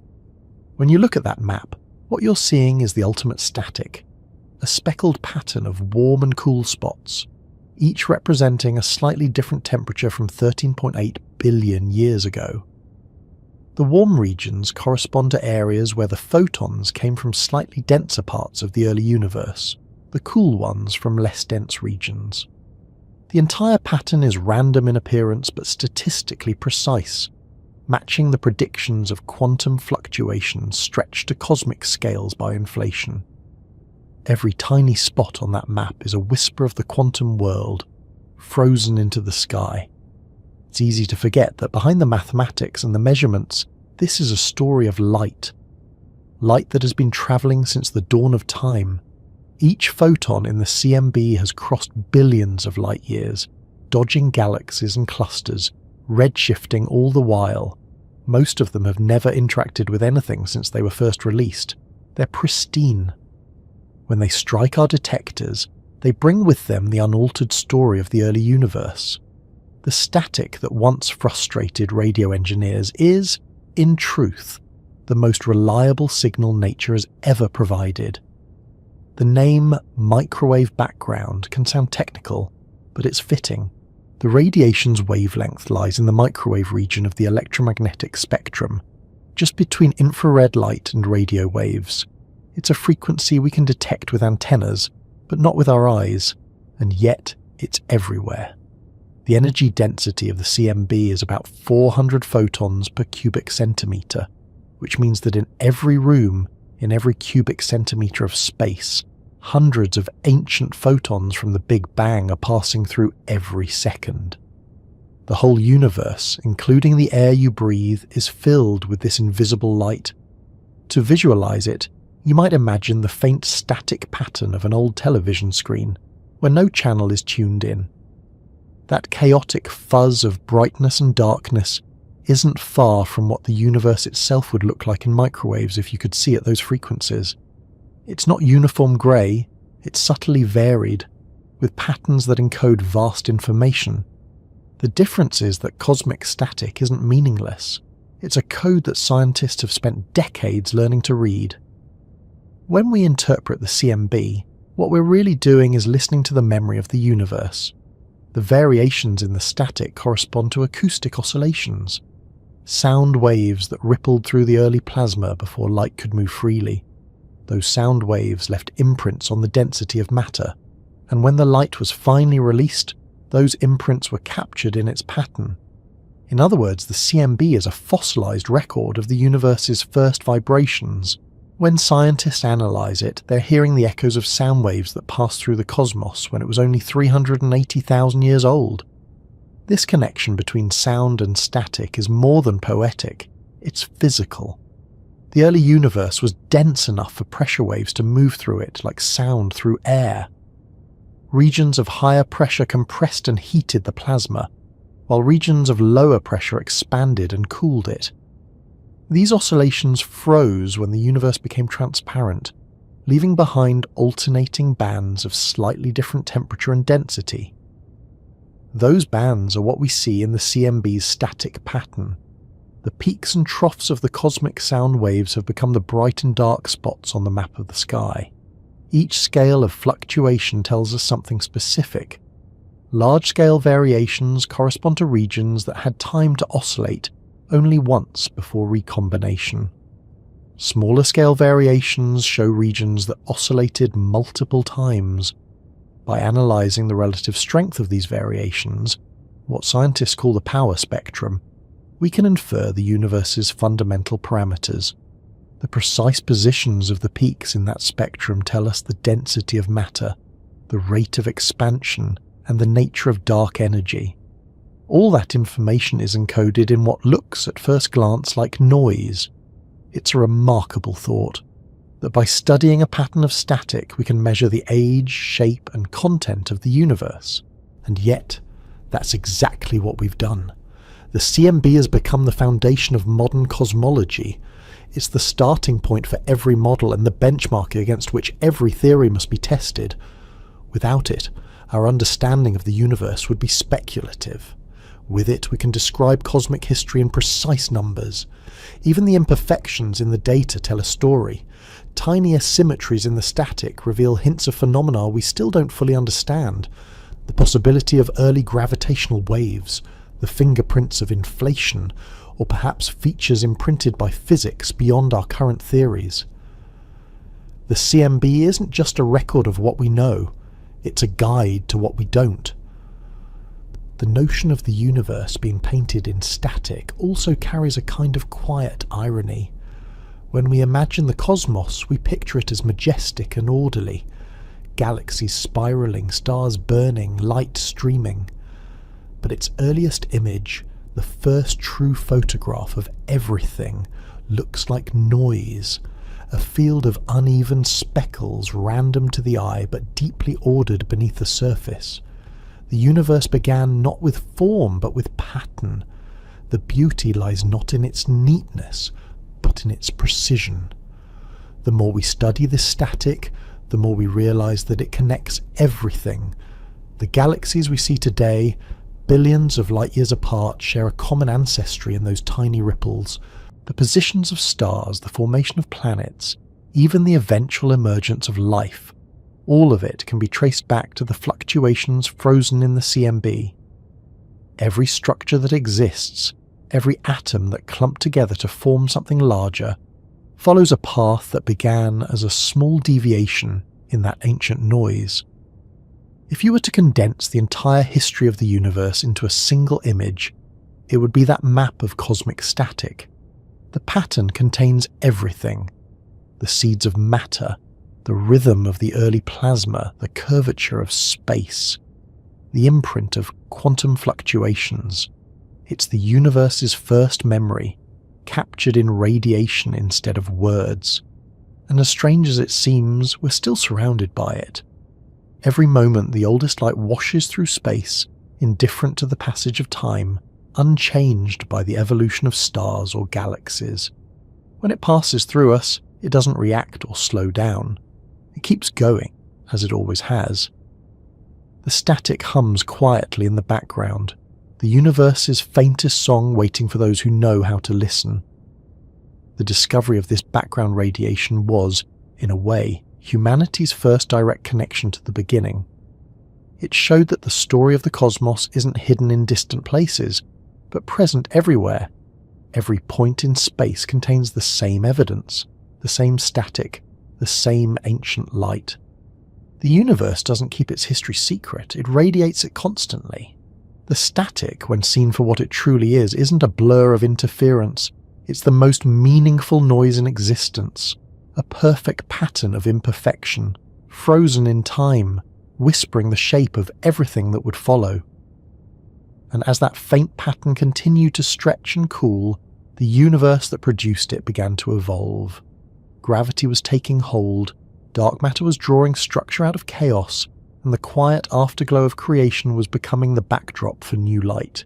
When you look at that map, what you're seeing is the ultimate static, a speckled pattern of warm and cool spots, each representing a slightly different temperature from 13.8 billion years ago. The warm regions correspond to areas where the photons came from slightly denser parts of the early universe, the cool ones from less dense regions. The entire pattern is random in appearance but statistically precise, matching the predictions of quantum fluctuations stretched to cosmic scales by inflation. Every tiny spot on that map is a whisper of the quantum world, frozen into the sky. It's easy to forget that behind the mathematics and the measurements, this is a story of light. Light that has been travelling since the dawn of time. Each photon in the CMB has crossed billions of light years, dodging galaxies and clusters, redshifting all the while. Most of them have never interacted with anything since they were first released. They're pristine. When they strike our detectors, they bring with them the unaltered story of the early universe. The static that once frustrated radio engineers is, in truth, the most reliable signal nature has ever provided. The name microwave background can sound technical, but it's fitting. The radiation's wavelength lies in the microwave region of the electromagnetic spectrum, just between infrared light and radio waves. It's a frequency we can detect with antennas, but not with our eyes, and yet it's everywhere. The energy density of the CMB is about 400 photons per cubic centimetre, which means that in every room, in every cubic centimetre of space, hundreds of ancient photons from the Big Bang are passing through every second. The whole universe, including the air you breathe, is filled with this invisible light. To visualize it, you might imagine the faint static pattern of an old television screen, where no channel is tuned in. That chaotic fuzz of brightness and darkness isn't far from what the universe itself would look like in microwaves if you could see at those frequencies. It's not uniform grey, it's subtly varied, with patterns that encode vast information. The difference is that cosmic static isn't meaningless. It's a code that scientists have spent decades learning to read. When we interpret the CMB, what we're really doing is listening to the memory of the universe. The variations in the static correspond to acoustic oscillations, sound waves that rippled through the early plasma before light could move freely. Those sound waves left imprints on the density of matter, and when the light was finally released, those imprints were captured in its pattern. In other words, the CMB is a fossilized record of the universe's first vibrations. When scientists analyze it, they're hearing the echoes of sound waves that passed through the cosmos when it was only 380,000 years old. This connection between sound and static is more than poetic, it's physical. The early universe was dense enough for pressure waves to move through it like sound through air. Regions of higher pressure compressed and heated the plasma, while regions of lower pressure expanded and cooled it. These oscillations froze when the universe became transparent, leaving behind alternating bands of slightly different temperature and density. Those bands are what we see in the CMB's static pattern. The peaks and troughs of the cosmic sound waves have become the bright and dark spots on the map of the sky. Each scale of fluctuation tells us something specific, Large-scale variations correspond to regions that had time to oscillate only once before recombination. Smaller-scale variations show regions that oscillated multiple times. By analysing the relative strength of these variations, what scientists call the power spectrum, we can infer the universe's fundamental parameters. The precise positions of the peaks in that spectrum tell us the density of matter, the rate of expansion, and the nature of dark energy. All that information is encoded in what looks at first glance like noise. It's a remarkable thought, that by studying a pattern of static we can measure the age, shape, and content of the universe. And yet, that's exactly what we've done. The CMB has become the foundation of modern cosmology. It's the starting point for every model and the benchmark against which every theory must be tested. Without it, our understanding of the universe would be speculative. With it, we can describe cosmic history in precise numbers. Even the imperfections in the data tell a story. Tiny asymmetries in the static reveal hints of phenomena we still don't fully understand. The possibility of early gravitational waves, the fingerprints of inflation, or perhaps features imprinted by physics beyond our current theories. The CMB isn't just a record of what we know, it's a guide to what we don't. The notion of the universe being painted in static also carries a kind of quiet irony. When we imagine the cosmos, we picture it as majestic and orderly. Galaxies spiraling, stars burning, light streaming. But its earliest image, the first true photograph of everything, looks like noise, a field of uneven speckles random to the eye but deeply ordered beneath the surface. The universe began not with form but with pattern. The beauty lies not in its neatness but in its precision. The more we study this static, the more we realize that it connects everything. The galaxies we see today, billions of light years apart, share a common ancestry in those tiny ripples. The positions of stars, the formation of planets, even the eventual emergence of life, all of it can be traced back to the fluctuations frozen in the CMB. Every structure that exists, every atom that clumped together to form something larger, follows a path that began as a small deviation in that ancient noise. If you were to condense the entire history of the universe into a single image, it would be that map of cosmic static. The pattern contains everything: the seeds of matter, the rhythm of the early plasma, the curvature of space, the imprint of quantum fluctuations. It's the universe's first memory, captured in radiation instead of words. And as strange as it seems, we're still surrounded by it. Every moment the oldest light washes through space, indifferent to the passage of time, unchanged by the evolution of stars or galaxies. When it passes through us, it doesn't react or slow down. It keeps going, as it always has. The static hums quietly in the background, the universe's faintest song waiting for those who know how to listen. The discovery of this background radiation was, in a way, humanity's first direct connection to the beginning. It showed that the story of the cosmos isn't hidden in distant places, but present everywhere. Every point in space contains the same evidence, the same static, the same ancient light. The universe doesn't keep its history secret, it radiates it constantly. The static, when seen for what it truly is, isn't a blur of interference, it's the most meaningful noise in existence, a perfect pattern of imperfection, frozen in time, whispering the shape of everything that would follow. And as that faint pattern continued to stretch and cool, the universe that produced it began to evolve. Gravity was taking hold, dark matter was drawing structure out of chaos, and the quiet afterglow of creation was becoming the backdrop for new light.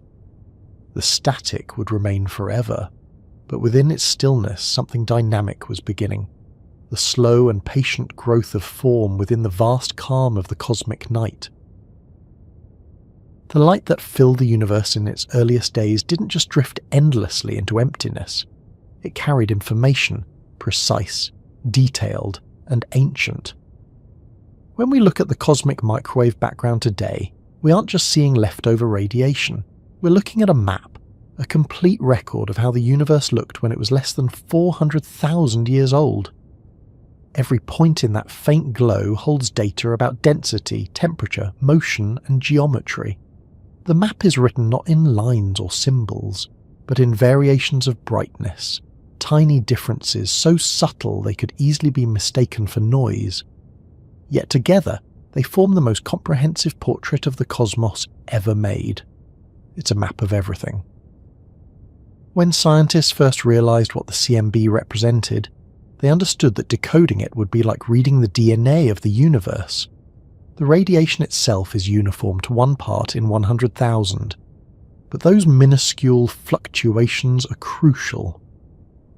The static would remain forever, but within its stillness something dynamic was beginning. The slow and patient growth of form within the vast calm of the cosmic night. The light that filled the universe in its earliest days didn't just drift endlessly into emptiness. It carried information, precise, detailed, and ancient. When we look at the cosmic microwave background today, We aren't just seeing leftover radiation, we're looking at a map, a complete record of how the universe looked when it was less than 400,000 years old. Every point in that faint glow holds data about density, temperature, motion, and geometry. The map is written not in lines or symbols, but in variations of brightness, tiny differences so subtle they could easily be mistaken for noise. Yet together, they form the most comprehensive portrait of the cosmos ever made. It's a map of everything. When scientists first realized what the CMB represented, they understood that decoding it would be like reading the DNA of the universe. The radiation itself is uniform to 1 part in 100,000, but those minuscule fluctuations are crucial.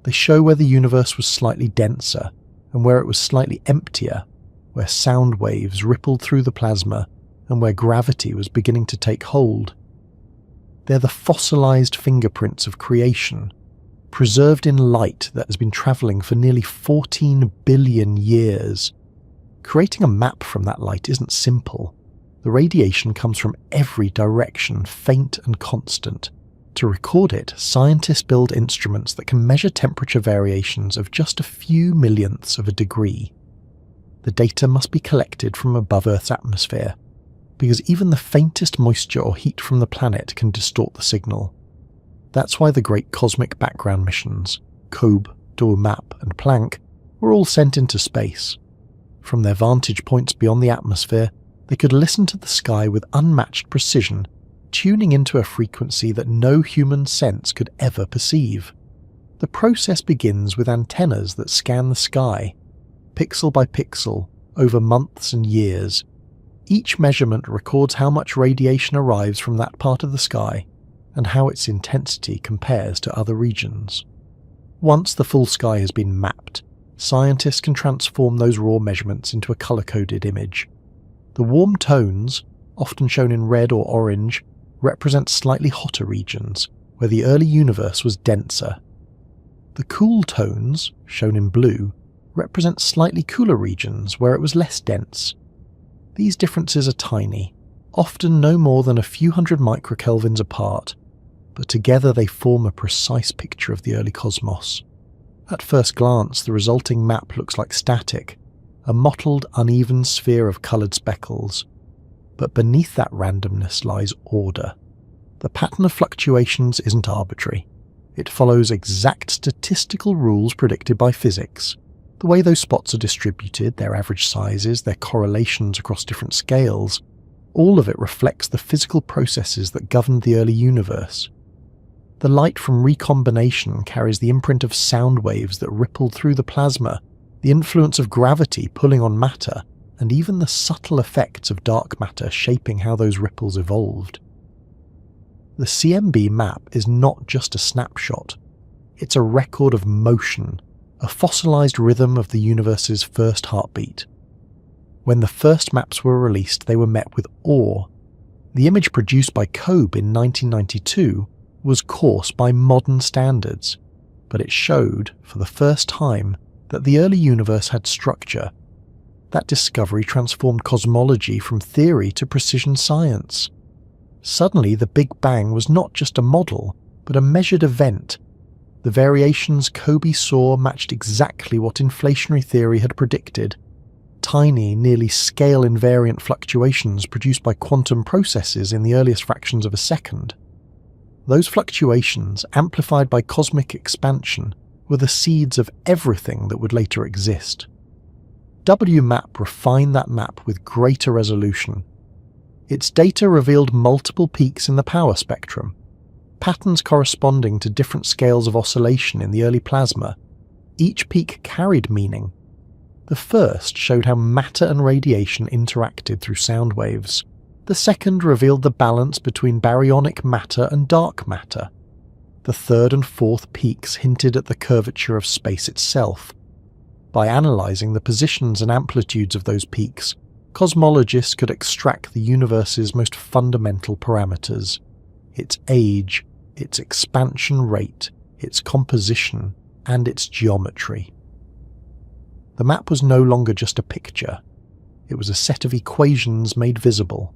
They show where the universe was slightly denser and where it was slightly emptier, where sound waves rippled through the plasma and where gravity was beginning to take hold. They're the fossilized fingerprints of creation, preserved in light that has been travelling for nearly 14 billion years. Creating a map from that light isn't simple. The radiation comes from every direction, faint and constant. To record it, scientists build instruments that can measure temperature variations of just a few millionths of a degree. The data must be collected from above Earth's atmosphere, because even the faintest moisture or heat from the planet can distort the signal. That's why the great cosmic background missions, COBE, DOMAP and Planck, were all sent into space. From their vantage points beyond the atmosphere, they could listen to the sky with unmatched precision, tuning into a frequency that no human sense could ever perceive. The process begins with antennas that scan the sky, pixel by pixel, over months and years. Each measurement records how much radiation arrives from that part of the sky and how its intensity compares to other regions. Once the full sky has been mapped, scientists can transform those raw measurements into a colour-coded image. The warm tones, often shown in red or orange, represent slightly hotter regions, where the early universe was denser. The cool tones, shown in blue, represent slightly cooler regions where it was less dense. These differences are tiny, often no more than a few hundred microkelvins apart, but together they form a precise picture of the early cosmos. At first glance, the resulting map looks like static, a mottled, uneven sphere of coloured speckles. But beneath that randomness lies order. The pattern of fluctuations isn't arbitrary. It follows exact statistical rules predicted by physics. The way those spots are distributed, their average sizes, their correlations across different scales, all of it reflects the physical processes that governed the early universe. The light from recombination carries the imprint of sound waves that rippled through the plasma, the influence of gravity pulling on matter, and even the subtle effects of dark matter shaping how those ripples evolved. The CMB map is not just a snapshot. It's a record of motion, a fossilized rhythm of the universe's first heartbeat. When the first maps were released, they were met with awe. The image produced by COBE in 1992 was coarse by modern standards, but it showed, for the first time, that the early universe had structure. That discovery transformed cosmology from theory to precision science. Suddenly, the Big Bang was not just a model, but a measured event. The variations COBE saw matched exactly what inflationary theory had predicted. Tiny, nearly scale-invariant fluctuations produced by quantum processes in the earliest fractions of a second. Those fluctuations, amplified by cosmic expansion, were the seeds of everything that would later exist. WMAP refined that map with greater resolution. Its data revealed multiple peaks in the power spectrum, patterns corresponding to different scales of oscillation in the early plasma. Each peak carried meaning. The first showed how matter and radiation interacted through sound waves. The second revealed the balance between baryonic matter and dark matter. The third and fourth peaks hinted at the curvature of space itself. By analysing the positions and amplitudes of those peaks, cosmologists could extract the universe's most fundamental parameters: its age, its expansion rate, its composition, and its geometry. The map was no longer just a picture. It was a set of equations made visible.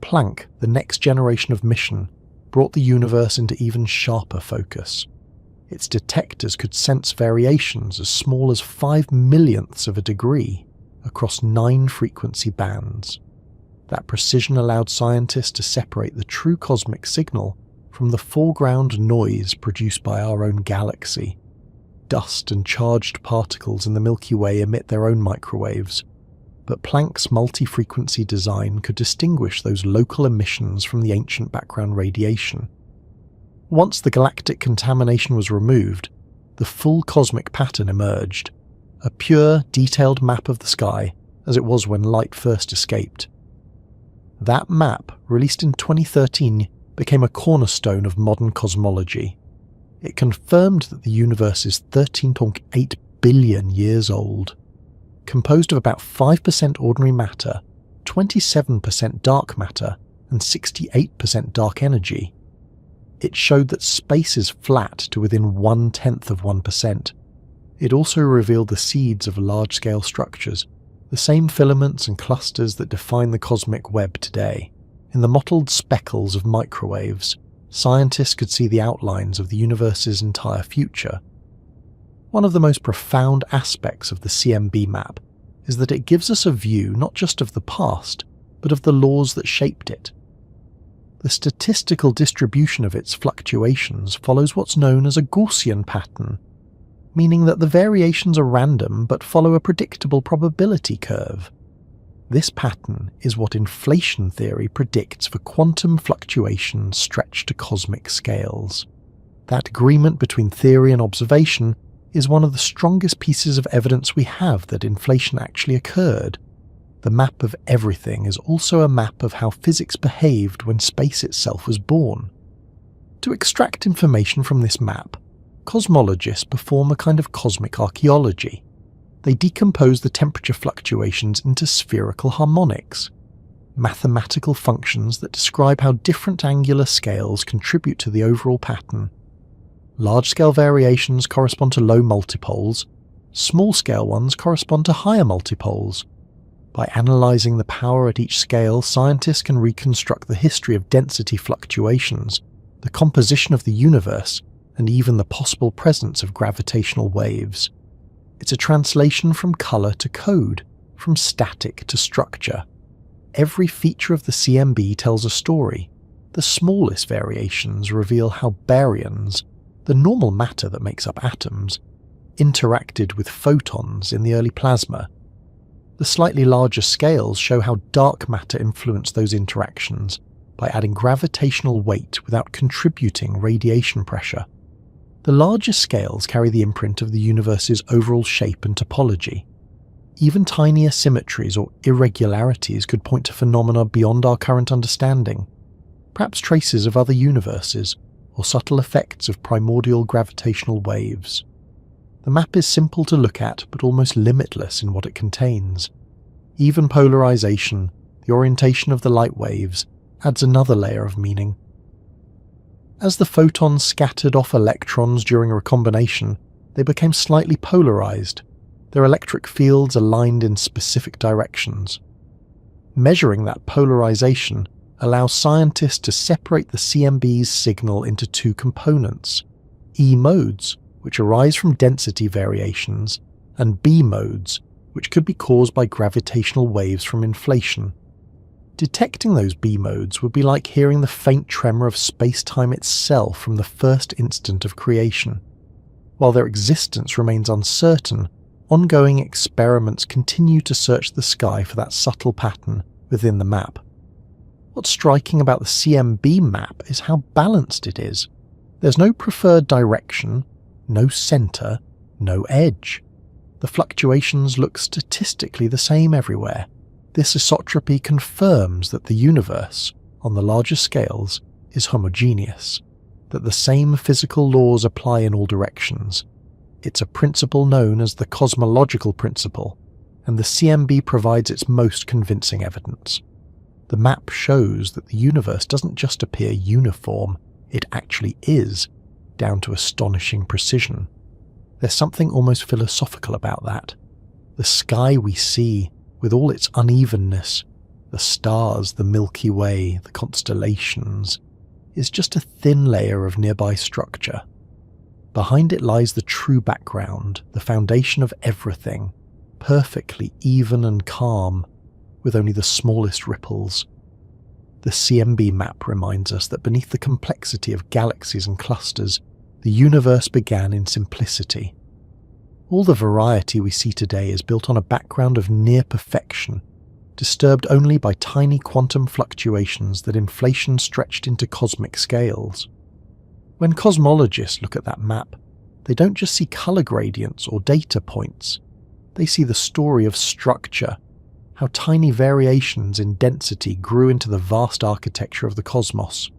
Planck, the next generation of mission, brought the universe into even sharper focus. Its detectors could sense variations as small as 5/millionths of a degree across 9 frequency bands. That precision allowed scientists to separate the true cosmic signal from the foreground noise produced by our own galaxy. Dust and charged particles in the Milky Way emit their own microwaves, but Planck's multi-frequency design could distinguish those local emissions from the ancient background radiation. Once the galactic contamination was removed, the full cosmic pattern emerged, a pure, detailed map of the sky as it was when light first escaped. That map, released in 2013, became a cornerstone of modern cosmology. It confirmed that the universe is 13.8 billion years old, composed of about 5% ordinary matter, 27% dark matter, and 68% dark energy. It showed that space is flat to within 1/10 of 1%. It also revealed the seeds of large-scale structures, the same filaments and clusters that define the cosmic web today. In the mottled speckles of microwaves, scientists could see the outlines of the universe's entire future. One of the most profound aspects of the CMB map is that it gives us a view not just of the past, but of the laws that shaped it. The statistical distribution of its fluctuations follows what's known as a Gaussian pattern, meaning that the variations are random but follow a predictable probability curve. This pattern is what inflation theory predicts for quantum fluctuations stretched to cosmic scales. That agreement between theory and observation is one of the strongest pieces of evidence we have that inflation actually occurred. The map of everything is also a map of how physics behaved when space itself was born. To extract information from this map, cosmologists perform a kind of cosmic archaeology. They decompose the temperature fluctuations into spherical harmonics, mathematical functions that describe how different angular scales contribute to the overall pattern. Large-scale variations correspond to low multipoles, small-scale ones correspond to higher multipoles. By analysing the power at each scale, scientists can reconstruct the history of density fluctuations, the composition of the universe, and even the possible presence of gravitational waves. It's a translation from colour to code, from static to structure. Every feature of the CMB tells a story. The smallest variations reveal how baryons, the normal matter that makes up atoms, interacted with photons in the early plasma. The slightly larger scales show how dark matter influenced those interactions by adding gravitational weight without contributing radiation pressure. The larger scales carry the imprint of the universe's overall shape and topology. Even tiny asymmetries or irregularities could point to phenomena beyond our current understanding, perhaps traces of other universes or subtle effects of primordial gravitational waves. The map is simple to look at but almost limitless in what it contains. Even polarization, the orientation of the light waves, adds another layer of meaning. As the photons scattered off electrons during recombination, they became slightly polarized, their electric fields aligned in specific directions. Measuring that polarization allows scientists to separate the CMB's signal into 2 components: E modes, which arise from density variations, and B modes, which could be caused by gravitational waves from inflation. Detecting those B modes would be like hearing the faint tremor of space-time itself from the first instant of creation. While their existence remains uncertain, ongoing experiments continue to search the sky for that subtle pattern within the map. What's striking about the CMB map is how balanced it is. There's no preferred direction, no centre, no edge. The fluctuations look statistically the same everywhere. This isotropy confirms that the universe, on the larger scales, is homogeneous, that the same physical laws apply in all directions. It's a principle known as the cosmological principle, and the CMB provides its most convincing evidence. The map shows that the universe doesn't just appear uniform, it actually is, down to astonishing precision. There's something almost philosophical about that. The sky we see, with all its unevenness, the stars, the Milky Way, the constellations, is just a thin layer of nearby structure. Behind it lies the true background, the foundation of everything, perfectly even and calm, with only the smallest ripples. The CMB map reminds us that beneath the complexity of galaxies and clusters, the universe began in simplicity. All the variety we see today is built on a background of near perfection, disturbed only by tiny quantum fluctuations that inflation stretched into cosmic scales. When cosmologists look at that map, they don't just see color gradients or data points. They see the story of structure, how tiny variations in density grew into the vast architecture of the cosmos.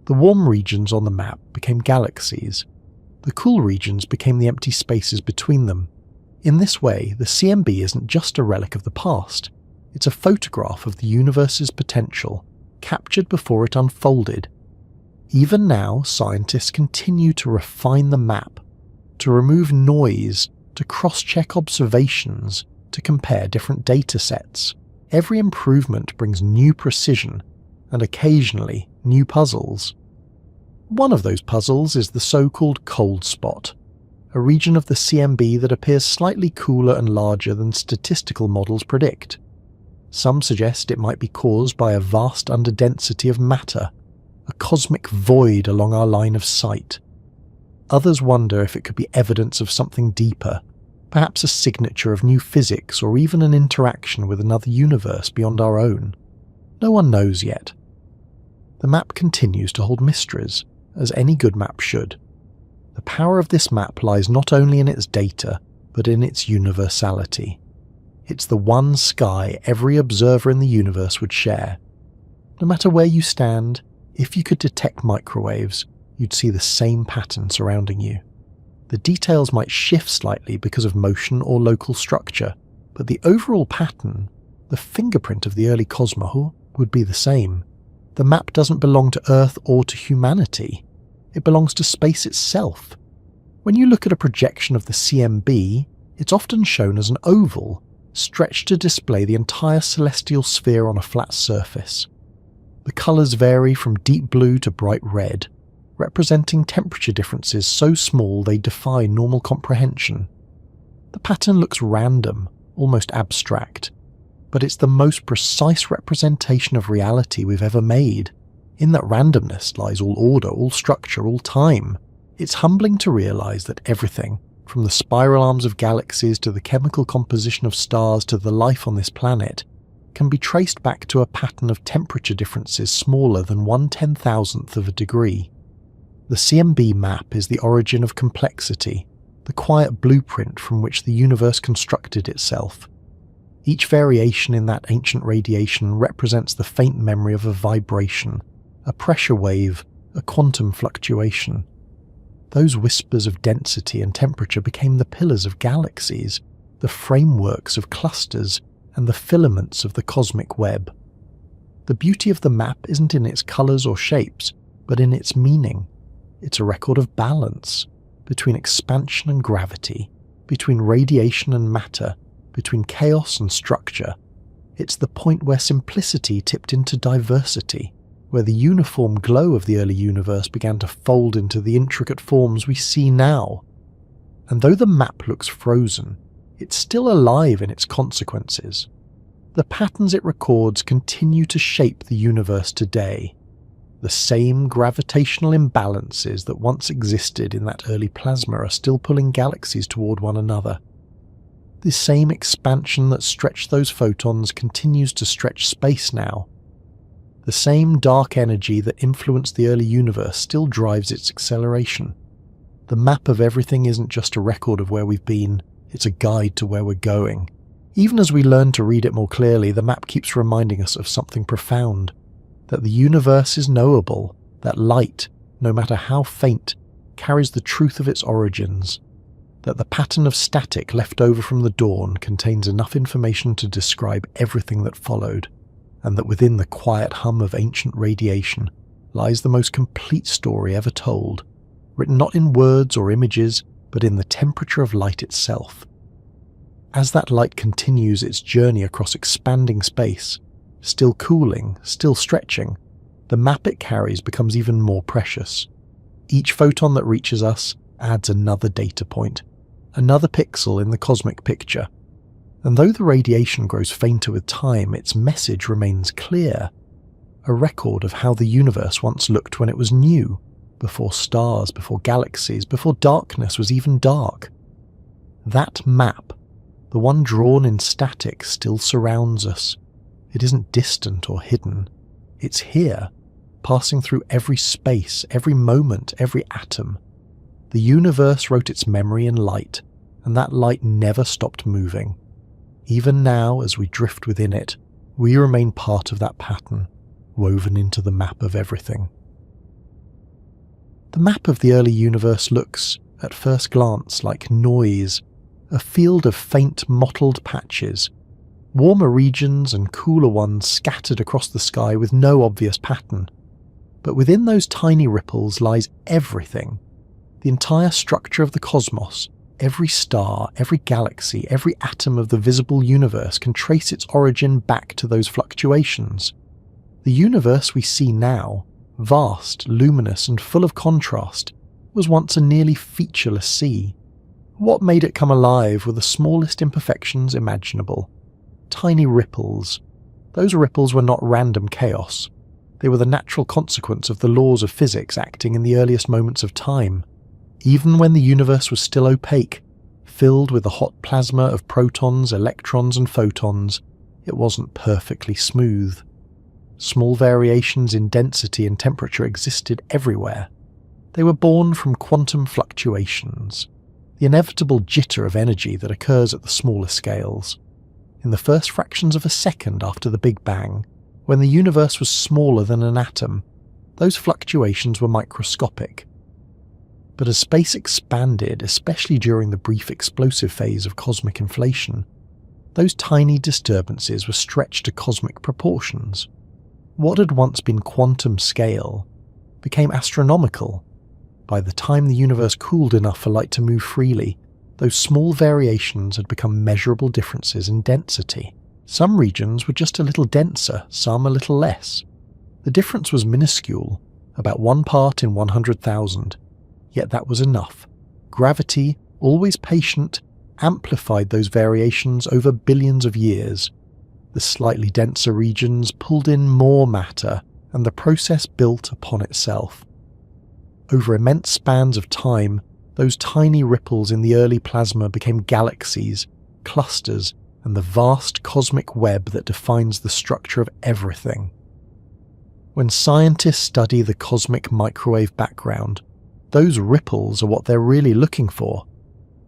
The warm regions on the map became galaxies. The cool regions became the empty spaces between them. In this way, the CMB isn't just a relic of the past. It's a photograph of the universe's potential, captured before it unfolded. Even now, scientists continue to refine the map, to remove noise, to cross-check observations, to compare different data sets. Every improvement brings new precision, and occasionally new puzzles. One of those puzzles is the so-called cold spot, a region of the CMB that appears slightly cooler and larger than statistical models predict. Some suggest it might be caused by a vast underdensity of matter, a cosmic void along our line of sight. Others wonder if it could be evidence of something deeper, perhaps a signature of new physics or even an interaction with another universe beyond our own. No one knows yet. The map continues to hold mysteries, as any good map should. The power of this map lies not only in its data, but in its universality. It's the one sky every observer in the universe would share. No matter where you stand, if you could detect microwaves, you'd see the same pattern surrounding you. The details might shift slightly because of motion or local structure, but the overall pattern, the fingerprint of the early cosmos, would be the same. The map doesn't belong to Earth or to humanity. It belongs to space itself. When you look at a projection of the CMB, it's often shown as an oval, stretched to display the entire celestial sphere on a flat surface. The colours vary from deep blue to bright red, representing temperature differences so small they defy normal comprehension. The pattern looks random, almost abstract, but it's the most precise representation of reality we've ever made. In that randomness lies all order, all structure, all time. It's humbling to realise that everything, from the spiral arms of galaxies to the chemical composition of stars to the life on this planet, can be traced back to a pattern of temperature differences smaller than 1/10,000th of a degree. The CMB map is the origin of complexity, the quiet blueprint from which the universe constructed itself. Each variation in that ancient radiation represents the faint memory of a vibration, a pressure wave, a quantum fluctuation. Those whispers of density and temperature became the pillars of galaxies, the frameworks of clusters, and the filaments of the cosmic web. The beauty of the map isn't in its colours or shapes, but in its meaning. It's a record of balance, between expansion and gravity, between radiation and matter, between chaos and structure. It's the point where simplicity tipped into diversity, where the uniform glow of the early universe began to fold into the intricate forms we see now. And though the map looks frozen, it's still alive in its consequences. The patterns it records continue to shape the universe today. The same gravitational imbalances that once existed in that early plasma are still pulling galaxies toward one another. The same expansion that stretched those photons continues to stretch space now. The same dark energy that influenced the early universe still drives its acceleration. The map of everything isn't just a record of where we've been, it's a guide to where we're going. Even as we learn to read it more clearly, the map keeps reminding us of something profound. That the universe is knowable, that light, no matter how faint, carries the truth of its origins. That the pattern of static left over from the dawn contains enough information to describe everything that followed, and that within the quiet hum of ancient radiation lies the most complete story ever told, written not in words or images, but in the temperature of light itself. As that light continues its journey across expanding space, still cooling, still stretching, the map it carries becomes even more precious. Each photon that reaches us adds another data point, another pixel in the cosmic picture. And though the radiation grows fainter with time, its message remains clear. A record of how the universe once looked when it was new, before stars, before galaxies, before darkness was even dark. That map, the one drawn in static, still surrounds us. It isn't distant or hidden. It's here, passing through every space, every moment, every atom. The universe wrote its memory in light, and that light never stopped moving. Even now, as we drift within it, we remain part of that pattern, woven into the map of everything. The map of the early universe looks, at first glance, like noise, a field of faint mottled patches, warmer regions and cooler ones scattered across the sky with no obvious pattern. But within those tiny ripples lies everything. The entire structure of the cosmos, every star, every galaxy, every atom of the visible universe can trace its origin back to those fluctuations. The universe we see now, vast, luminous and full of contrast, was once a nearly featureless sea. What made it come alive were the smallest imperfections imaginable. Tiny ripples. Those ripples were not random chaos. They were the natural consequence of the laws of physics acting in the earliest moments of time. Even when the universe was still opaque, filled with the hot plasma of protons, electrons and photons, it wasn't perfectly smooth. Small variations in density and temperature existed everywhere. They were born from quantum fluctuations, the inevitable jitter of energy that occurs at the smaller scales. In the first fractions of a second after the Big Bang, when the universe was smaller than an atom, those fluctuations were microscopic. But as space expanded, especially during the brief explosive phase of cosmic inflation, those tiny disturbances were stretched to cosmic proportions. What had once been quantum scale became astronomical. By the time the universe cooled enough for light to move freely, those small variations had become measurable differences in density. Some regions were just a little denser, some a little less. The difference was minuscule, about 1 part in 100,000. Yet that was enough. Gravity, always patient, amplified those variations over billions of years. The slightly denser regions pulled in more matter, and the process built upon itself. Over immense spans of time, those tiny ripples in the early plasma became galaxies, clusters, and the vast cosmic web that defines the structure of everything. When scientists study the cosmic microwave background, those ripples are what they're really looking for.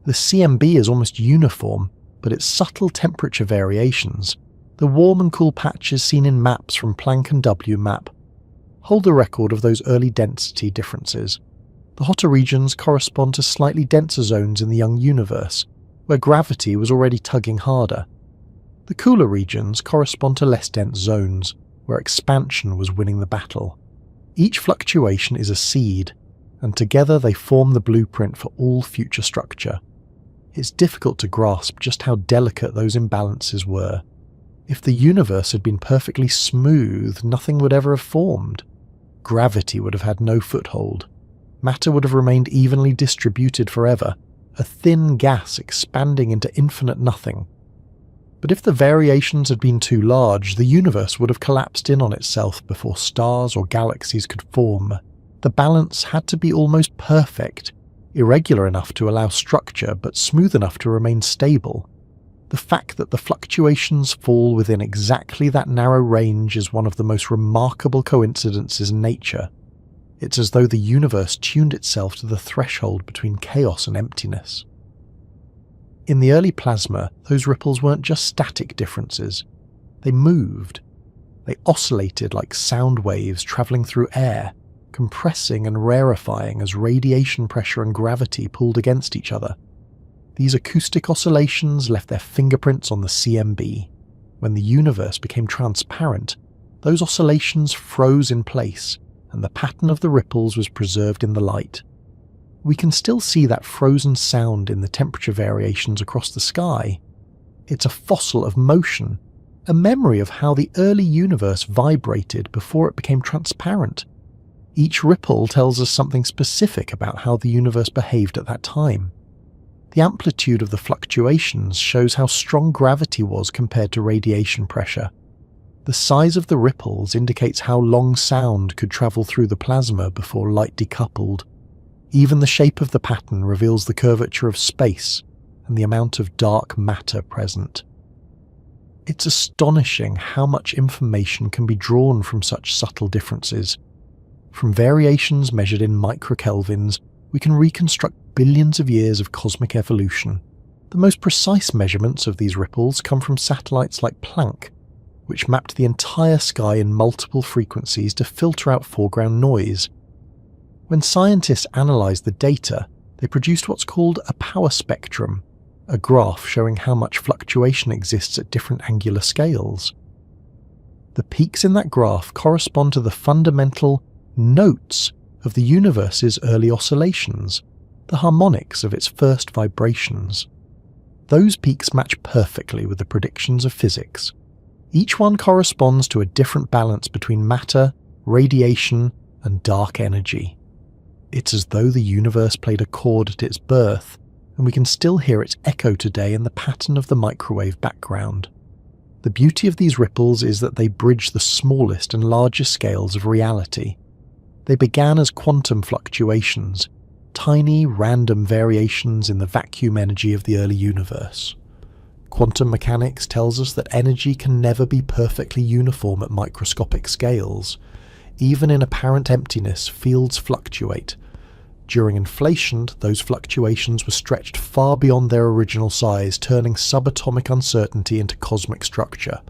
The CMB is almost uniform, but its subtle temperature variations, the warm and cool patches seen in maps from Planck and WMAP, hold the record of those early density differences. The hotter regions correspond to slightly denser zones in the young universe, where gravity was already tugging harder. The cooler regions correspond to less dense zones, where expansion was winning the battle. Each fluctuation is a seed, and together they form the blueprint for all future structure. It's difficult to grasp just how delicate those imbalances were. If the universe had been perfectly smooth, nothing would ever have formed. Gravity would have had no foothold. Matter would have remained evenly distributed forever, a thin gas expanding into infinite nothing. But if the variations had been too large, the universe would have collapsed in on itself before stars or galaxies could form. The balance had to be almost perfect, irregular enough to allow structure but smooth enough to remain stable. The fact that the fluctuations fall within exactly that narrow range is one of the most remarkable coincidences in nature. It's as though the universe tuned itself to the threshold between chaos and emptiness. In the early plasma, those ripples weren't just static differences. They moved. They oscillated like sound waves travelling through air, compressing and rarefying as radiation pressure and gravity pulled against each other. These acoustic oscillations left their fingerprints on the CMB. When the universe became transparent, those oscillations froze in place, and the pattern of the ripples was preserved in the light. We can still see that frozen sound in the temperature variations across the sky. It's a fossil of motion, a memory of how the early universe vibrated before it became transparent. Each ripple tells us something specific about how the universe behaved at that time. The amplitude of the fluctuations shows how strong gravity was compared to radiation pressure. The size of the ripples indicates how long sound could travel through the plasma before light decoupled. Even the shape of the pattern reveals the curvature of space and the amount of dark matter present. It's astonishing how much information can be drawn from such subtle differences. From variations measured in microkelvins, we can reconstruct billions of years of cosmic evolution. The most precise measurements of these ripples come from satellites like Planck, which mapped the entire sky in multiple frequencies to filter out foreground noise. When scientists analysed the data, they produced what's called a power spectrum, a graph showing how much fluctuation exists at different angular scales. The peaks in that graph correspond to the fundamental notes of the universe's early oscillations, the harmonics of its first vibrations. Those peaks match perfectly with the predictions of physics. Each one corresponds to a different balance between matter, radiation, and dark energy. It's as though the universe played a chord at its birth, and we can still hear its echo today in the pattern of the microwave background. The beauty of these ripples is that they bridge the smallest and largest scales of reality. They began as quantum fluctuations, tiny random variations in the vacuum energy of the early universe. Quantum mechanics tells us that energy can never be perfectly uniform at microscopic scales. Even in apparent emptiness, fields fluctuate. During inflation, those fluctuations were stretched far beyond their original size, turning subatomic uncertainty into cosmic structure.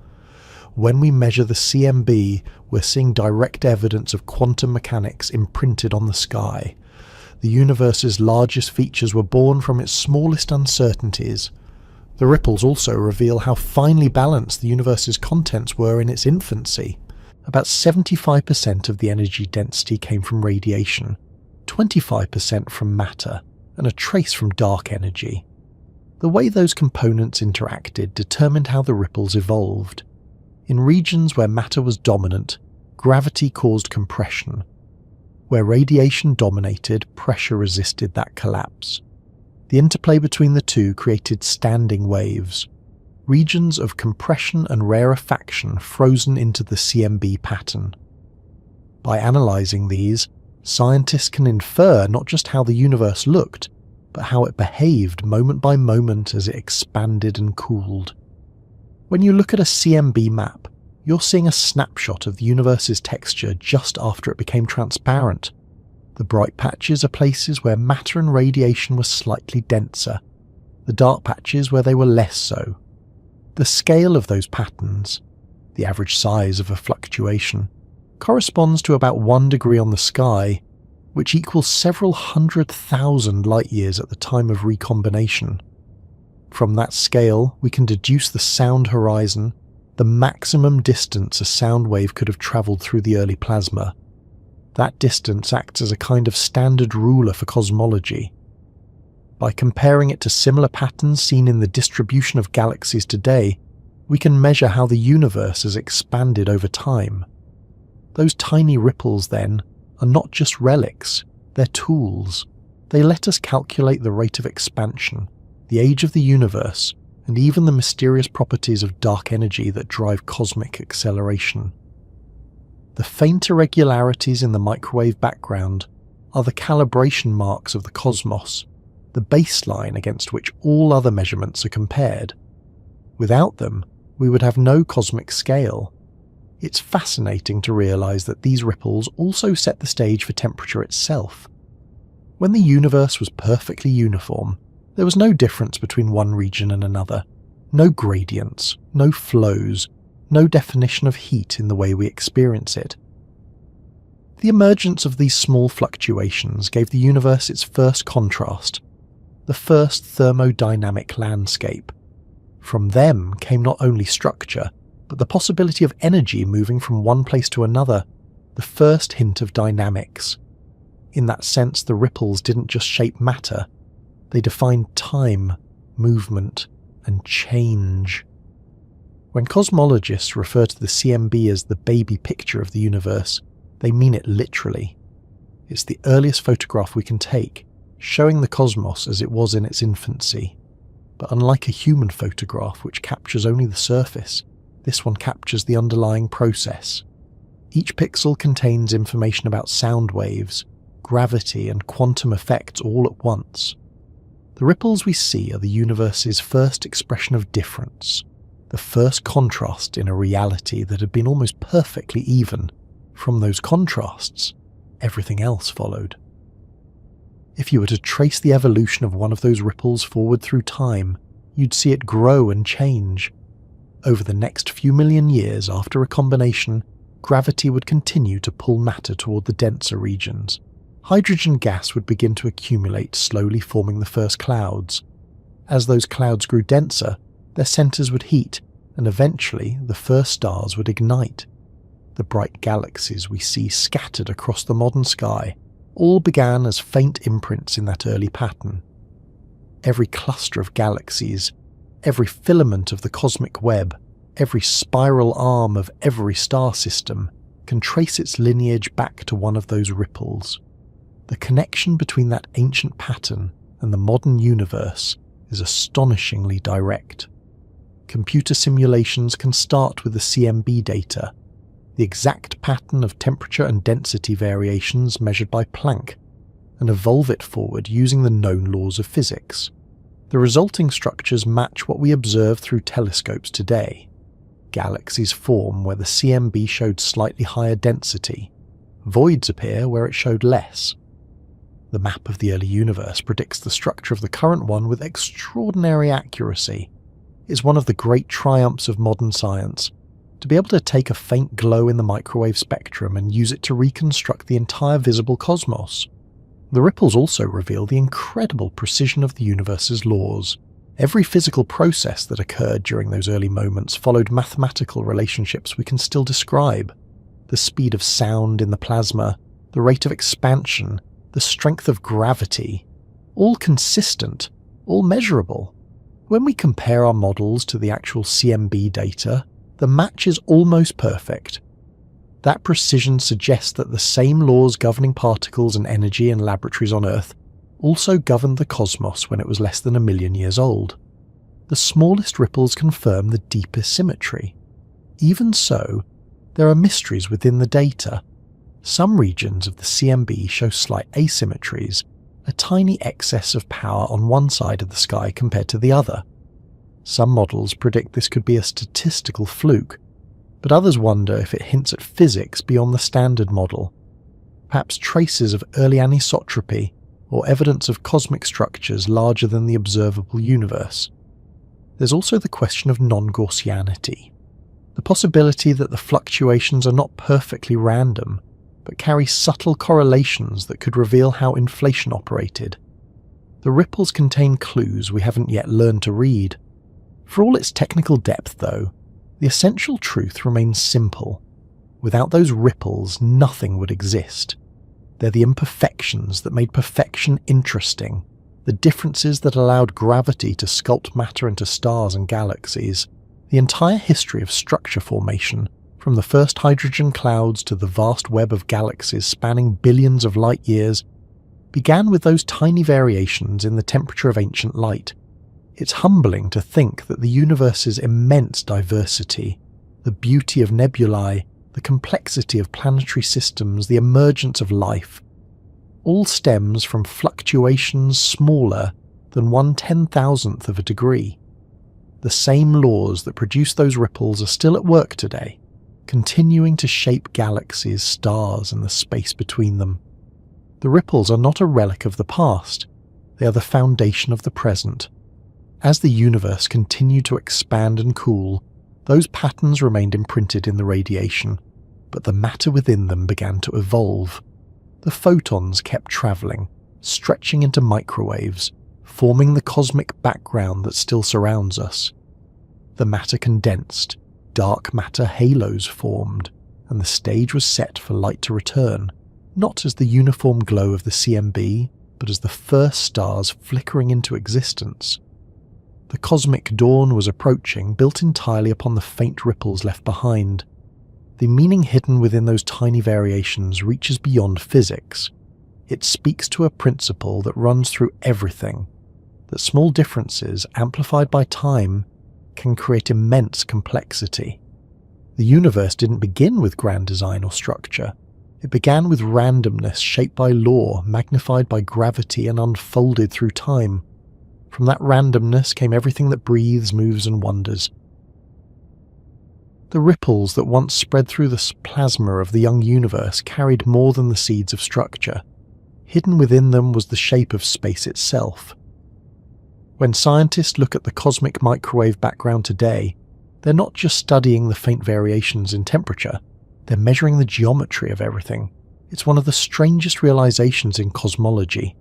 When we measure the CMB, we're seeing direct evidence of quantum mechanics imprinted on the sky. The universe's largest features were born from its smallest uncertainties. The ripples also reveal how finely balanced the universe's contents were in its infancy. About 75% of the energy density came from radiation, 25% from matter, and a trace from dark energy. The way those components interacted determined how the ripples evolved. In regions where matter was dominant, gravity caused compression. Where radiation dominated, pressure resisted that collapse. The interplay between the two created standing waves, regions of compression and rarefaction frozen into the CMB pattern. By analysing these, scientists can infer not just how the universe looked, but how it behaved moment by moment as it expanded and cooled. When you look at a CMB map, you're seeing a snapshot of the universe's texture just after it became transparent. The bright patches are places where matter and radiation were slightly denser, the dark patches where they were less so. The scale of those patterns, the average size of a fluctuation, corresponds to about 1 degree on the sky, which equals several 100,000 light-years at the time of recombination. From that scale, we can deduce the sound horizon, the maximum distance a sound wave could have travelled through the early plasma. That distance acts as a kind of standard ruler for cosmology. By comparing it to similar patterns seen in the distribution of galaxies today, we can measure how the universe has expanded over time. Those tiny ripples, then, are not just relics, they're tools. They let us calculate the rate of expansion, the age of the universe, and even the mysterious properties of dark energy that drive cosmic acceleration. The faint irregularities in the microwave background are the calibration marks of the cosmos, the baseline against which all other measurements are compared. Without them, we would have no cosmic scale. It's fascinating to realise that these ripples also set the stage for temperature itself. When the universe was perfectly uniform, there was no difference between one region and another, no gradients, no flows, no definition of heat in the way we experience it. The emergence of these small fluctuations gave the universe its first contrast, the first thermodynamic landscape. From them came not only structure, but the possibility of energy moving from one place to another, the first hint of dynamics. In that sense, the ripples didn't just shape matter, they defined time, movement, and change. When cosmologists refer to the CMB as the baby picture of the universe, they mean it literally. It's the earliest photograph we can take, showing the cosmos as it was in its infancy. But unlike a human photograph which captures only the surface, this one captures the underlying process. Each pixel contains information about sound waves, gravity, and quantum effects all at once. The ripples we see are the universe's first expression of difference, the first contrast in a reality that had been almost perfectly even. From those contrasts, everything else followed. If you were to trace the evolution of one of those ripples forward through time, you'd see it grow and change. Over the next few million years after a combination, gravity would continue to pull matter toward the denser regions. Hydrogen gas would begin to accumulate, slowly forming the first clouds. As those clouds grew denser, their centers would heat, and eventually the first stars would ignite. The bright galaxies we see scattered across the modern sky all began as faint imprints in that early pattern. Every cluster of galaxies, every filament of the cosmic web, every spiral arm of every star system can trace its lineage back to one of those ripples. The connection between that ancient pattern and the modern universe is astonishingly direct. Computer simulations can start with the CMB data, the exact pattern of temperature and density variations measured by Planck, and evolve it forward using the known laws of physics. The resulting structures match what we observe through telescopes today. Galaxies form where the CMB showed slightly higher density. Voids appear where it showed less. The map of the early universe predicts the structure of the current one with extraordinary accuracy. It's one of the great triumphs of modern science, to be able to take a faint glow in the microwave spectrum and use it to reconstruct the entire visible cosmos. The ripples also reveal the incredible precision of the universe's laws. Every physical process that occurred during those early moments followed mathematical relationships we can still describe. The speed of sound in the plasma, the rate of expansion, the strength of gravity, all consistent, all measurable. When we compare our models to the actual CMB data, the match is almost perfect. That precision suggests that the same laws governing particles and energy in laboratories on Earth also governed the cosmos when it was less than 1 million years old. The smallest ripples confirm the deepest symmetry. Even so, there are mysteries within the data. Some regions of the CMB show slight asymmetries, a tiny excess of power on one side of the sky compared to the other. Some models predict this could be a statistical fluke, but others wonder if it hints at physics beyond the standard model, perhaps traces of early anisotropy or evidence of cosmic structures larger than the observable universe. There's also the question of non-Gaussianity, the possibility that the fluctuations are not perfectly random, but carry subtle correlations that could reveal how inflation operated. The ripples contain clues we haven't yet learned to read. For all its technical depth, though, the essential truth remains simple. Without those ripples, nothing would exist. They're the imperfections that made perfection interesting, the differences that allowed gravity to sculpt matter into stars and galaxies. The entire history of structure formation, from the first hydrogen clouds to the vast web of galaxies spanning billions of light years, began with those tiny variations in the temperature of ancient light. It's humbling to think that the universe's immense diversity, the beauty of nebulae, the complexity of planetary systems, the emergence of life, all stems from fluctuations smaller than 1/10,000th of a degree. The same laws that produce those ripples are still at work today, continuing to shape galaxies, stars, and the space between them. The ripples are not a relic of the past, they are the foundation of the present. As the universe continued to expand and cool, those patterns remained imprinted in the radiation, but the matter within them began to evolve. The photons kept travelling, stretching into microwaves, forming the cosmic background that still surrounds us. The matter condensed, dark matter halos formed, and the stage was set for light to return, not as the uniform glow of the CMB, but as the first stars flickering into existence. The cosmic dawn was approaching, built entirely upon the faint ripples left behind. The meaning hidden within those tiny variations reaches beyond physics. It speaks to a principle that runs through everything, that small differences, amplified by time, can create immense complexity. The universe didn't begin with grand design or structure. It began with randomness shaped by law, magnified by gravity, and unfolded through time. From that randomness came everything that breathes, moves, and wonders. The ripples that once spread through the plasma of the young universe carried more than the seeds of structure. Hidden within them was the shape of space itself. When scientists look at the cosmic microwave background today, they're not just studying the faint variations in temperature, they're measuring the geometry of everything. It's one of the strangest realizations in cosmology,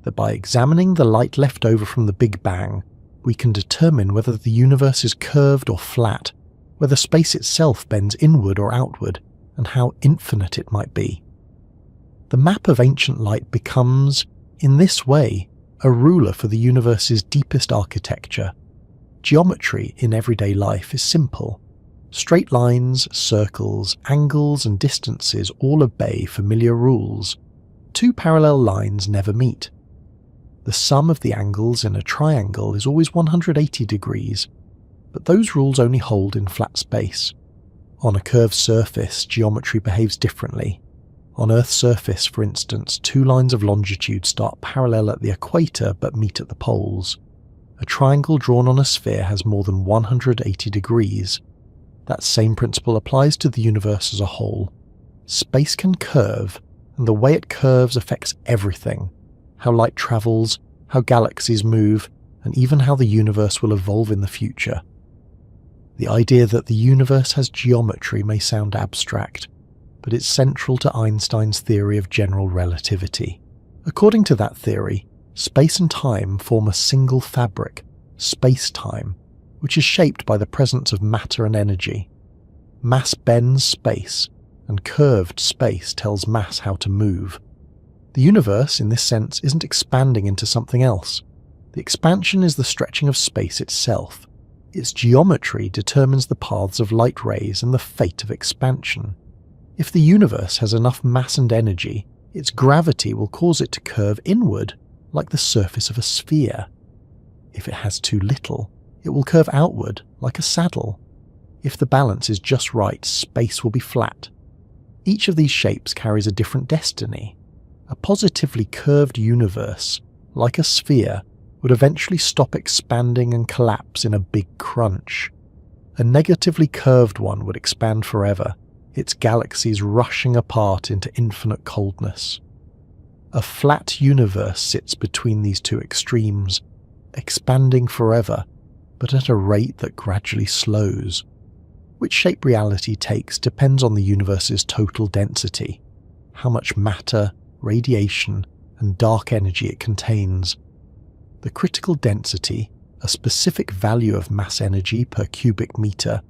that by examining the light left over from the Big Bang, we can determine whether the universe is curved or flat, whether space itself bends inward or outward, and how infinite it might be. The map of ancient light becomes, in this way, a ruler for the universe's deepest architecture. Geometry in everyday life is simple. Straight lines, circles, angles, and distances all obey familiar rules. Two parallel lines never meet. The sum of the angles in a triangle is always 180 degrees, but those rules only hold in flat space. On a curved surface, geometry behaves differently. On Earth's surface, for instance, two lines of longitude start parallel at the equator but meet at the poles. A triangle drawn on a sphere has more than 180 degrees. That same principle applies to the universe as a whole. Space can curve, and the way it curves affects everything. How light travels, how galaxies move, and even how the universe will evolve in the future. The idea that the universe has geometry may sound abstract, but it's central to Einstein's theory of general relativity. According to that theory, space and time form a single fabric, space-time, which is shaped by the presence of matter and energy. Mass bends space, and curved space tells mass how to move. The universe, in this sense, isn't expanding into something else. The expansion is the stretching of space itself. Its geometry determines the paths of light rays and the fate of expansion. If the universe has enough mass and energy, its gravity will cause it to curve inward, like the surface of a sphere. If it has too little, it will curve outward, like a saddle. If the balance is just right, space will be flat. Each of these shapes carries a different destiny. A positively curved universe, like a sphere, would eventually stop expanding and collapse in a big crunch. A negatively curved one would expand forever, its galaxies rushing apart into infinite coldness. A flat universe sits between these two extremes, expanding forever, but at a rate that gradually slows. Which shape reality takes depends on the universe's total density, how much matter, radiation, and dark energy it contains. The critical density, a specific value of mass energy per cubic meter,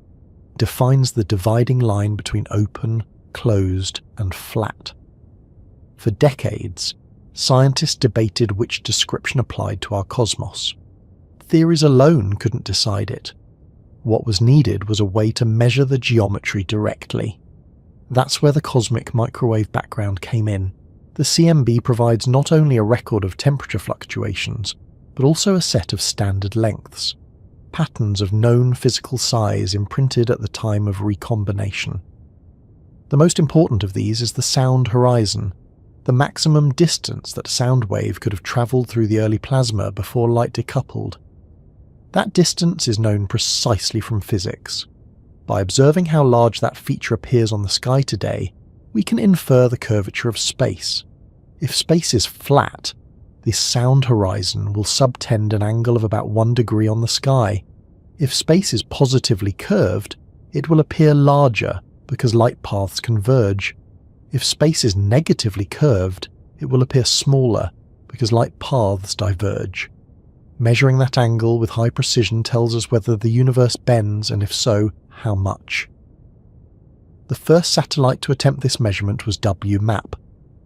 defines the dividing line between open, closed, and flat. For decades, scientists debated which description applied to our cosmos. Theories alone couldn't decide it. What was needed was a way to measure the geometry directly. That's where the cosmic microwave background came in. The CMB provides not only a record of temperature fluctuations, but also a set of standard lengths, patterns of known physical size imprinted at the time of recombination. The most important of these is the sound horizon, the maximum distance that a sound wave could have travelled through the early plasma before light decoupled. That distance is known precisely from physics. By observing how large that feature appears on the sky today, we can infer the curvature of space. If space is flat, the sound horizon will subtend an angle of about 1 degree on the sky. If space is positively curved, it will appear larger because light paths converge. If space is negatively curved, it will appear smaller because light paths diverge. Measuring that angle with high precision tells us whether the universe bends, and if so, how much. The first satellite to attempt this measurement was WMAP,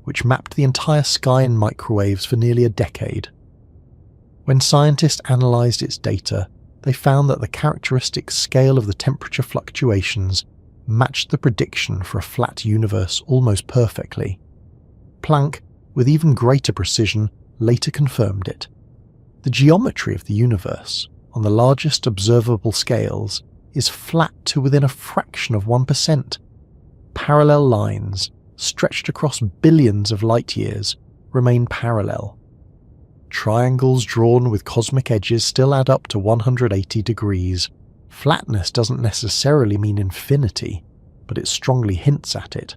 which mapped the entire sky in microwaves for nearly a decade. When scientists analysed its data, they found that the characteristic scale of the temperature fluctuations matched the prediction for a flat universe almost perfectly. Planck, with even greater precision, later confirmed it. The geometry of the universe, on the largest observable scales, is flat to within a fraction of 1%. Parallel lines, stretched across billions of light years, remain parallel. Triangles drawn with cosmic edges still add up to 180 degrees. Flatness doesn't necessarily mean infinity, but it strongly hints at it.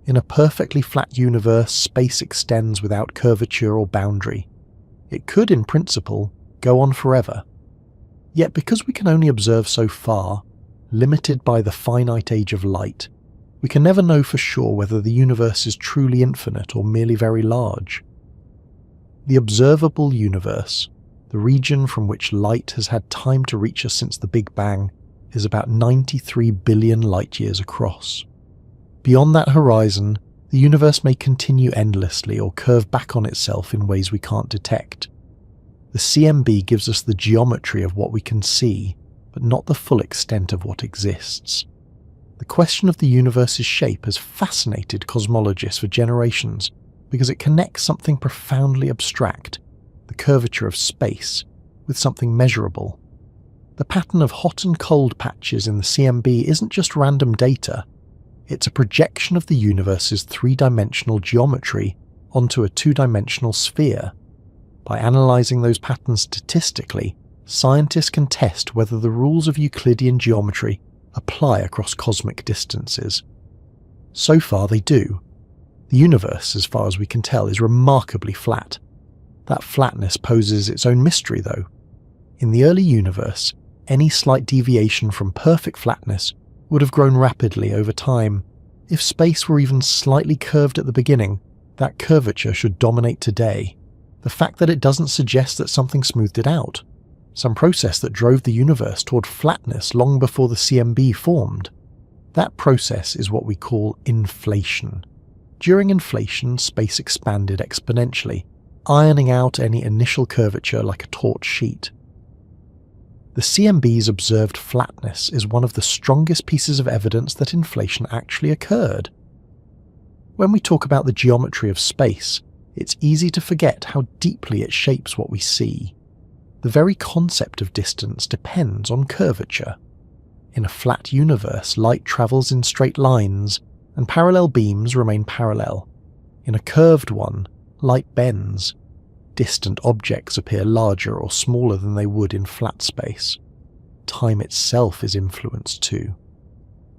In a perfectly flat universe, space extends without curvature or boundary. It could, in principle, go on forever. Yet because we can only observe so far, limited by the finite age of light, we can never know for sure whether the universe is truly infinite or merely very large. The observable universe, the region from which light has had time to reach us since the Big Bang, is about 93 billion light-years across. Beyond that horizon, the universe may continue endlessly or curve back on itself in ways we can't detect. The CMB gives us the geometry of what we can see, but not the full extent of what exists. The question of the universe's shape has fascinated cosmologists for generations because it connects something profoundly abstract, the curvature of space, with something measurable. The pattern of hot and cold patches in the CMB isn't just random data, it's a projection of the universe's three-dimensional geometry onto a two-dimensional sphere. By analysing those patterns statistically, scientists can test whether the rules of Euclidean geometry apply across cosmic distances. So far they do. The universe, as far as we can tell, is remarkably flat. That flatness poses its own mystery, though. In the early universe, any slight deviation from perfect flatness would have grown rapidly over time. If space were even slightly curved at the beginning, that curvature should dominate today. The fact that it doesn't suggest that something smoothed it out, some process that drove the universe toward flatness long before the CMB formed. That process is what we call inflation. During inflation, space expanded exponentially, ironing out any initial curvature like a taut sheet. The CMB's observed flatness is one of the strongest pieces of evidence that inflation actually occurred. When we talk about the geometry of space, it's easy to forget how deeply it shapes what we see. The very concept of distance depends on curvature. In a flat universe, light travels in straight lines, and parallel beams remain parallel. In a curved one, light bends. Distant objects appear larger or smaller than they would in flat space. Time itself is influenced too.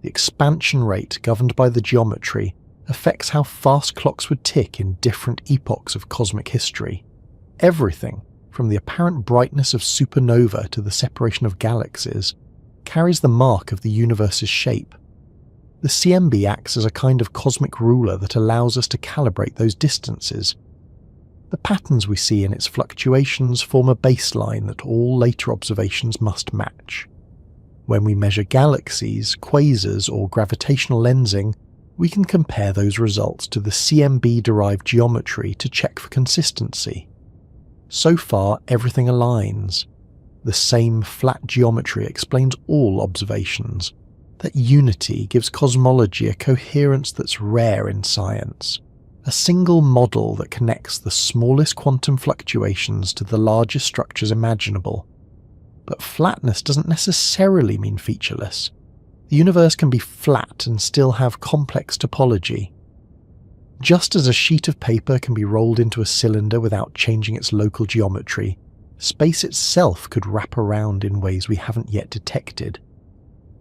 The expansion rate governed by the geometry affects how fast clocks would tick in different epochs of cosmic history. Everything, from the apparent brightness of supernova to the separation of galaxies, carries the mark of the universe's shape. The CMB acts as a kind of cosmic ruler that allows us to calibrate those distances. The patterns we see in its fluctuations form a baseline that all later observations must match. When we measure galaxies, quasars, or gravitational lensing, we can compare those results to the CMB-derived geometry to check for consistency. So far, everything aligns. The same flat geometry explains all observations. That unity gives cosmology a coherence that's rare in science. A single model that connects the smallest quantum fluctuations to the largest structures imaginable. But flatness doesn't necessarily mean featureless. The universe can be flat and still have complex topology. Just as a sheet of paper can be rolled into a cylinder without changing its local geometry, space itself could wrap around in ways we haven't yet detected.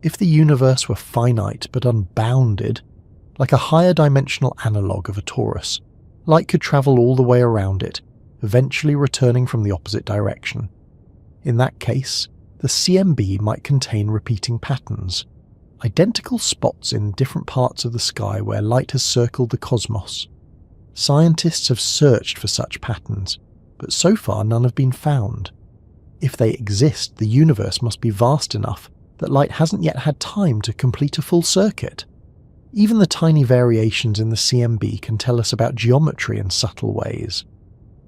If the universe were finite but unbounded, like a higher dimensional analogue of a torus, light could travel all the way around it, eventually returning from the opposite direction. In that case, the CMB might contain repeating patterns, identical spots in different parts of the sky where light has circled the cosmos. Scientists have searched for such patterns, but so far none have been found. If they exist, the universe must be vast enough that light hasn't yet had time to complete a full circuit. Even the tiny variations in the CMB can tell us about geometry in subtle ways.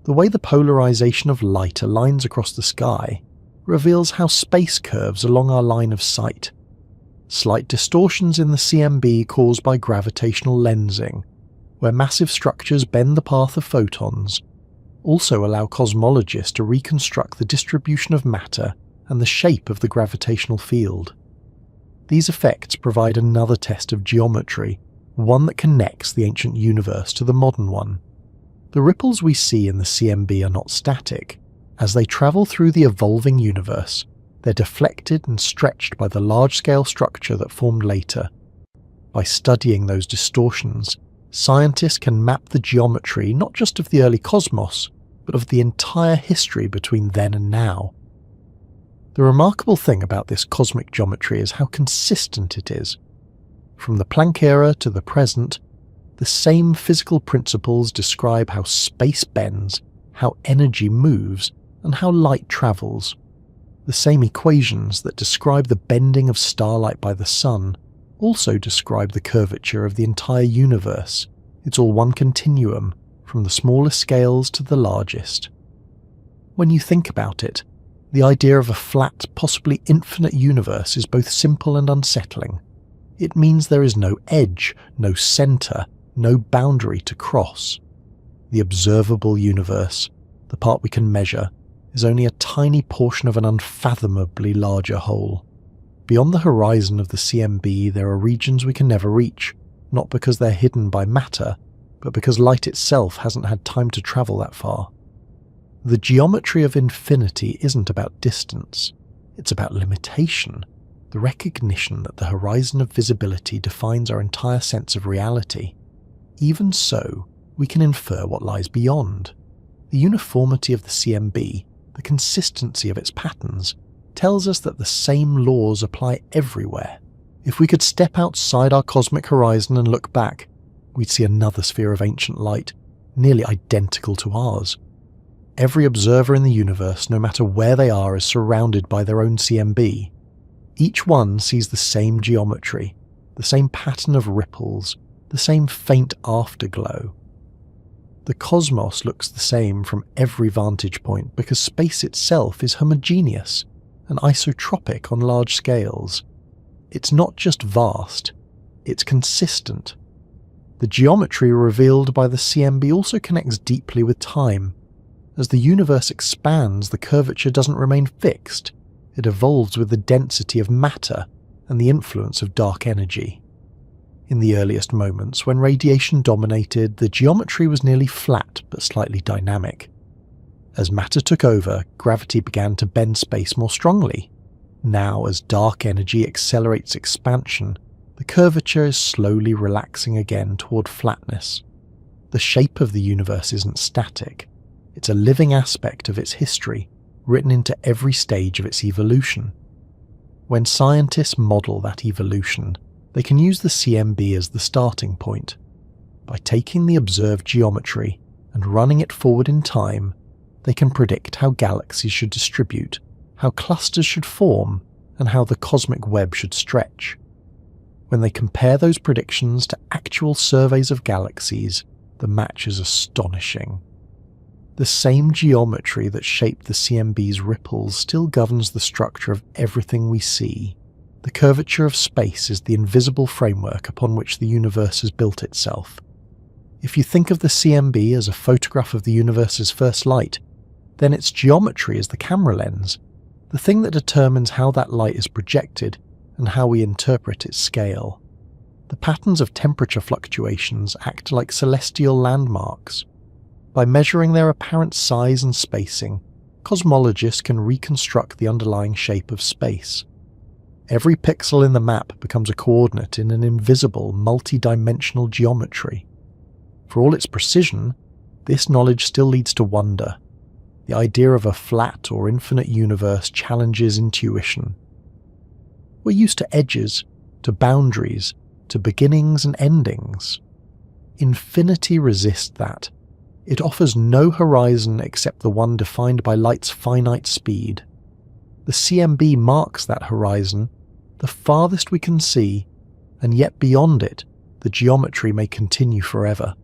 The The way the polarization of light aligns across the sky reveals how space curves along our line of sight. Slight distortions in the CMB caused by gravitational lensing, where massive structures bend the path of photons, also allow cosmologists to reconstruct the distribution of matter and the shape of the gravitational field. These effects provide another test of geometry, one that connects the ancient universe to the modern one. The ripples we see in the CMB are not static. As they travel through the evolving universe, they're deflected and stretched by the large-scale structure that formed later. By studying those distortions, scientists can map the geometry not just of the early cosmos, but of the entire history between then and now. The remarkable thing about this cosmic geometry is how consistent it is. From the Planck era to the present, the same physical principles describe how space bends, how energy moves, and how light travels. The same equations that describe the bending of starlight by the sun also describe the curvature of the entire universe. It's all one continuum, from the smallest scales to the largest. When you think about it, the idea of a flat, possibly infinite universe is both simple and unsettling. It means there is no edge, no center, no boundary to cross. The observable universe, the part we can measure, is only a tiny portion of an unfathomably larger whole. Beyond the horizon of the CMB, there are regions we can never reach, not because they're hidden by matter, but because light itself hasn't had time to travel that far. The geometry of infinity isn't about distance, it's about limitation, the recognition that the horizon of visibility defines our entire sense of reality. Even so, we can infer what lies beyond. The uniformity of the CMB, the consistency of its patterns, tells us that the same laws apply everywhere. If we could step outside our cosmic horizon and look back, we'd see another sphere of ancient light, nearly identical to ours. Every observer in the universe, no matter where they are, is surrounded by their own CMB. Each one sees the same geometry, the same pattern of ripples, the same faint afterglow. The cosmos looks the same from every vantage point because space itself is homogeneous and isotropic on large scales. It's not just vast, it's consistent. The geometry revealed by the CMB also connects deeply with time. As the universe expands, the curvature doesn't remain fixed. It evolves with the density of matter and the influence of dark energy. In the earliest moments, when radiation dominated, the geometry was nearly flat but slightly dynamic. As matter took over, gravity began to bend space more strongly. Now, as dark energy accelerates expansion, the curvature is slowly relaxing again toward flatness. The shape of the universe isn't static. It's a living aspect of its history, written into every stage of its evolution. When scientists model that evolution, they can use the CMB as the starting point. By taking the observed geometry and running it forward in time, they can predict how galaxies should distribute, how clusters should form, and how the cosmic web should stretch. When they compare those predictions to actual surveys of galaxies, the match is astonishing. The same geometry that shaped the CMB's ripples still governs the structure of everything we see. The curvature of space is the invisible framework upon which the universe has built itself. If you think of the CMB as a photograph of the universe's first light, then its geometry is the camera lens, the thing that determines how that light is projected and how we interpret its scale. The patterns of temperature fluctuations act like celestial landmarks. By measuring their apparent size and spacing, cosmologists can reconstruct the underlying shape of space. Every pixel in the map becomes a coordinate in an invisible, multi-dimensional geometry. For all its precision, this knowledge still leads to wonder. The idea of a flat or infinite universe challenges intuition. We're used to edges, to boundaries, to beginnings and endings. Infinity resists that. It offers no horizon except the one defined by light's finite speed. The CMB marks that horizon, the farthest we can see, and yet beyond it, the geometry may continue forever.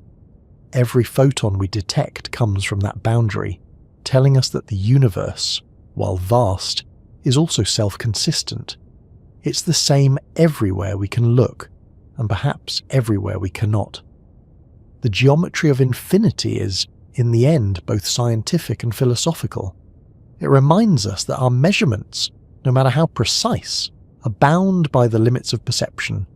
Every photon we detect comes from that boundary, telling us that the universe, while vast, is also self-consistent. It's the same everywhere we can look, and perhaps everywhere we cannot. The geometry of infinity is, in the end, both scientific and philosophical. It reminds us that our measurements, no matter how precise, are bound by the limits of perception.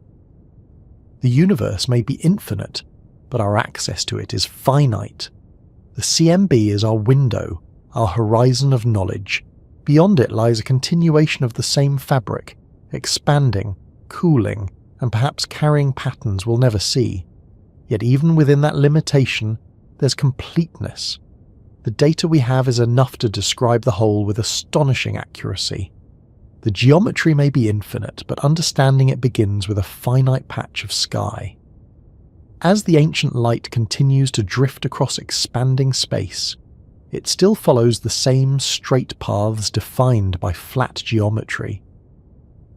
The universe may be infinite, but our access to it is finite. The CMB is our window, our horizon of knowledge. Beyond it lies a continuation of the same fabric, expanding, cooling, and perhaps carrying patterns we'll never see. Yet even within that limitation, there's completeness. The data we have is enough to describe the whole with astonishing accuracy. The geometry may be infinite, but understanding it begins with a finite patch of sky. As the ancient light continues to drift across expanding space, it still follows the same straight paths defined by flat geometry.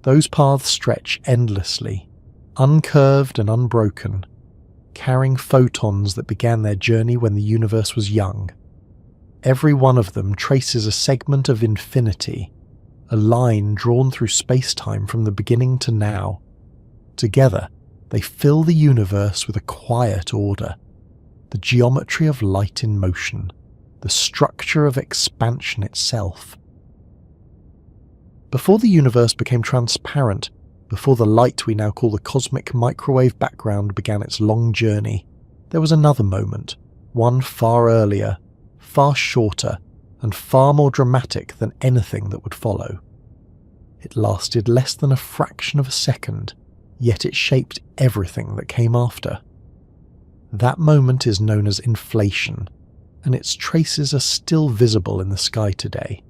Those paths stretch endlessly, uncurved and unbroken, carrying photons that began their journey when the universe was young. Every one of them traces a segment of infinity, a line drawn through space-time from the beginning to now. Together, they fill the universe with a quiet order, the geometry of light in motion, the structure of expansion itself. Before the universe became transparent, before the light we now call the cosmic microwave background began its long journey, there was another moment, one far earlier, far shorter, and far more dramatic than anything that would follow. It lasted less than a fraction of a second, yet it shaped everything that came after. That moment is known as inflation, and its traces are still visible in the sky today.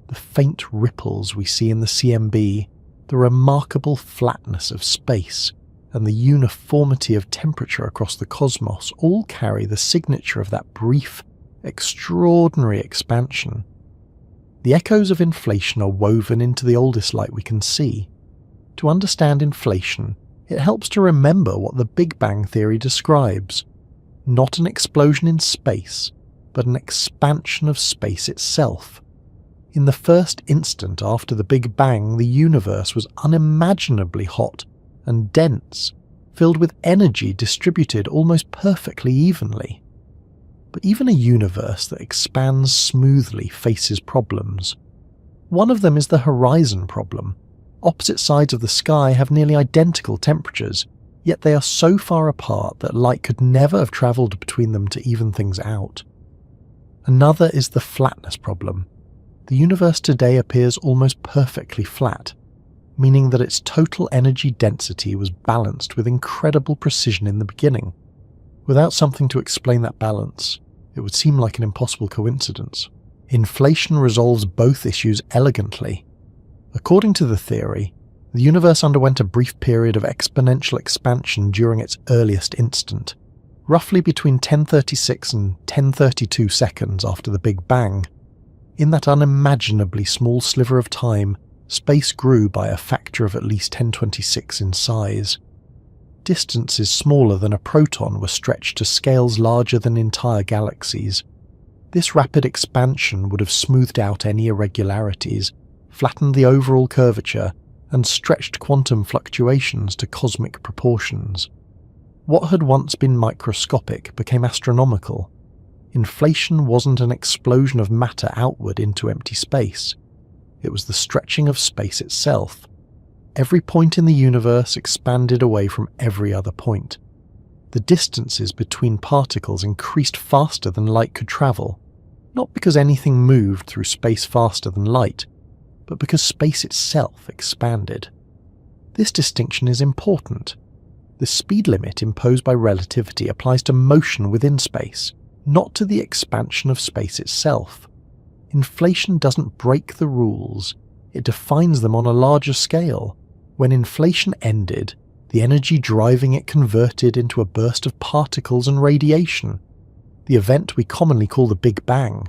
The faint ripples we see in the CMB, the remarkable flatness of space, and the uniformity of temperature across the cosmos all carry the signature of that brief, extraordinary expansion. The echoes of inflation are woven into the oldest light we can see. To understand inflation, it helps to remember what the Big Bang theory describes. Not an explosion in space, but an expansion of space itself. In the first instant after the Big Bang, the universe was unimaginably hot and dense, filled with energy distributed almost perfectly evenly. But even a universe that expands smoothly faces problems. One of them is the horizon problem. Opposite sides of the sky have nearly identical temperatures, yet they are so far apart that light could never have travelled between them to even things out. Another is the flatness problem. The universe today appears almost perfectly flat, meaning that its total energy density was balanced with incredible precision in the beginning. Without something to explain that balance, it would seem like an impossible coincidence. Inflation resolves both issues elegantly. According to the theory, the universe underwent a brief period of exponential expansion during its earliest instant, roughly between 1036 and 1032 seconds after the Big Bang. In that unimaginably small sliver of time, space grew by a factor of at least 1026 in size. Distances smaller than a proton were stretched to scales larger than entire galaxies. This rapid expansion would have smoothed out any irregularities, flattened the overall curvature, and stretched quantum fluctuations to cosmic proportions. What had once been microscopic became astronomical. Inflation wasn't an explosion of matter outward into empty space. It was the stretching of space itself. Every point in the universe expanded away from every other point. The distances between particles increased faster than light could travel, not because anything moved through space faster than light, but because space itself expanded. This distinction is important. The speed limit imposed by relativity applies to motion within space, not to the expansion of space itself. Inflation doesn't break the rules, it defines them on a larger scale. When inflation ended, the energy driving it converted into a burst of particles and radiation, the event we commonly call the Big Bang.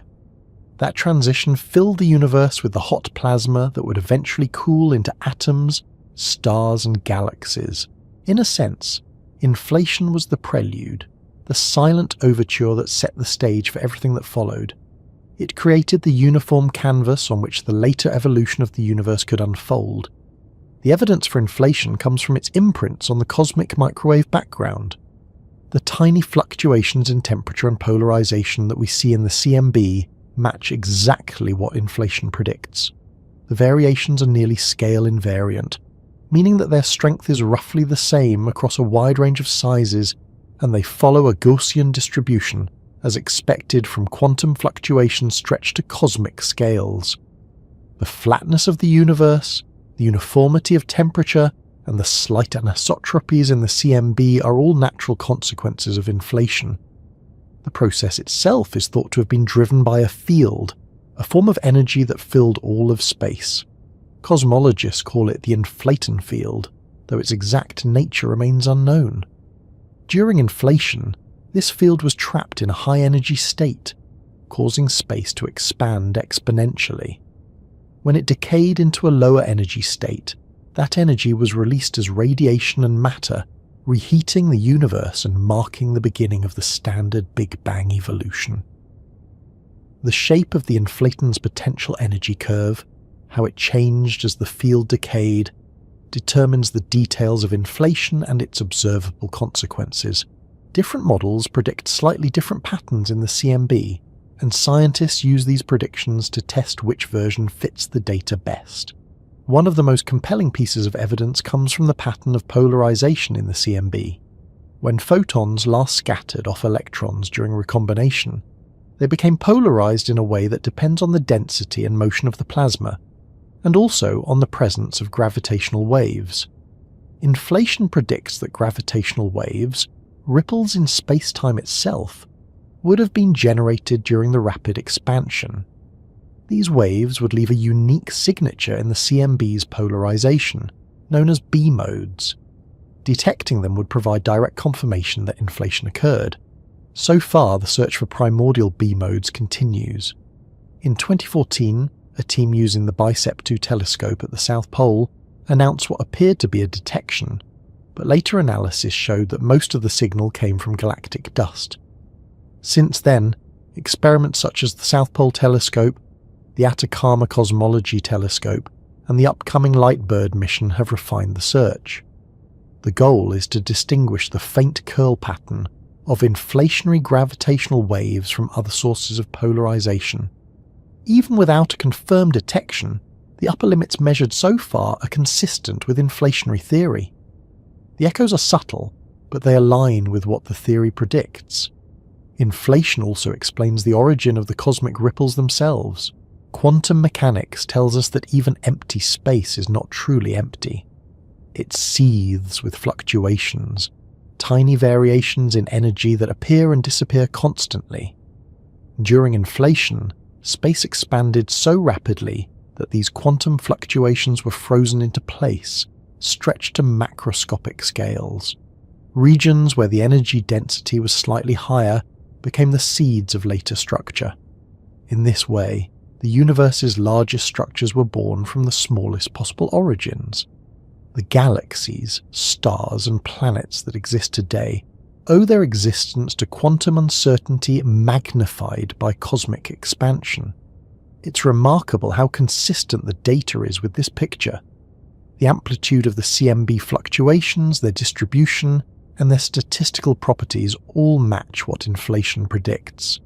That transition filled the universe with the hot plasma that would eventually cool into atoms, stars, and galaxies. In a sense, inflation was the prelude, the silent overture that set the stage for everything that followed. It created the uniform canvas on which the later evolution of the universe could unfold. The evidence for inflation comes from its imprints on the cosmic microwave background. The tiny fluctuations in temperature and polarization that we see in the CMB match exactly what inflation predicts. The variations are nearly scale invariant, meaning that their strength is roughly the same across a wide range of sizes, and they follow a Gaussian distribution as expected from quantum fluctuations stretched to cosmic scales. The flatness of the universe, the uniformity of temperature, and the slight anisotropies in the CMB are all natural consequences of inflation. The process itself is thought to have been driven by a field, a form of energy that filled all of space. Cosmologists call it the inflaton field, though its exact nature remains unknown. During inflation, this field was trapped in a high-energy state, causing space to expand exponentially. When it decayed into a lower energy state, that energy was released as radiation and matter, reheating the universe and marking the beginning of the standard Big Bang evolution. The shape of the inflaton's potential energy curve, how it changed as the field decayed, determines the details of inflation and its observable consequences. Different models predict slightly different patterns in the CMB, and scientists use these predictions to test which version fits the data best. One of the most compelling pieces of evidence comes from the pattern of polarization in the CMB. When photons last scattered off electrons during recombination, they became polarized in a way that depends on the density and motion of the plasma, and also on the presence of gravitational waves. Inflation predicts that gravitational waves, ripples in space-time itself, would have been generated during the rapid expansion. These waves would leave a unique signature in the CMB's polarization, known as B modes. Detecting them would provide direct confirmation that inflation occurred. So far, the search for primordial B modes continues. In 2014, a team using the BICEP-2 telescope at the South Pole announced what appeared to be a detection, but later analysis showed that most of the signal came from galactic dust. Since then, experiments such as the South Pole Telescope, the Atacama Cosmology Telescope, and the upcoming Lightbird mission have refined the search. The goal is to distinguish the faint curl pattern of inflationary gravitational waves from other sources of polarization. Even without a confirmed detection, the upper limits measured so far are consistent with inflationary theory. The echoes are subtle, but they align with what the theory predicts. Inflation also explains the origin of the cosmic ripples themselves. Quantum mechanics tells us that even empty space is not truly empty. It seethes with fluctuations, tiny variations in energy that appear and disappear constantly. During inflation, space expanded so rapidly that these quantum fluctuations were frozen into place, stretched to macroscopic scales. Regions where the energy density was slightly higher became the seeds of later structure. In this way, the universe's largest structures were born from the smallest possible origins. The galaxies, stars, and planets that exist today owe their existence to quantum uncertainty magnified by cosmic expansion. It's remarkable how consistent the data is with this picture. The amplitude of the CMB fluctuations, their distribution, and their statistical properties all match what inflation predicts.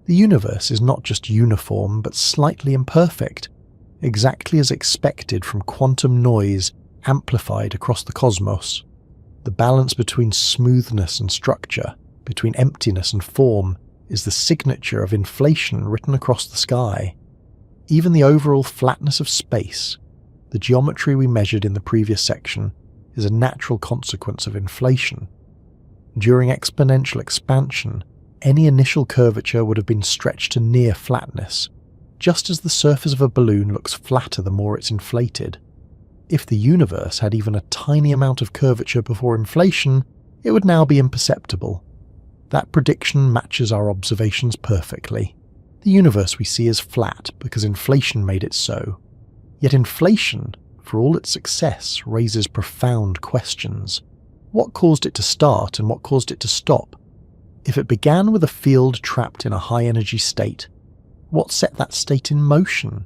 The universe is not just uniform but slightly imperfect, exactly as expected from quantum noise amplified across the cosmos. The balance between smoothness and structure, between emptiness and form, is the signature of inflation written across the sky. Even the overall flatness of space, the geometry we measured in the previous section, is a natural consequence of inflation. During exponential expansion, any initial curvature would have been stretched to near flatness, just as the surface of a balloon looks flatter the more it's inflated. If the universe had even a tiny amount of curvature before inflation, it would now be imperceptible. That prediction matches our observations perfectly. The universe we see is flat because inflation made it so. Yet inflation, for all its success, raises profound questions. What caused it to start and what caused it to stop? If it began with a field trapped in a high-energy state, what set that state in motion?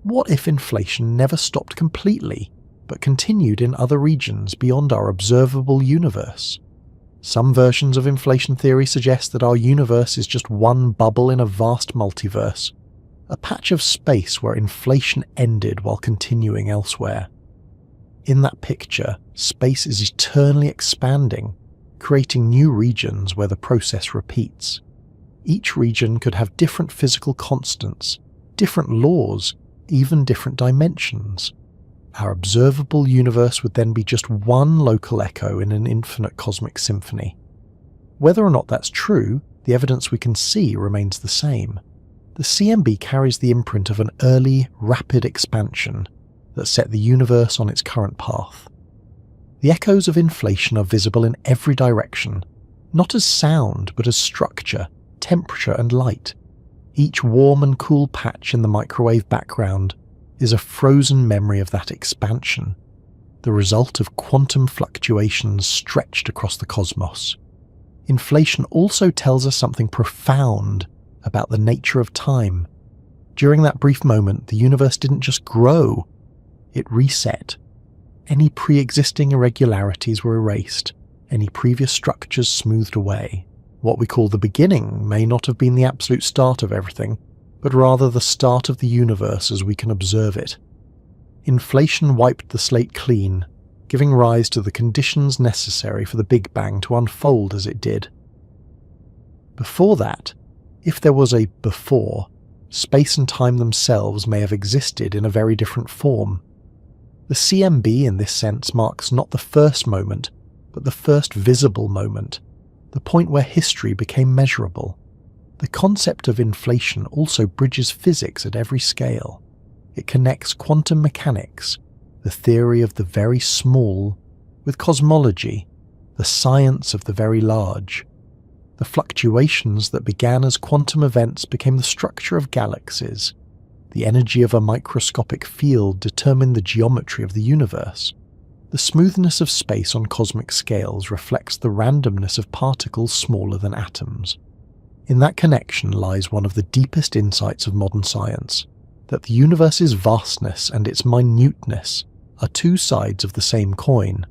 What if inflation never stopped completely, but continued in other regions beyond our observable universe? Some versions of inflation theory suggest that our universe is just one bubble in a vast multiverse, a patch of space where inflation ended while continuing elsewhere. In that picture, space is eternally expanding, creating new regions where the process repeats. Each region could have different physical constants, different laws, even different dimensions. Our observable universe would then be just one local echo in an infinite cosmic symphony. Whether or not that's true, the evidence we can see remains the same. The CMB carries the imprint of an early, rapid expansion that set the universe on its current path. The echoes of inflation are visible in every direction, not as sound but as structure, temperature and light. Each warm and cool patch in the microwave background is a frozen memory of that expansion, the result of quantum fluctuations stretched across the cosmos. Inflation also tells us something profound about the nature of time. During that brief moment, the universe didn't just grow, it reset. Any pre-existing irregularities were erased, any previous structures smoothed away. What we call the beginning may not have been the absolute start of everything, but rather the start of the universe as we can observe it. Inflation wiped the slate clean, giving rise to the conditions necessary for the Big Bang to unfold as it did. Before that, if there was a before, space and time themselves may have existed in a very different form. The CMB in this sense marks not the first moment, but the first visible moment, the point where history became measurable. The concept of inflation also bridges physics at every scale. It connects quantum mechanics, the theory of the very small, with cosmology, the science of the very large. The fluctuations that began as quantum events became the structure of galaxies. The energy of a microscopic field determined the geometry of the universe. The smoothness of space on cosmic scales reflects the randomness of particles smaller than atoms. In that connection lies one of the deepest insights of modern science, that the universe's vastness and its minuteness are two sides of the same coin.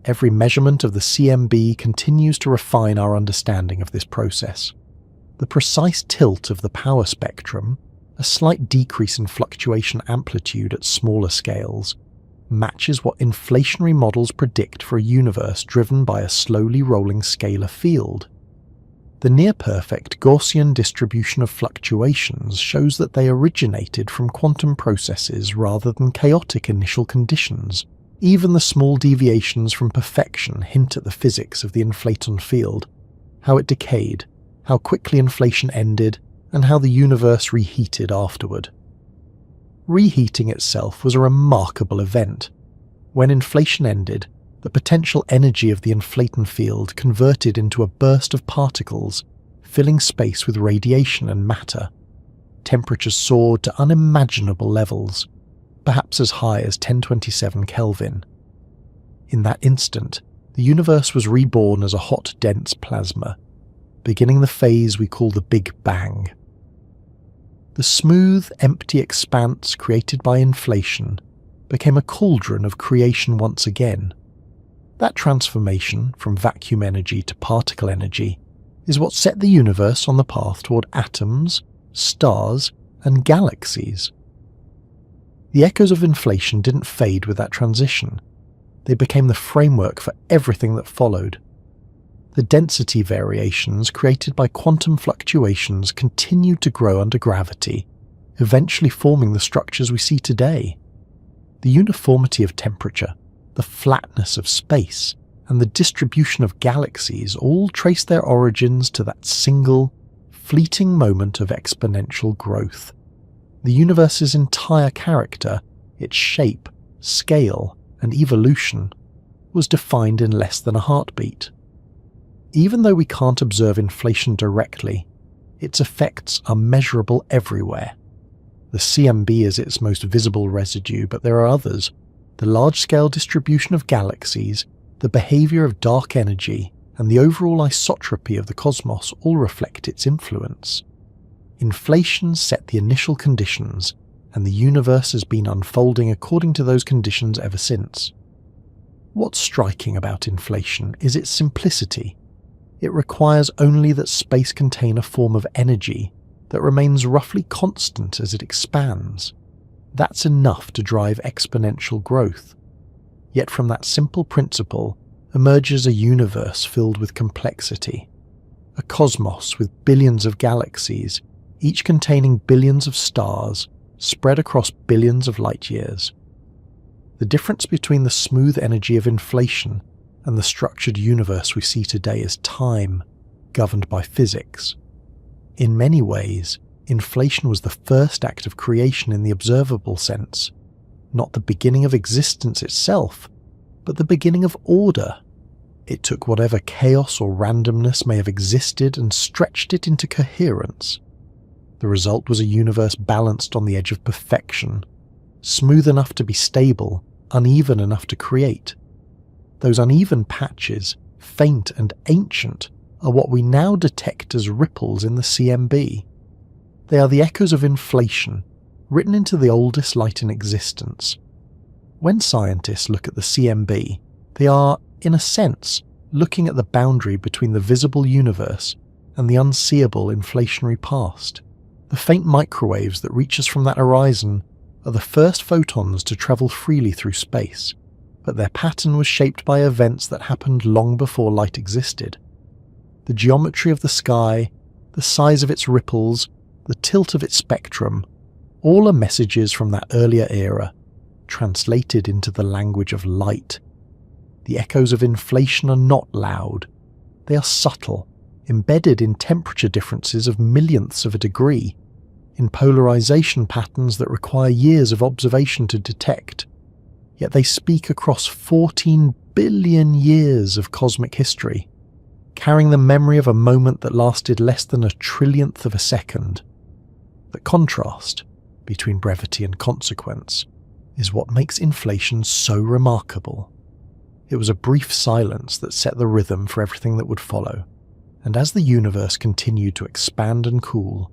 Every measurement of the CMB continues to refine our understanding of this process. The precise tilt of the power spectrum, a slight decrease in fluctuation amplitude at smaller scales, matches what inflationary models predict for a universe driven by a slowly rolling scalar field. The near-perfect Gaussian distribution of fluctuations shows that they originated from quantum processes rather than chaotic initial conditions. Even the small deviations from perfection hint at the physics of the inflaton field, how it decayed, how quickly inflation ended, and how the universe reheated afterward. Reheating itself was a remarkable event. When inflation ended, the potential energy of the inflaton field converted into a burst of particles, filling space with radiation and matter. Temperatures soared to unimaginable levels, perhaps as high as 1027 Kelvin. In that instant, the universe was reborn as a hot, dense plasma, beginning the phase we call the Big Bang. The smooth, empty expanse created by inflation became a cauldron of creation once again. That transformation from vacuum energy to particle energy is what set the universe on the path toward atoms, stars, and galaxies. The echoes of inflation didn't fade with that transition. They became the framework for everything that followed. The density variations created by quantum fluctuations continued to grow under gravity, eventually forming the structures we see today. The uniformity of temperature, the flatness of space, and the distribution of galaxies all trace their origins to that single, fleeting moment of exponential growth. The universe's entire character, its shape, scale, and evolution, was defined in less than a heartbeat. Even though we can't observe inflation directly, its effects are measurable everywhere. The CMB is its most visible residue, but there are others. The large-scale distribution of galaxies, the behavior of dark energy, and the overall isotropy of the cosmos all reflect its influence. Inflation set the initial conditions, and the universe has been unfolding according to those conditions ever since. What's striking about inflation is its simplicity. It requires only that space contain a form of energy that remains roughly constant as it expands. That's enough to drive exponential growth. Yet from that simple principle emerges a universe filled with complexity, a cosmos with billions of galaxies, each containing billions of stars spread across billions of light years. The difference between the smooth energy of inflation and the structured universe we see today is time, governed by physics. In many ways, inflation was the first act of creation in the observable sense, not the beginning of existence itself, but the beginning of order. It took whatever chaos or randomness may have existed and stretched it into coherence. The result was a universe balanced on the edge of perfection, smooth enough to be stable, uneven enough to create. Those uneven patches, faint and ancient, are what we now detect as ripples in the CMB. They are the echoes of inflation, written into the oldest light in existence. When scientists look at the CMB, they are, in a sense, looking at the boundary between the visible universe and the unseeable inflationary past. The faint microwaves that reach us from that horizon are the first photons to travel freely through space, but their pattern was shaped by events that happened long before light existed. The geometry of the sky, the size of its ripples, the tilt of its spectrum, all are messages from that earlier era, translated into the language of light. The echoes of inflation are not loud. They are subtle, embedded in temperature differences of millionths of a degree, in polarization patterns that require years of observation to detect. Yet they speak across 14 billion years of cosmic history, carrying the memory of a moment that lasted less than a trillionth of a second. The contrast between brevity and consequence is what makes inflation so remarkable. It was a brief silence that set the rhythm for everything that would follow, and as the universe continued to expand and cool,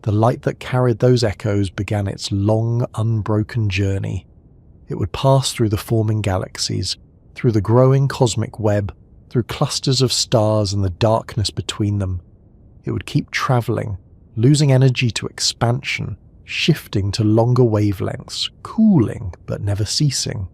the light that carried those echoes began its long, unbroken journey. It would pass through the forming galaxies, through the growing cosmic web, through clusters of stars and the darkness between them. It would keep travelling, losing energy to expansion, shifting to longer wavelengths, cooling but never ceasing.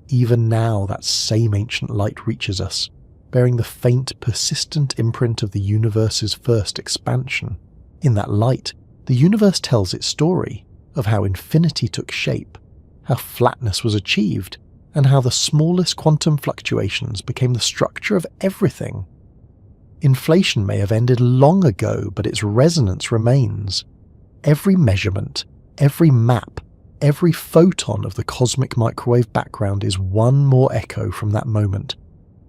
Even now that same ancient light reaches us, bearing the faint, persistent imprint of the universe's first expansion. In that light, the universe tells its story of how infinity took shape, how flatness was achieved, and how the smallest quantum fluctuations became the structure of everything. Inflation may have ended long ago, but its resonance remains. Every measurement, every map, every photon of the cosmic microwave background is one more echo from that moment,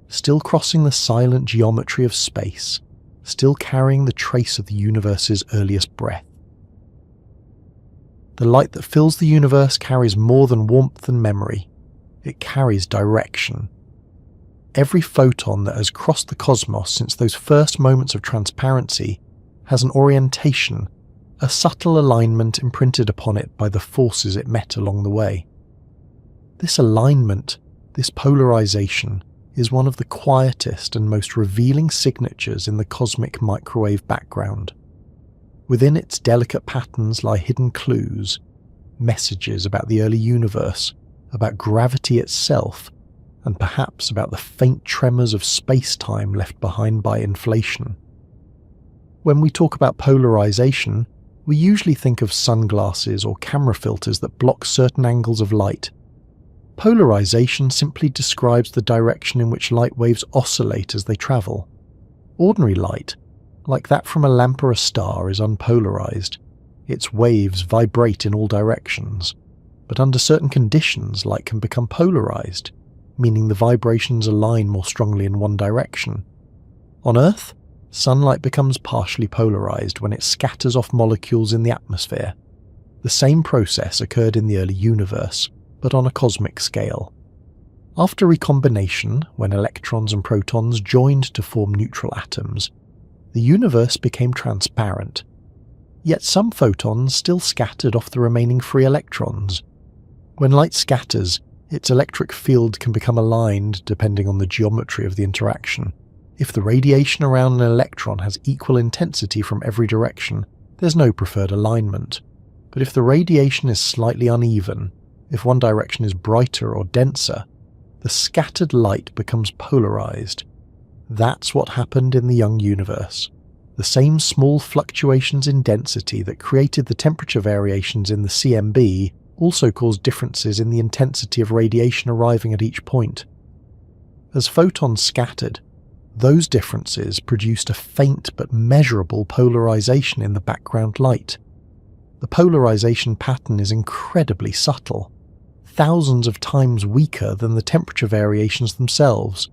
still crossing the silent geometry of space, still carrying the trace of the universe's earliest breath. The light that fills the universe carries more than warmth and memory. It carries direction. Every photon that has crossed the cosmos since those first moments of transparency has an orientation, a subtle alignment imprinted upon it by the forces it met along the way. This alignment, this polarization, is one of the quietest and most revealing signatures in the cosmic microwave background. Within its delicate patterns lie hidden clues, messages about the early universe, about gravity itself, and perhaps about the faint tremors of space-time left behind by inflation. When we talk about polarization, we usually think of sunglasses or camera filters that block certain angles of light. Polarization simply describes the direction in which light waves oscillate as they travel. Ordinary light, like that from a lamp or a star, is unpolarized. Its waves vibrate in all directions, but under certain conditions light can become polarized, meaning the vibrations align more strongly in one direction. On Earth, sunlight becomes partially polarized when it scatters off molecules in the atmosphere. The same process occurred in the early universe, but on a cosmic scale. After recombination, when electrons and protons joined to form neutral atoms, the universe became transparent. Yet some photons still scattered off the remaining free electrons. When light scatters, its electric field can become aligned depending on the geometry of the interaction. If the radiation around an electron has equal intensity from every direction, there's no preferred alignment. But if the radiation is slightly uneven, if one direction is brighter or denser, the scattered light becomes polarized. That's what happened in the young universe. The same small fluctuations in density that created the temperature variations in the CMB also caused differences in the intensity of radiation arriving at each point. As photons scattered, those differences produced a faint but measurable polarization in the background light. The polarization pattern is incredibly subtle, thousands of times weaker than the temperature variations themselves,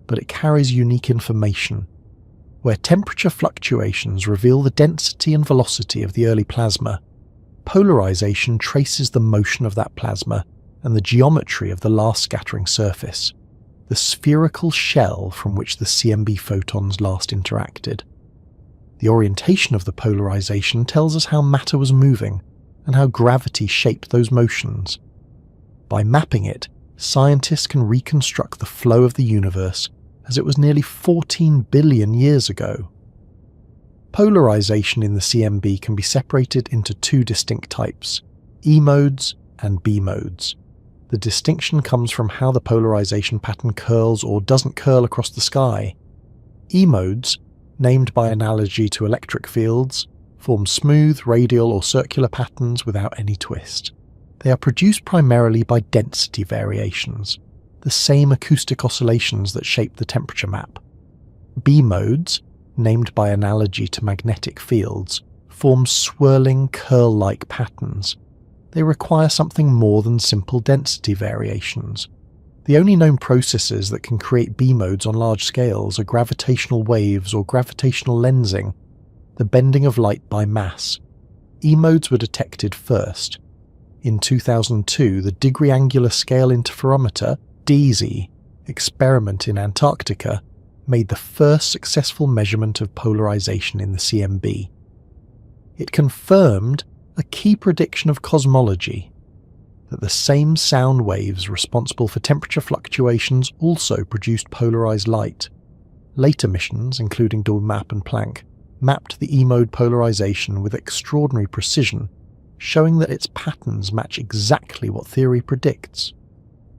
but it carries unique information. Where temperature fluctuations reveal the density and velocity of the early plasma, polarization traces the motion of that plasma and the geometry of the last scattering surface, the spherical shell from which the CMB photons last interacted. The orientation of the polarization tells us how matter was moving and how gravity shaped those motions. By mapping it, scientists can reconstruct the flow of the universe as it was nearly 14 billion years ago. Polarization in the CMB can be separated into two distinct types, E modes and B modes. The distinction comes from how the polarization pattern curls or doesn't curl across the sky. E modes, named by analogy to electric fields, form smooth, radial or circular patterns without any twist. They are produced primarily by density variations, the same acoustic oscillations that shape the temperature map. B modes, named by analogy to magnetic fields, form swirling, curl-like patterns. They require something more than simple density variations. The only known processes that can create B modes on large scales are gravitational waves or gravitational lensing, the bending of light by mass. E modes were detected first. In 2002, the Degree Angular Scale Interferometer (DESI) experiment in Antarctica made the first successful measurement of polarization in the CMB. It confirmed a key prediction of cosmology, that the same sound waves responsible for temperature fluctuations also produced polarized light. Later missions, including DOMAP and Planck, mapped the E-mode polarization with extraordinary precision, showing that its patterns match exactly what theory predicts.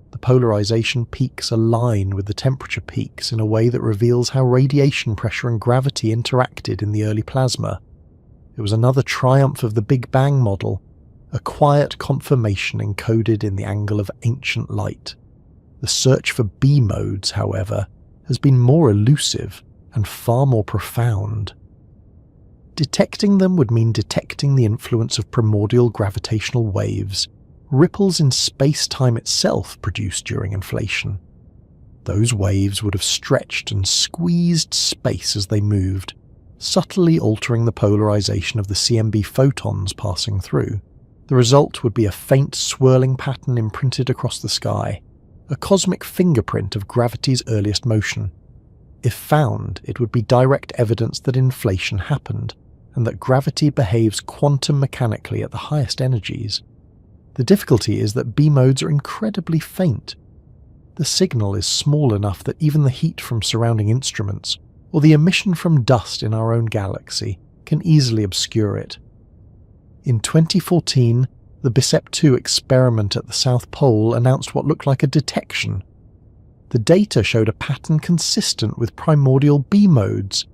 The polarization peaks align with the temperature peaks in a way that reveals how radiation pressure and gravity interacted in the early plasma. It was another triumph of the Big Bang model, a quiet confirmation encoded in the angle of ancient light. The search for B modes, however, has been more elusive and far more profound. Detecting them would mean detecting the influence of primordial gravitational waves, ripples in space-time itself produced during inflation. Those waves would have stretched and squeezed space as they moved, subtly altering the polarization of the CMB photons passing through. The result would be a faint swirling pattern imprinted across the sky, a cosmic fingerprint of gravity's earliest motion. If found, it would be direct evidence that inflation happened, and that gravity behaves quantum mechanically at the highest energies. The difficulty is that B modes are incredibly faint. The signal is small enough that even the heat from surrounding instruments, or the emission from dust in our own galaxy, can easily obscure it. In 2014, the BICEP-2 experiment at the South Pole announced what looked like a detection. The data showed a pattern consistent with primordial B modes,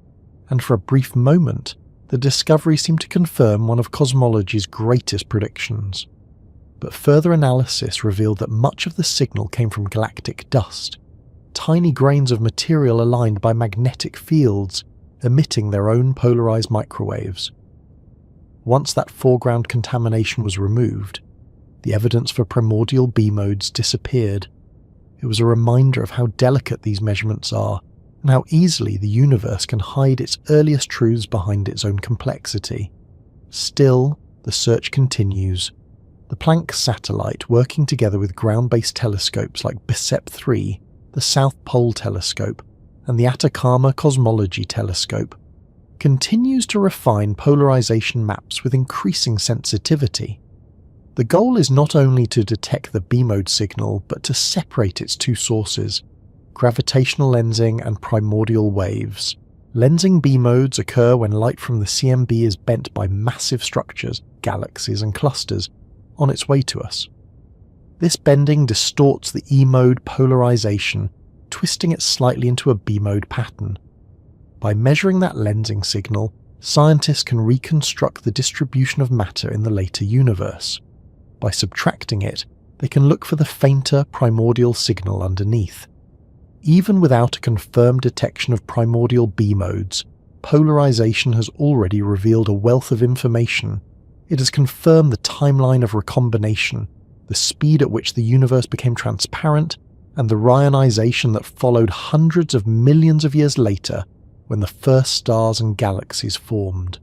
and for a brief moment, the discovery seemed to confirm one of cosmology's greatest predictions. But further analysis revealed that much of the signal came from galactic dust, tiny grains of material aligned by magnetic fields, emitting their own polarized microwaves. Once that foreground contamination was removed, the evidence for primordial B modes disappeared. It was a reminder of how delicate these measurements are, and how easily the universe can hide its earliest truths behind its own complexity. Still, the search continues. The Planck satellite, working together with ground-based telescopes like BICEP 3, the South Pole Telescope, and the Atacama Cosmology Telescope, continues to refine polarization maps with increasing sensitivity. The goal is not only to detect the B-mode signal, but to separate its two sources, gravitational lensing and primordial waves. Lensing B-modes occur when light from the CMB is bent by massive structures, galaxies and clusters, on its way to us. This bending distorts the E-mode polarization, twisting it slightly into a B-mode pattern. By measuring that lensing signal, scientists can reconstruct the distribution of matter in the later universe. By subtracting it, they can look for the fainter primordial signal underneath. Even without a confirmed detection of primordial B-modes, polarization has already revealed a wealth of information. It has confirmed the timeline of recombination, the speed at which the universe became transparent, and the rionization that followed hundreds of millions of years later when the first stars and galaxies formed.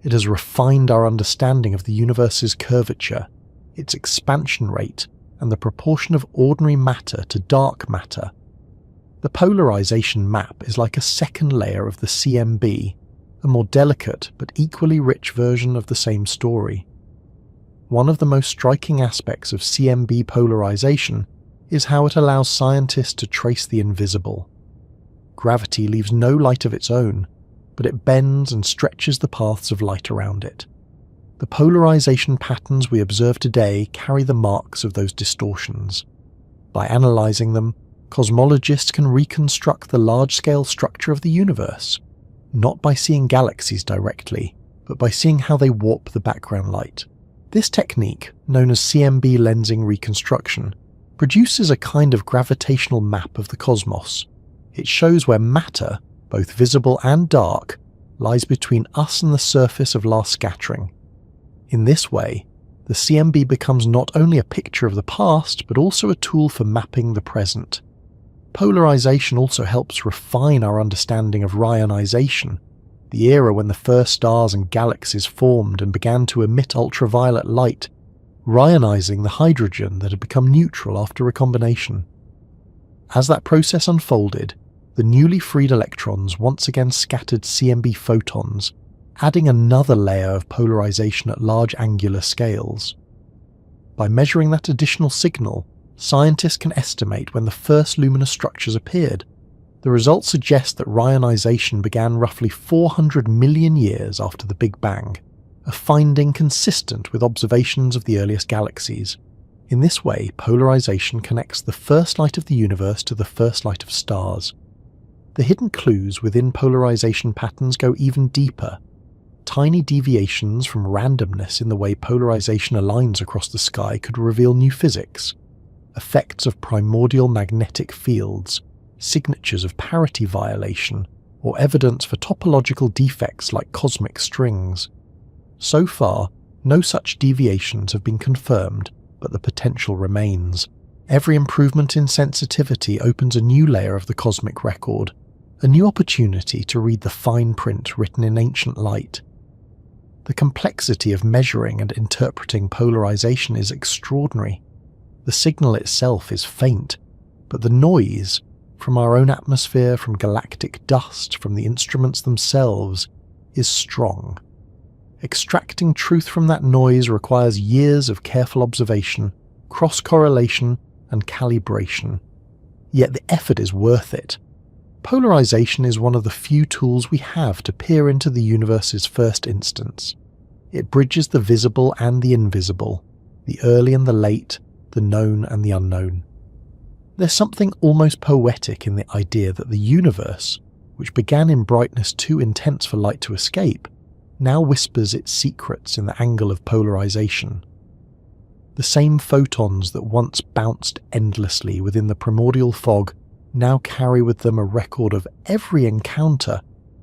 It has refined our understanding of the universe's curvature, its expansion rate, and the proportion of ordinary matter to dark matter. The polarization map is like a second layer of the CMB, a more delicate but equally rich version of the same story. One of the most striking aspects of CMB polarization is how it allows scientists to trace the invisible. Gravity leaves no light of its own, but it bends and stretches the paths of light around it. The polarization patterns we observe today carry the marks of those distortions. By analyzing them, cosmologists can reconstruct the large-scale structure of the universe, not by seeing galaxies directly, but by seeing how they warp the background light. This technique, known as CMB lensing reconstruction, produces a kind of gravitational map of the cosmos. It shows where matter, both visible and dark, lies between us and the surface of last scattering. In this way, the CMB becomes not only a picture of the past, but also a tool for mapping the present. Polarization also helps refine our understanding of rionization, the era when the first stars and galaxies formed and began to emit ultraviolet light, rionizing the hydrogen that had become neutral after recombination. As that process unfolded, the newly freed electrons once again scattered CMB photons, adding another layer of polarization at large angular scales. By measuring that additional signal, scientists can estimate when the first luminous structures appeared. The results suggest that rionization began roughly 400 million years after the Big Bang, a finding consistent with observations of the earliest galaxies. In this way, polarization connects the first light of the universe to the first light of stars. The hidden clues within polarization patterns go even deeper. Tiny deviations from randomness in the way polarization aligns across the sky could reveal new physics, effects of primordial magnetic fields, signatures of parity violation, or evidence for topological defects like cosmic strings. So far, no such deviations have been confirmed, but the potential remains. Every improvement in sensitivity opens a new layer of the cosmic record, a new opportunity to read the fine print written in ancient light. The complexity of measuring and interpreting polarization is extraordinary. The signal itself is faint, but the noise, from our own atmosphere, from galactic dust, from the instruments themselves, is strong. Extracting truth from that noise requires years of careful observation, cross-correlation, and calibration. Yet the effort is worth it. Polarization is one of the few tools we have to peer into the universe's first instance. It bridges the visible and the invisible, the early and the late, the known and the unknown. There's something almost poetic in the idea that the universe, which began in brightness too intense for light to escape, now whispers its secrets in the angle of polarization. The same photons that once bounced endlessly within the primordial fog now carry with them a record of every encounter,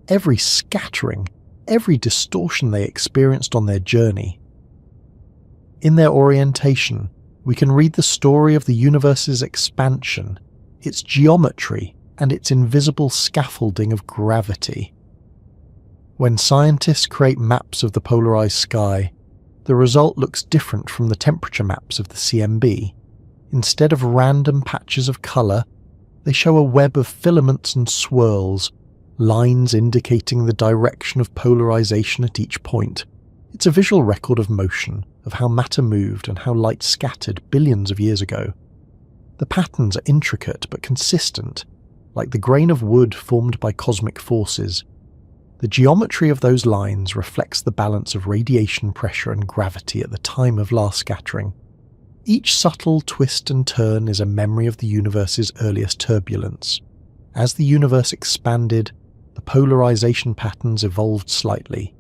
every scattering, every distortion they experienced on their journey. In their orientation, we can read the story of the universe's expansion, its geometry, and its invisible scaffolding of gravity. When scientists create maps of the polarized sky, The result looks different from the temperature maps of the CMB. Instead of random patches of colour, they show a web of filaments and swirls, lines indicating the direction of polarization at each point. It's a visual record of motion, of how matter moved and how light scattered billions of years ago. The patterns are intricate but consistent, like the grain of wood formed by cosmic forces. The geometry of those lines reflects the balance of radiation pressure and gravity at the time of last scattering. Each subtle twist and turn is a memory of the universe's earliest turbulence. As the universe expanded, the polarization patterns evolved slightly,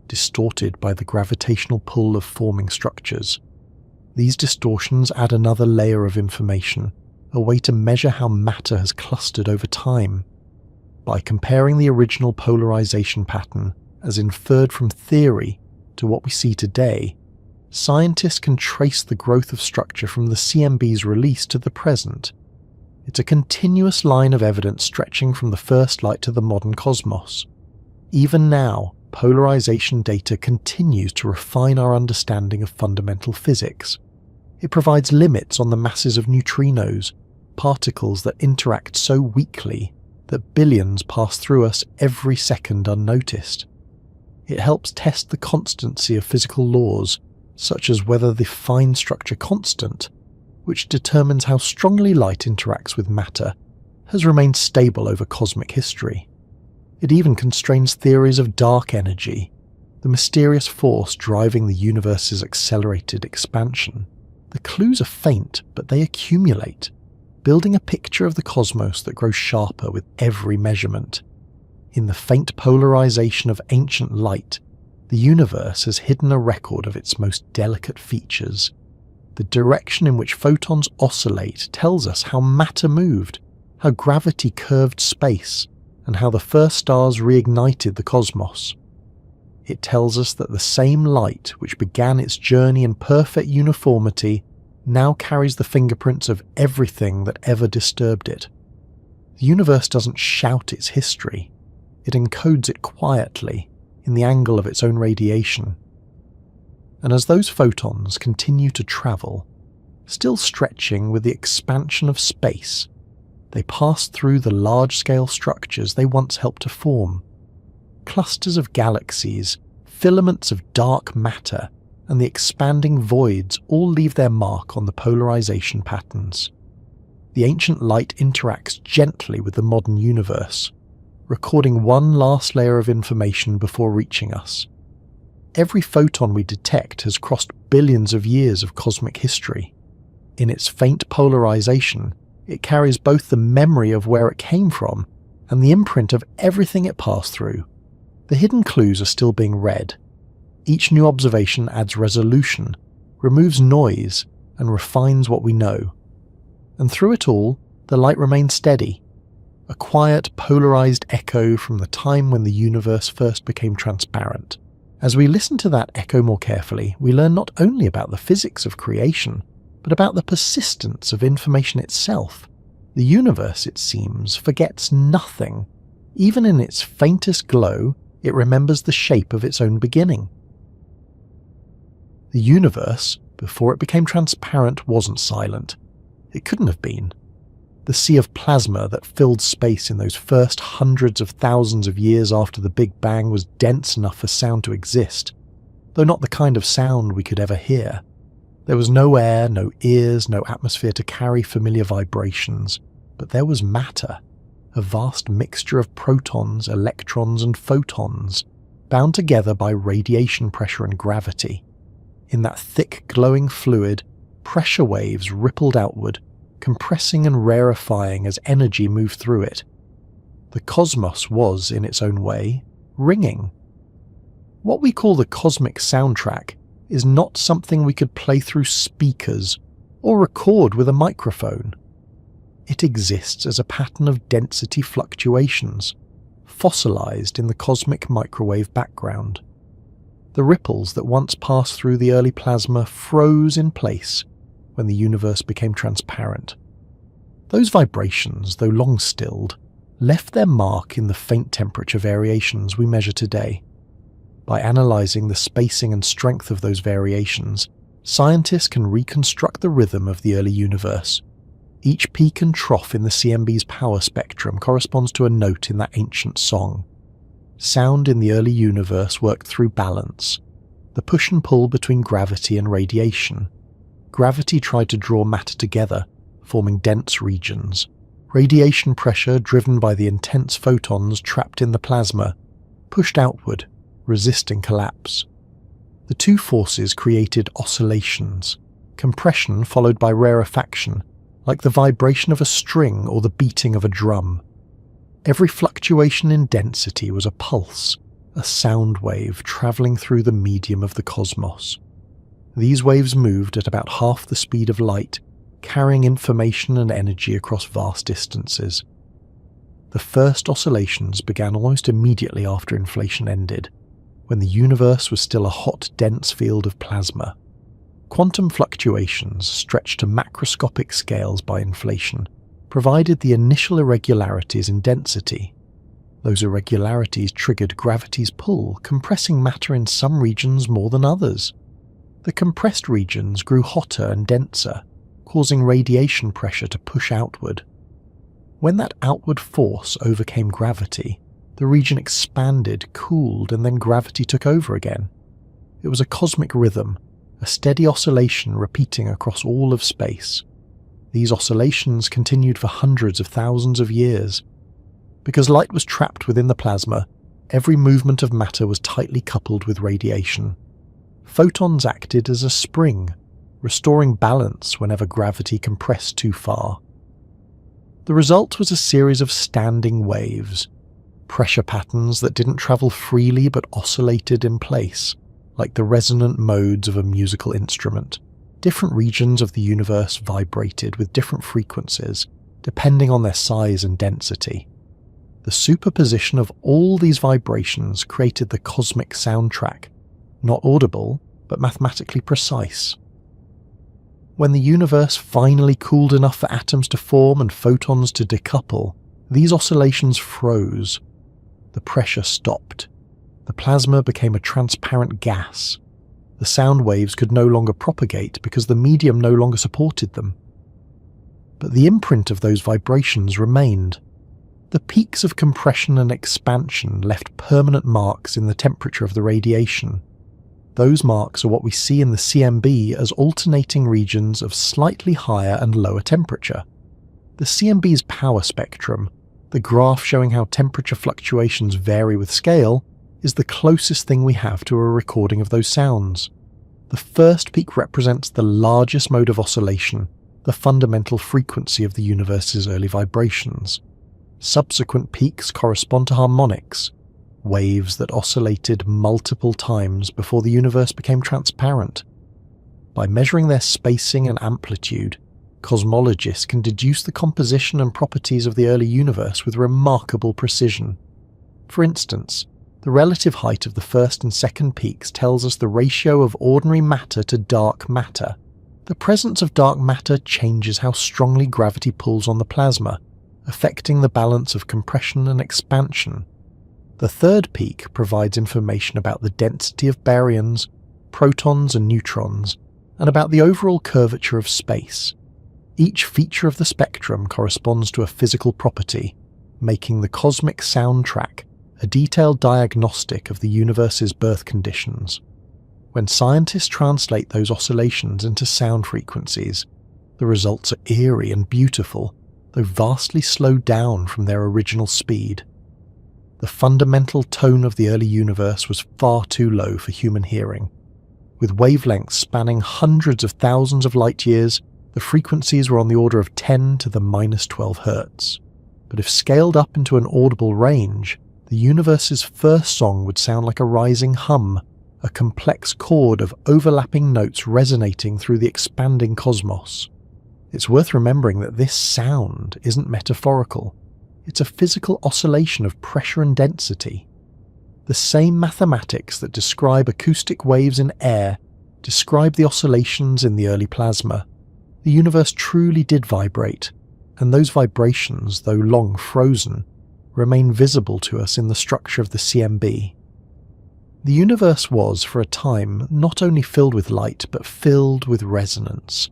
distorted by the gravitational pull of forming structures. These distortions add another layer of information, a way to measure how matter has clustered over time. By comparing the original polarization pattern, as inferred from theory, to what we see today, scientists can trace the growth of structure from the CMB's release to the present. It's a continuous line of evidence stretching from the first light to the modern cosmos. Even now, polarization data continues to refine our understanding of fundamental physics. It provides limits on the masses of neutrinos, particles that interact so weakly that billions pass through us every second unnoticed. It helps test the constancy of physical laws, such as whether the fine structure constant, which determines how strongly light interacts with matter, has remained stable over cosmic history. It even constrains theories of dark energy, the mysterious force driving the universe's accelerated expansion. The clues are faint, but they accumulate, building a picture of the cosmos that grows sharper with every measurement. In the faint polarization of ancient light, the universe has hidden a record of its most delicate features. The direction in which photons oscillate tells us how matter moved, how gravity curved space, and how the first stars reignited the cosmos. It tells us that the same light which began its journey in perfect uniformity now carries the fingerprints of everything that ever disturbed it. The universe doesn't shout its history, it encodes it quietly, in the angle of its own radiation. And as those photons continue to travel, still stretching with the expansion of space, they pass through the large-scale structures they once helped to form. Clusters of galaxies, filaments of dark matter, and the expanding voids all leave their mark on the polarization patterns. The ancient light interacts gently with the modern universe, recording one last layer of information before reaching us. Every photon we detect has crossed billions of years of cosmic history. In its faint polarization, it carries both the memory of where it came from and the imprint of everything it passed through. The hidden clues are still being read. Each new observation adds resolution, removes noise, and refines what we know. And through it all, the light remains steady, a quiet, polarized echo from the time when the universe first became transparent. As we listen to that echo more carefully, we learn not only about the physics of creation, but about the persistence of information itself. The universe, it seems, forgets nothing. Even in its faintest glow, it remembers the shape of its own beginning. The universe, before it became transparent, wasn't silent. It couldn't have been. The sea of plasma that filled space in those first hundreds of thousands of years after the Big Bang was dense enough for sound to exist, though not the kind of sound we could ever hear. There was no air, no ears, no atmosphere to carry familiar vibrations, but there was matter, a vast mixture of protons, electrons, and photons, bound together by radiation pressure and gravity. In that thick, glowing fluid, pressure waves rippled outward, compressing and rarefying as energy moved through it. The cosmos was, in its own way, ringing. What we call the cosmic soundtrack is not something we could play through speakers or record with a microphone. It exists as a pattern of density fluctuations, fossilized in the cosmic microwave background. The ripples that once passed through the early plasma froze in place when the universe became transparent. Those vibrations, though long stilled, left their mark in the faint temperature variations we measure today. By analysing the spacing and strength of those variations, scientists can reconstruct the rhythm of the early universe. Each peak and trough in the CMB's power spectrum corresponds to a note in that ancient song. Sound in the early universe worked through balance, the push and pull between gravity and radiation. Gravity tried to draw matter together, forming dense regions. Radiation pressure, driven by the intense photons trapped in the plasma, pushed outward, resisting collapse. The two forces created oscillations, compression followed by rarefaction, like the vibration of a string or the beating of a drum. Every fluctuation in density was a pulse, a sound wave travelling through the medium of the cosmos. These waves moved at about half the speed of light, carrying information and energy across vast distances. The first oscillations began almost immediately after inflation ended, when the universe was still a hot, dense field of plasma. Quantum fluctuations, stretched to macroscopic scales by inflation, provided the initial irregularities in density. Those irregularities triggered gravity's pull, compressing matter in some regions more than others. The compressed regions grew hotter and denser, causing radiation pressure to push outward. When that outward force overcame gravity, the region expanded, cooled, and then gravity took over again. It was a cosmic rhythm, a steady oscillation repeating across all of space. These oscillations continued for hundreds of thousands of years. Because light was trapped within the plasma, every movement of matter was tightly coupled with radiation. Photons acted as a spring, restoring balance whenever gravity compressed too far. The result was a series of standing waves, pressure patterns that didn't travel freely but oscillated in place, like the resonant modes of a musical instrument. Different regions of the universe vibrated with different frequencies, depending on their size and density. The superposition of all these vibrations created the cosmic soundtrack, not audible, but mathematically precise. When the universe finally cooled enough for atoms to form and photons to decouple, these oscillations froze. The pressure stopped. The plasma became a transparent gas. The sound waves could no longer propagate because the medium no longer supported them. But the imprint of those vibrations remained. The peaks of compression and expansion left permanent marks in the temperature of the radiation. Those marks are what we see in the CMB as alternating regions of slightly higher and lower temperature. The CMB's power spectrum, the graph showing how temperature fluctuations vary with scale, is the closest thing we have to a recording of those sounds. The first peak represents the largest mode of oscillation, the fundamental frequency of the universe's early vibrations. Subsequent peaks correspond to harmonics, waves that oscillated multiple times before the universe became transparent. By measuring their spacing and amplitude, cosmologists can deduce the composition and properties of the early universe with remarkable precision. For instance, the relative height of the first and second peaks tells us the ratio of ordinary matter to dark matter. The presence of dark matter changes how strongly gravity pulls on the plasma, affecting the balance of compression and expansion. The third peak provides information about the density of baryons, protons and neutrons, and about the overall curvature of space. Each feature of the spectrum corresponds to a physical property, making the cosmic soundtrack a detailed diagnostic of the universe's birth conditions. When scientists translate those oscillations into sound frequencies, the results are eerie and beautiful, though vastly slowed down from their original speed. The fundamental tone of the early universe was far too low for human hearing. With wavelengths spanning hundreds of thousands of light years, the frequencies were on the order of 10 to the minus 12 Hz. But if scaled up into an audible range, the universe's first song would sound like a rising hum, a complex chord of overlapping notes resonating through the expanding cosmos. It's worth remembering that this sound isn't metaphorical. It's a physical oscillation of pressure and density. The same mathematics that describe acoustic waves in air describe the oscillations in the early plasma. The universe truly did vibrate, and those vibrations, though long frozen, remain visible to us in the structure of the CMB. The universe was, for a time, not only filled with light, but filled with resonance.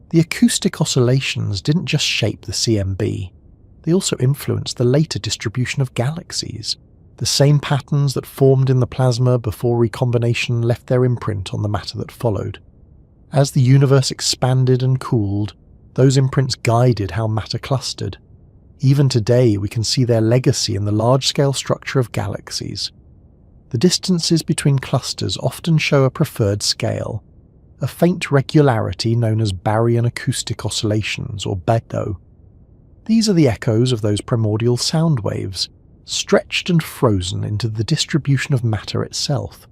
The acoustic oscillations didn't just shape the CMB, they also influenced the later distribution of galaxies. The same patterns that formed in the plasma before recombination left their imprint on the matter that followed. As the universe expanded and cooled, those imprints guided how matter clustered. Even today, we can see their legacy in the large-scale structure of galaxies. The distances between clusters often show a preferred scale, a faint regularity known as baryon acoustic oscillations, or BAO. These are the echoes of those primordial sound waves, stretched and frozen into the distribution of matter itself.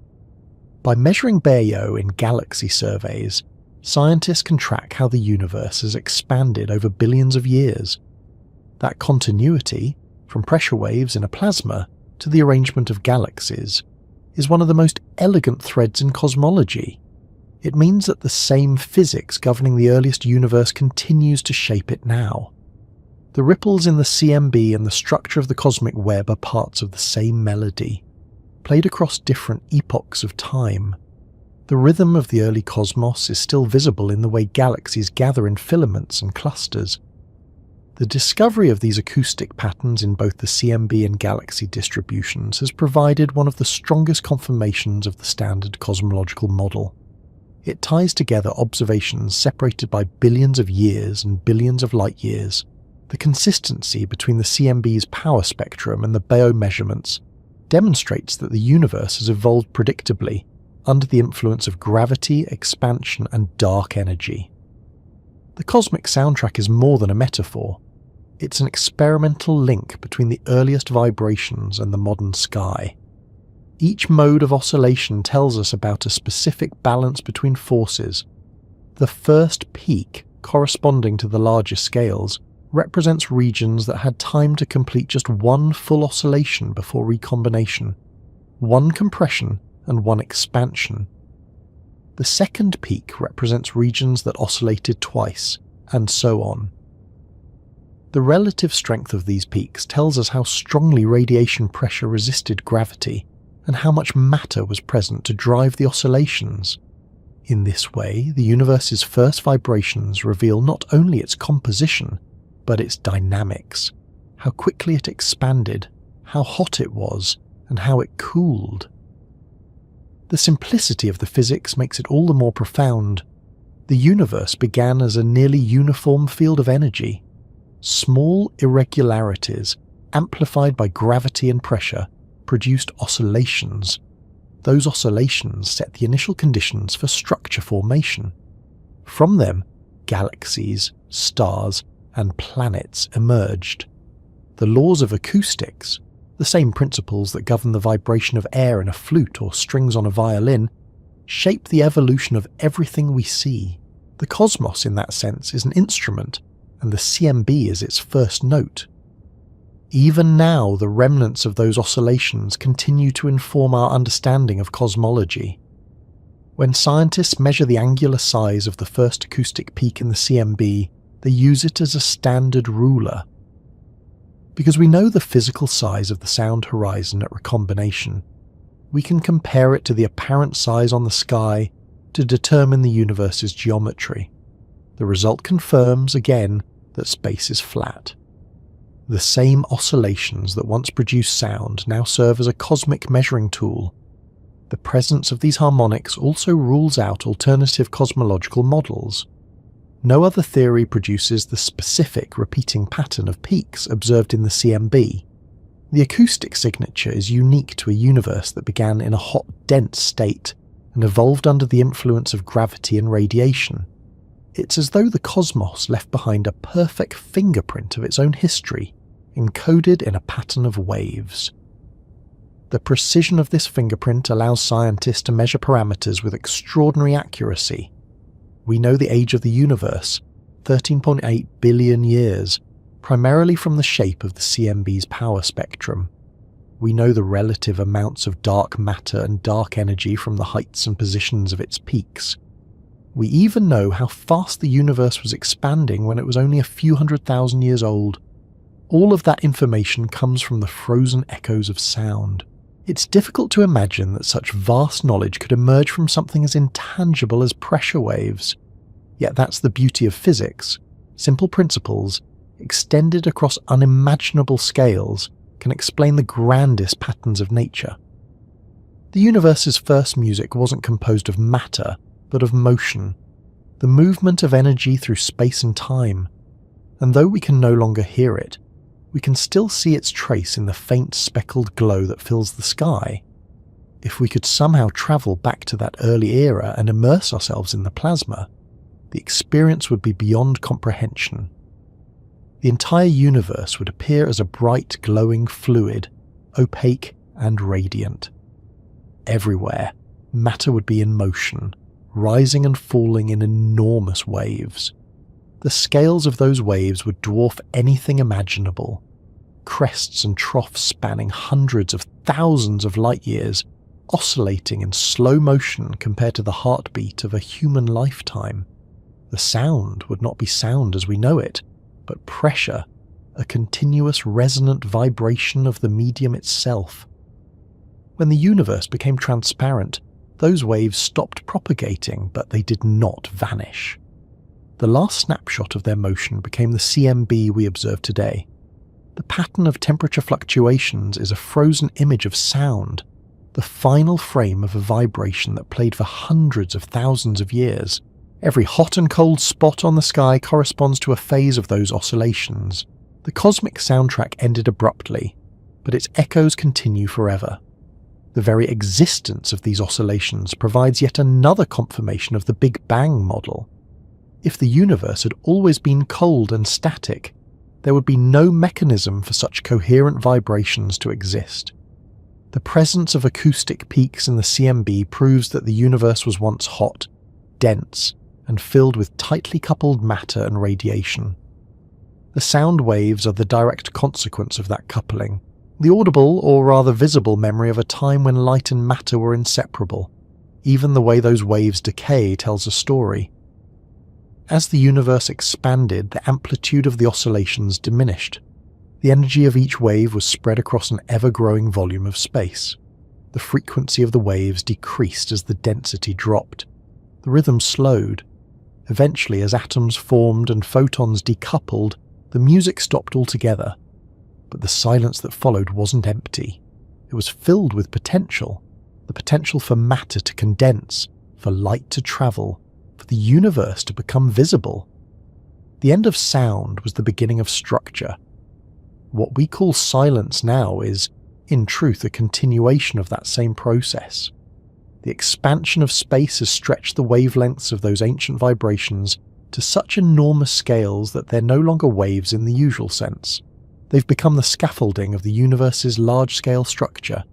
By measuring BAO in galaxy surveys, scientists can track how the universe has expanded over billions of years. That continuity, from pressure waves in a plasma to the arrangement of galaxies, is one of the most elegant threads in cosmology. It means that the same physics governing the earliest universe continues to shape it now. The ripples in the CMB and the structure of the cosmic web are parts of the same melody, played across different epochs of time. The rhythm of the early cosmos is still visible in the way galaxies gather in filaments and clusters. The discovery of these acoustic patterns in both the CMB and galaxy distributions has provided one of the strongest confirmations of the standard cosmological model. It ties together observations separated by billions of years and billions of light years. The consistency between the CMB's power spectrum and the BAO measurements demonstrates that the universe has evolved predictably under the influence of gravity, expansion, and dark energy. The cosmic soundtrack is more than a metaphor. It's an experimental link between the earliest vibrations and the modern sky. Each mode of oscillation tells us about a specific balance between forces. The first peak, corresponding to the larger scales, represents regions that had time to complete just one full oscillation before recombination, one compression and one expansion. The second peak represents regions that oscillated twice, and so on. The relative strength of these peaks tells us how strongly radiation pressure resisted gravity, and how much matter was present to drive the oscillations. In this way, the universe's first vibrations reveal not only its composition, but its dynamics, how quickly it expanded, how hot it was, and how it cooled. The simplicity of the physics makes it all the more profound. The universe began as a nearly uniform field of energy. Small irregularities, amplified by gravity and pressure, produced oscillations. Those oscillations set the initial conditions for structure formation. From them, galaxies, stars, and planets emerged. The laws of acoustics, the same principles that govern the vibration of air in a flute or strings on a violin, shape the evolution of everything we see. The cosmos, in that sense, is an instrument, and the CMB is its first note. Even now, the remnants of those oscillations continue to inform our understanding of cosmology. When scientists measure the angular size of the first acoustic peak in the CMB, they use it as a standard ruler. Because we know the physical size of the sound horizon at recombination, we can compare it to the apparent size on the sky to determine the universe's geometry. The result confirms, again, that space is flat. The same oscillations that once produced sound now serve as a cosmic measuring tool. The presence of these harmonics also rules out alternative cosmological models. No other theory produces the specific repeating pattern of peaks observed in the CMB. The acoustic signature is unique to a universe that began in a hot, dense state and evolved under the influence of gravity and radiation. It's as though the cosmos left behind a perfect fingerprint of its own history, encoded in a pattern of waves. The precision of this fingerprint allows scientists to measure parameters with extraordinary accuracy. We know the age of the universe, 13.8 billion years, primarily from the shape of the CMB's power spectrum. We know the relative amounts of dark matter and dark energy from the heights and positions of its peaks. We even know how fast the universe was expanding when it was only a few 100,000 years old. All of that information comes from the frozen echoes of sound. It's difficult to imagine that such vast knowledge could emerge from something as intangible as pressure waves. Yet that's the beauty of physics. Simple principles, extended across unimaginable scales, can explain the grandest patterns of nature. The universe's first music wasn't composed of matter, but of motion, the movement of energy through space and time. And though we can no longer hear it, we can still see its trace in the faint speckled glow that fills the sky. If we could somehow travel back to that early era and immerse ourselves in the plasma, the experience would be beyond comprehension. The entire universe would appear as a bright, glowing fluid, opaque and radiant. Everywhere, matter would be in motion, rising and falling in enormous waves. The scales of those waves would dwarf anything imaginable, crests and troughs spanning hundreds of thousands of light years, oscillating in slow motion compared to the heartbeat of a human lifetime. The sound would not be sound as we know it, but pressure, a continuous resonant vibration of the medium itself. When the universe became transparent, those waves stopped propagating, but they did not vanish. The last snapshot of their motion became the CMB we observe today. The pattern of temperature fluctuations is a frozen image of sound, the final frame of a vibration that played for hundreds of thousands of years. Every hot and cold spot on the sky corresponds to a phase of those oscillations. The cosmic soundtrack ended abruptly, but its echoes continue forever. The very existence of these oscillations provides yet another confirmation of the Big Bang model. If the universe had always been cold and static, there would be no mechanism for such coherent vibrations to exist. The presence of acoustic peaks in the CMB proves that the universe was once hot, dense, and filled with tightly coupled matter and radiation. The sound waves are the direct consequence of that coupling, the audible or rather visible memory of a time when light and matter were inseparable. Even the way those waves decay tells a story. As the universe expanded, the amplitude of the oscillations diminished. The energy of each wave was spread across an ever-growing volume of space. The frequency of the waves decreased as the density dropped. The rhythm slowed. Eventually, as atoms formed and photons decoupled, the music stopped altogether. But the silence that followed wasn't empty. It was filled with potential. The potential for matter to condense, for light to travel, for the universe to become visible. The end of sound was the beginning of structure. What we call silence now is, in truth, a continuation of that same process. The expansion of space has stretched the wavelengths of those ancient vibrations to such enormous scales that they're no longer waves in the usual sense. They've become the scaffolding of the universe's large-scale structure,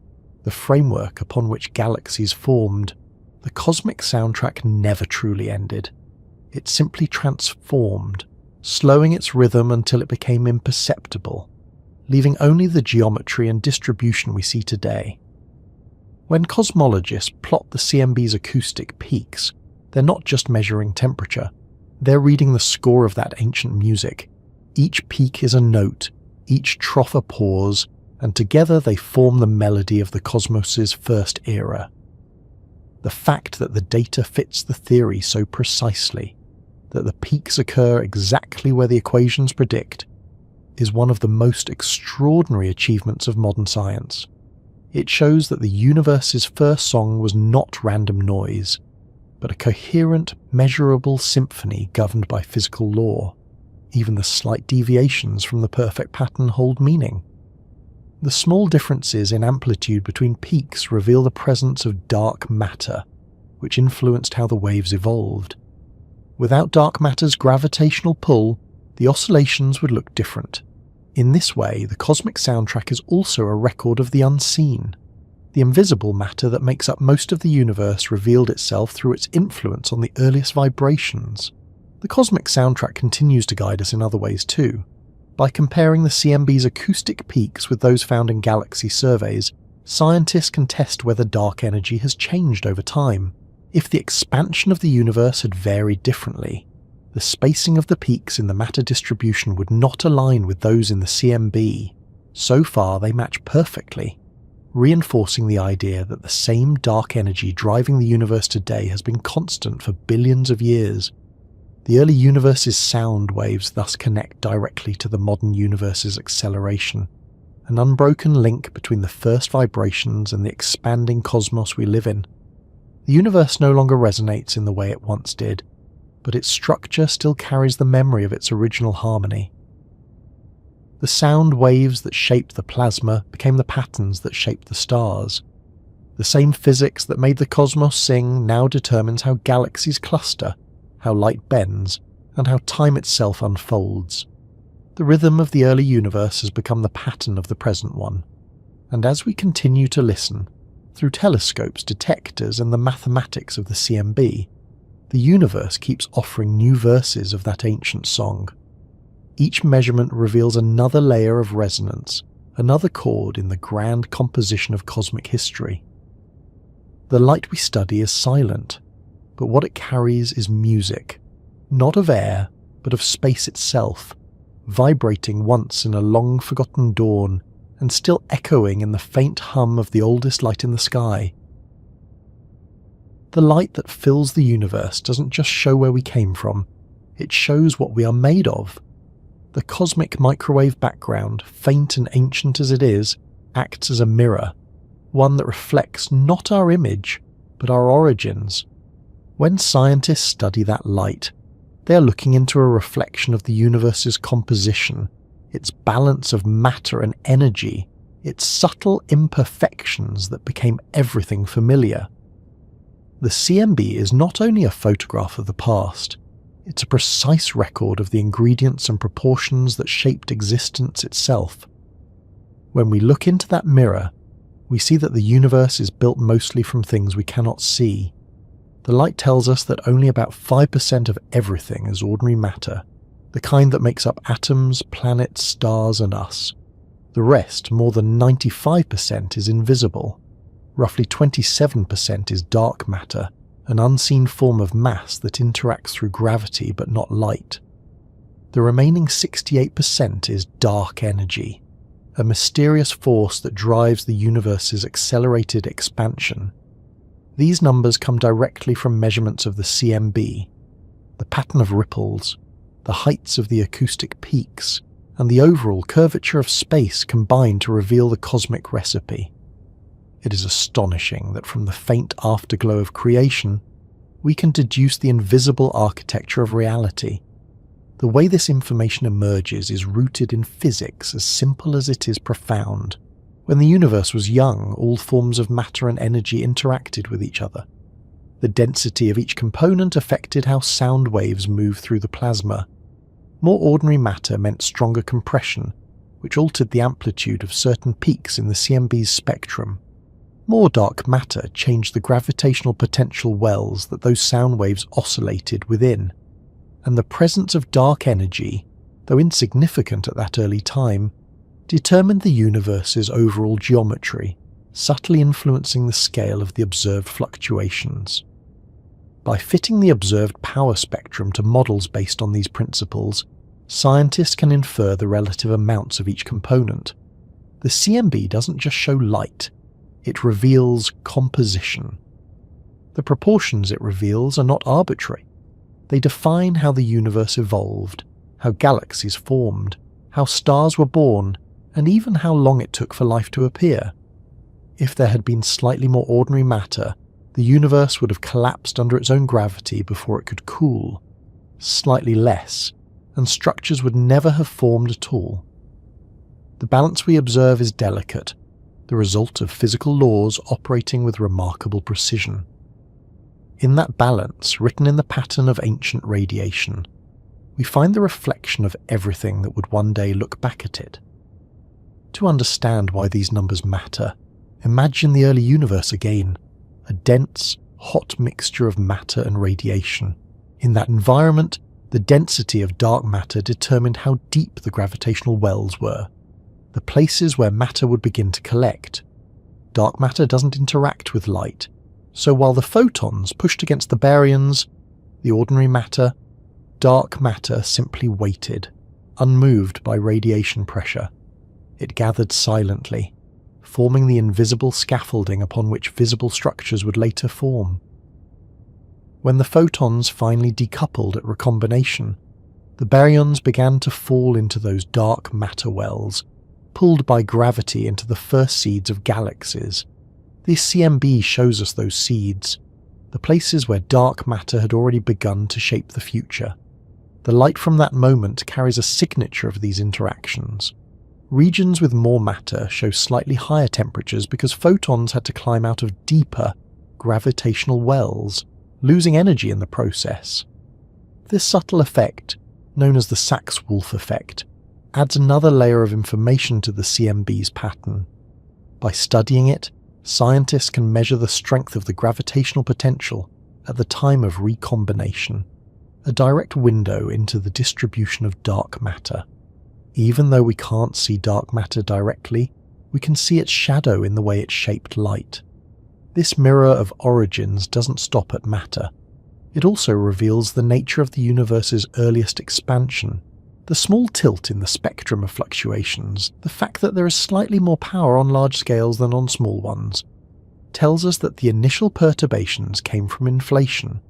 the framework upon which galaxies formed. The cosmic soundtrack never truly ended. It simply transformed, slowing its rhythm until it became imperceptible, leaving only the geometry and distribution we see today. When cosmologists plot the CMB's acoustic peaks, they're not just measuring temperature. They're reading the score of that ancient music. Each peak is a note, each trough a pause, and together they form the melody of the cosmos's first era. The fact that the data fits the theory so precisely, that the peaks occur exactly where the equations predict, is one of the most extraordinary achievements of modern science. It shows that the universe's first song was not random noise, but a coherent, measurable symphony governed by physical law. Even the slight deviations from the perfect pattern hold meaning. The small differences in amplitude between peaks reveal the presence of dark matter, which influenced how the waves evolved. Without dark matter's gravitational pull, the oscillations would look different. In this way, the cosmic soundtrack is also a record of the unseen. The invisible matter that makes up most of the universe revealed itself through its influence on the earliest vibrations. The cosmic soundtrack continues to guide us in other ways too. By comparing the CMB's acoustic peaks with those found in galaxy surveys, scientists can test whether dark energy has changed over time. If the expansion of the universe had varied differently, the spacing of the peaks in the matter distribution would not align with those in the CMB. So far, they match perfectly. reinforcing the idea that the same dark energy driving the universe today has been constant for billions of years. The early universe's sound waves thus connect directly to the modern universe's acceleration, an unbroken link between the first vibrations and the expanding cosmos we live in. The universe no longer resonates in the way it once did, but its structure still carries the memory of its original harmony. The sound waves that shaped the plasma became the patterns that shaped the stars. The same physics that made the cosmos sing now determines how galaxies cluster, how light bends, and how time itself unfolds. The rhythm of the early universe has become the pattern of the present one, and as we continue to listen, through telescopes, detectors, and the mathematics of the CMB, the universe keeps offering new verses of that ancient song. Each measurement reveals another layer of resonance, another chord in the grand composition of cosmic history. The light we study is silent, but what it carries is music, not of air, but of space itself, vibrating once in a long-forgotten dawn and still echoing in the faint hum of the oldest light in the sky. The light that fills the universe doesn't just show where we came from, it shows what we are made of. The cosmic microwave background, faint and ancient as it is, acts as a mirror, one that reflects not our image, but our origins. When scientists study that light, they are looking into a reflection of the universe's composition, its balance of matter and energy, its subtle imperfections that became everything familiar. The CMB is not only a photograph of the past, it's a precise record of the ingredients and proportions that shaped existence itself. When we look into that mirror, we see that the universe is built mostly from things we cannot see. The light tells us that only about 5% of everything is ordinary matter, the kind that makes up atoms, planets, stars, and us. The rest, more than 95%, is invisible. Roughly 27% is dark matter, an unseen form of mass that interacts through gravity but not light. The remaining 68% is dark energy, a mysterious force that drives the universe's accelerated expansion. These numbers come directly from measurements of the CMB, the pattern of ripples, the heights of the acoustic peaks, and the overall curvature of space combine to reveal the cosmic recipe. It is astonishing that from the faint afterglow of creation, we can deduce the invisible architecture of reality. The way this information emerges is rooted in physics as simple as it is profound. When the universe was young, all forms of matter and energy interacted with each other. The density of each component affected how sound waves moved through the plasma. More ordinary matter meant stronger compression, which altered the amplitude of certain peaks in the CMB's spectrum. More dark matter changed the gravitational potential wells that those sound waves oscillated within. And the presence of dark energy, though insignificant at that early time, determined the universe's overall geometry, subtly influencing the scale of the observed fluctuations. By fitting the observed power spectrum to models based on these principles, scientists can infer the relative amounts of each component. The CMB doesn't just show light, it reveals composition. The proportions it reveals are not arbitrary. They define how the universe evolved, how galaxies formed, how stars were born, and even how long it took for life to appear. If there had been slightly more ordinary matter, the universe would have collapsed under its own gravity before it could cool. Slightly less, and structures would never have formed at all. The balance we observe is delicate, the result of physical laws operating with remarkable precision. In that balance, written in the pattern of ancient radiation, we find the reflection of everything that would one day look back at it. To understand why these numbers matter, imagine the early universe again, a dense, hot mixture of matter and radiation. In that environment, the density of dark matter determined how deep the gravitational wells were, the places where matter would begin to collect. Dark matter doesn't interact with light, so while the photons pushed against the baryons, the ordinary matter, dark matter simply waited, unmoved by radiation pressure. It gathered silently, forming the invisible scaffolding upon which visible structures would later form. When the photons finally decoupled at recombination, the baryons began to fall into those dark matter wells, pulled by gravity into the first seeds of galaxies. This CMB shows us those seeds, the places where dark matter had already begun to shape the future. The light from that moment carries a signature of these interactions. Regions with more matter show slightly higher temperatures because photons had to climb out of deeper, gravitational wells, losing energy in the process. This subtle effect, known as the Sachs-Wolf effect, adds another layer of information to the CMB's pattern. By studying it, scientists can measure the strength of the gravitational potential at the time of recombination, a direct window into the distribution of dark matter. Even though we can't see dark matter directly, we can see its shadow in the way it shaped light. This mirror of origins doesn't stop at matter. It also reveals the nature of the universe's earliest expansion, the small tilt in the spectrum of fluctuations, the fact that there is slightly more power on large scales than on small ones, tells us that the initial perturbations came from inflation.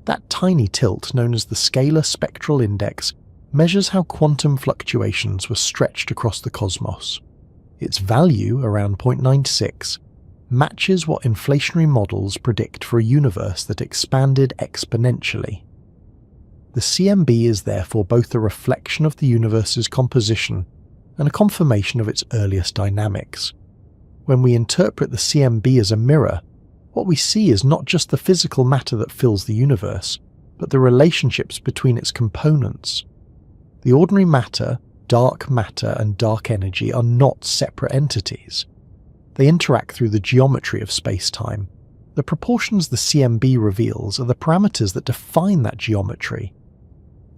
That tiny tilt, known as the scalar spectral index, measures how quantum fluctuations were stretched across the cosmos. Its value, around 0.96, matches what inflationary models predict for a universe that expanded exponentially. The CMB is therefore both a reflection of the universe's composition and a confirmation of its earliest dynamics. When we interpret the CMB as a mirror, what we see is not just the physical matter that fills the universe, but the relationships between its components. The ordinary matter, dark matter, and dark energy are not separate entities. They interact through the geometry of space-time. The proportions the CMB reveals are the parameters that define that geometry.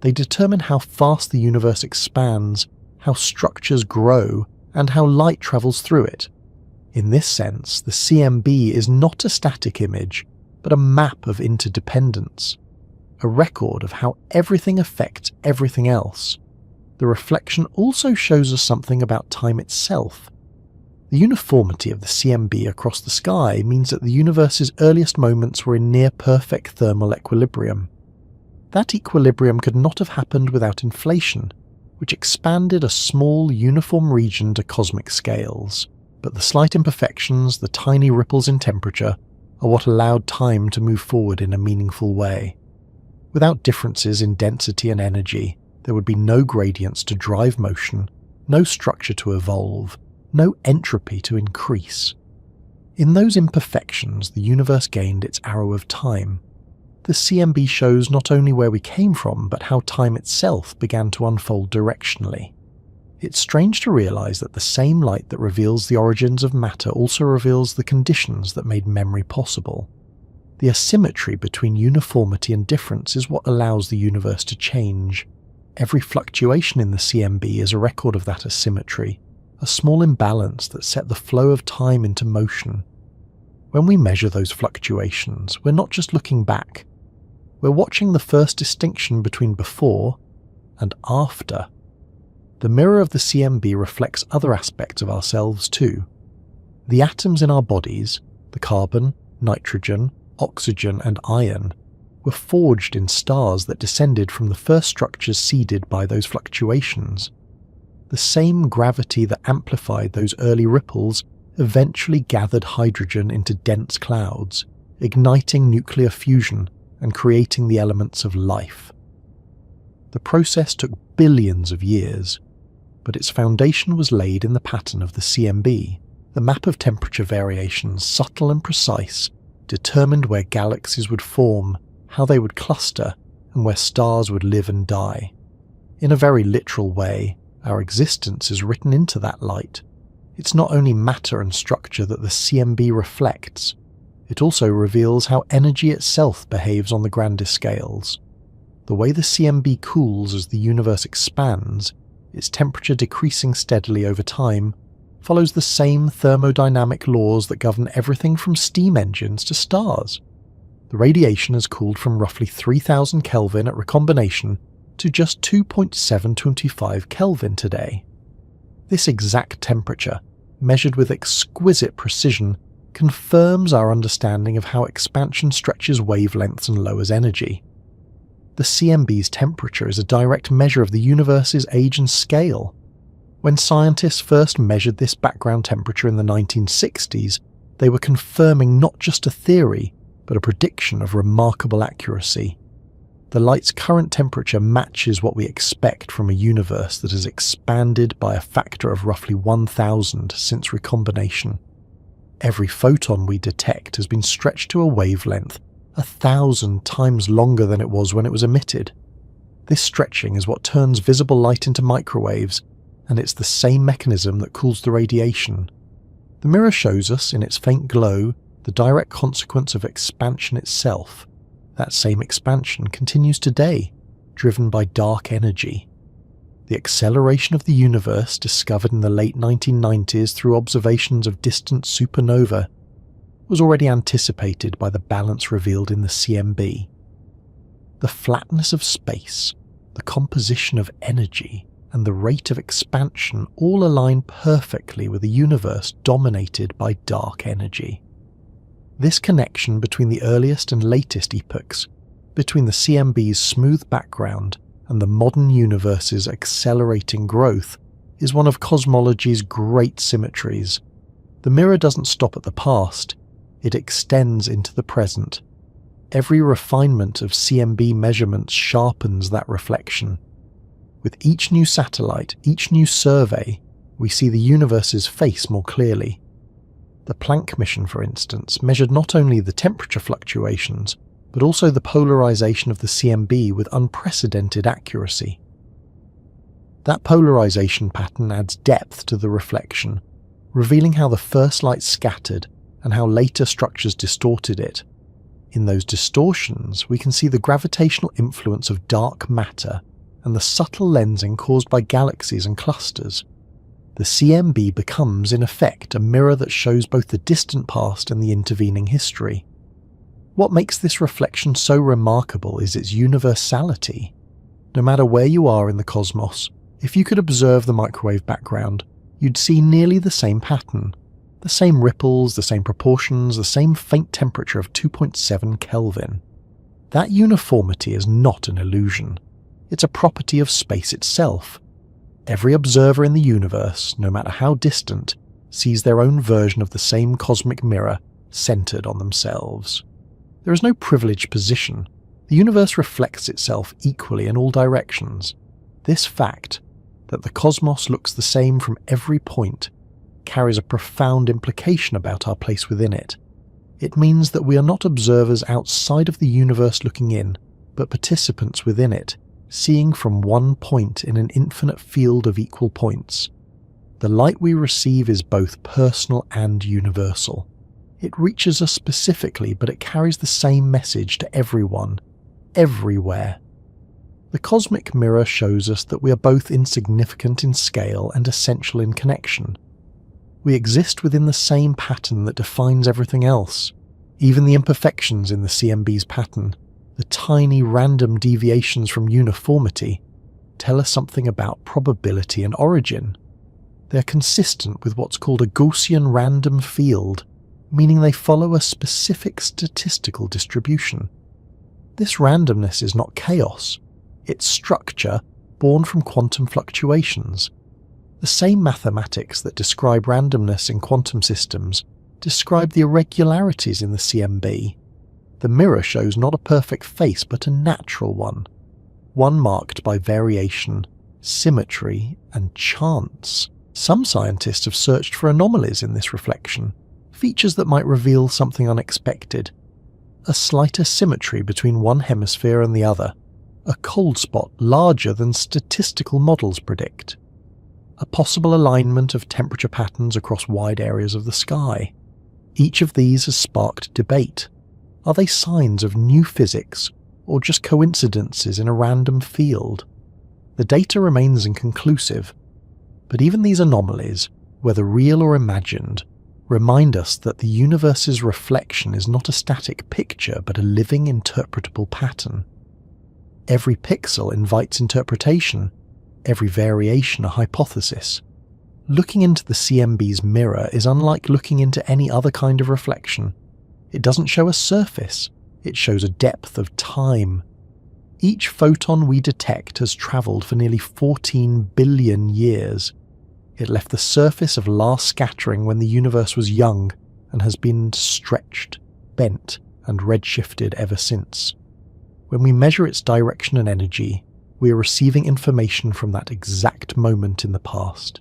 They determine how fast the universe expands, how structures grow, and how light travels through it. In this sense, the CMB is not a static image, but a map of interdependence, a record of how everything affects everything else. The reflection also shows us something about time itself. The uniformity of the CMB across the sky means that the universe's earliest moments were in near-perfect thermal equilibrium. That equilibrium could not have happened without inflation, which expanded a small, uniform region to cosmic scales. But the slight imperfections, the tiny ripples in temperature, are what allowed time to move forward in a meaningful way. Without differences in density and energy, there would be no gradients to drive motion, no structure to evolve, no entropy to increase. In those imperfections, the universe gained its arrow of time. The CMB shows not only where we came from, but how time itself began to unfold directionally. It's strange to realize that the same light that reveals the origins of matter also reveals the conditions that made memory possible. The asymmetry between uniformity and difference is what allows the universe to change. Every fluctuation in the CMB is a record of that asymmetry, a small imbalance that set the flow of time into motion. When we measure those fluctuations, we're not just looking back. We're watching the first distinction between before and after. The mirror of the CMB reflects other aspects of ourselves too. The atoms in our bodies, the carbon, nitrogen, oxygen, and iron, were forged in stars that descended from the first structures seeded by those fluctuations. The same gravity that amplified those early ripples eventually gathered hydrogen into dense clouds, igniting nuclear fusion and creating the elements of life. The process took billions of years, but its foundation was laid in the pattern of the CMB. The map of temperature variations, subtle and precise, determined where galaxies would form, how they would cluster, and where stars would live and die. In a very literal way, our existence is written into that light. It's not only matter and structure that the CMB reflects, it also reveals how energy itself behaves on the grandest scales. The way the CMB cools as the universe expands, its temperature decreasing steadily over time, follows the same thermodynamic laws that govern everything from steam engines to stars. The radiation has cooled from roughly 3000 Kelvin at recombination to just 2.725 Kelvin today. This exact temperature measured with exquisite precision, confirms our understanding of how expansion stretches wavelengths and lowers energy. The CMB's temperature is a direct measure of the universe's age and scale. When scientists first measured this background temperature in the 1960s, they were confirming not just a theory, but a prediction of remarkable accuracy. The light's current temperature matches what we expect from a universe that has expanded by a factor of roughly 1,000 since recombination. Every photon we detect has been stretched to a wavelength 1,000 times longer than it was when it was emitted. This stretching is what turns visible light into microwaves, and it's the same mechanism that cools the radiation. The mirror shows us, in its faint glow, the direct consequence of expansion itself. That same expansion continues today, driven by dark energy. The acceleration of the universe, discovered in the late 1990s through observations of distant supernova, was already anticipated by the balance revealed in the CMB. The flatness of space, the composition of energy, and the rate of expansion all align perfectly with a universe dominated by dark energy. This connection between the earliest and latest epochs, between the CMB's smooth background and the modern universe's accelerating growth, is one of cosmology's great symmetries. The mirror doesn't stop at the past, it extends into the present. Every refinement of CMB measurements sharpens that reflection. With each new satellite, each new survey, we see the universe's face more clearly. The Planck mission, for instance, measured not only the temperature fluctuations, but also the polarization of the CMB with unprecedented accuracy. That polarization pattern adds depth to the reflection, revealing how the first light scattered and how later structures distorted it. In those distortions, we can see the gravitational influence of dark matter and the subtle lensing caused by galaxies and clusters. The CMB becomes, in effect, a mirror that shows both the distant past and the intervening history. What makes this reflection so remarkable is its universality. No matter where you are in the cosmos, if you could observe the microwave background, you'd see nearly the same pattern. The same ripples, the same proportions, the same faint temperature of 2.7 Kelvin. That uniformity is not an illusion. It's a property of space itself. Every observer in the universe, no matter how distant, sees their own version of the same cosmic mirror centered on themselves. There is no privileged position. The universe reflects itself equally in all directions. This fact, that the cosmos looks the same from every point, carries a profound implication about our place within it. It means that we are not observers outside of the universe looking in, but participants within it, seeing from one point in an infinite field of equal points. The light we receive is both personal and universal. It reaches us specifically, but it carries the same message to everyone, everywhere. The cosmic mirror shows us that we are both insignificant in scale and essential in connection. We exist within the same pattern that defines everything else. Even the imperfections in the CMB's pattern, the tiny random deviations from uniformity, tell us something about probability and origin. They are consistent with what's called a Gaussian random field, meaning they follow a specific statistical distribution. This randomness is not chaos, it's structure born from quantum fluctuations. The same mathematics that describe randomness in quantum systems describe the irregularities in the CMB. The mirror shows not a perfect face but a natural one marked by variation, symmetry, and chance. Some scientists have searched for anomalies in this reflection, features that might reveal something unexpected. A slight asymmetry between one hemisphere and the other, a cold spot larger than statistical models predict. A possible alignment of temperature patterns across wide areas of the sky. Each of these has sparked debate. Are they signs of new physics, or just coincidences in a random field? The data remains inconclusive, but even these anomalies, whether real or imagined, remind us that the universe's reflection is not a static picture but a living interpretable pattern. Every pixel invites interpretation, every variation a hypothesis. Looking into the CMB's mirror is unlike looking into any other kind of reflection. It doesn't show a surface, it shows a depth of time. Each photon we detect has travelled for nearly 14 billion years. It left the surface of last scattering when the universe was young and has been stretched, bent, and redshifted ever since. When we measure its direction and energy, we are receiving information from that exact moment in the past.